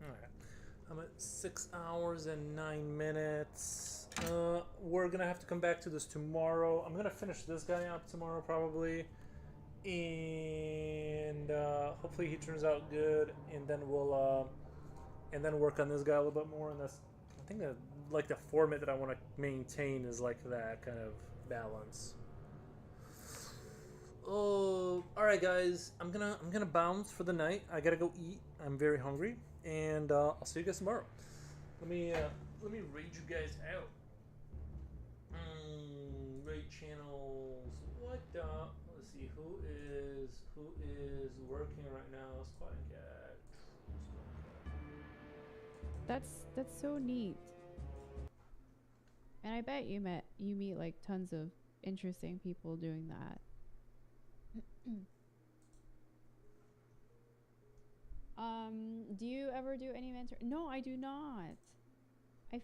Alright. I'm at 6 hours and 9 minutes. We're gonna have to come back to this tomorrow. I'm gonna finish this guy up tomorrow probably, and hopefully he turns out good. And then we'll and then work on this guy a little bit more. And that's I think that like the format that I want to maintain is like that kind of balance. Oh, all right, guys. I'm gonna bounce for the night. I gotta go eat. I'm very hungry, and I'll see you guys tomorrow. Let me raid you guys out. Raid channels. What? Let's see. Who is working right now? Squad and cat. That's so neat. And I bet you meet like tons of interesting people doing that. Do you ever do any mentor? No, I do not. I feel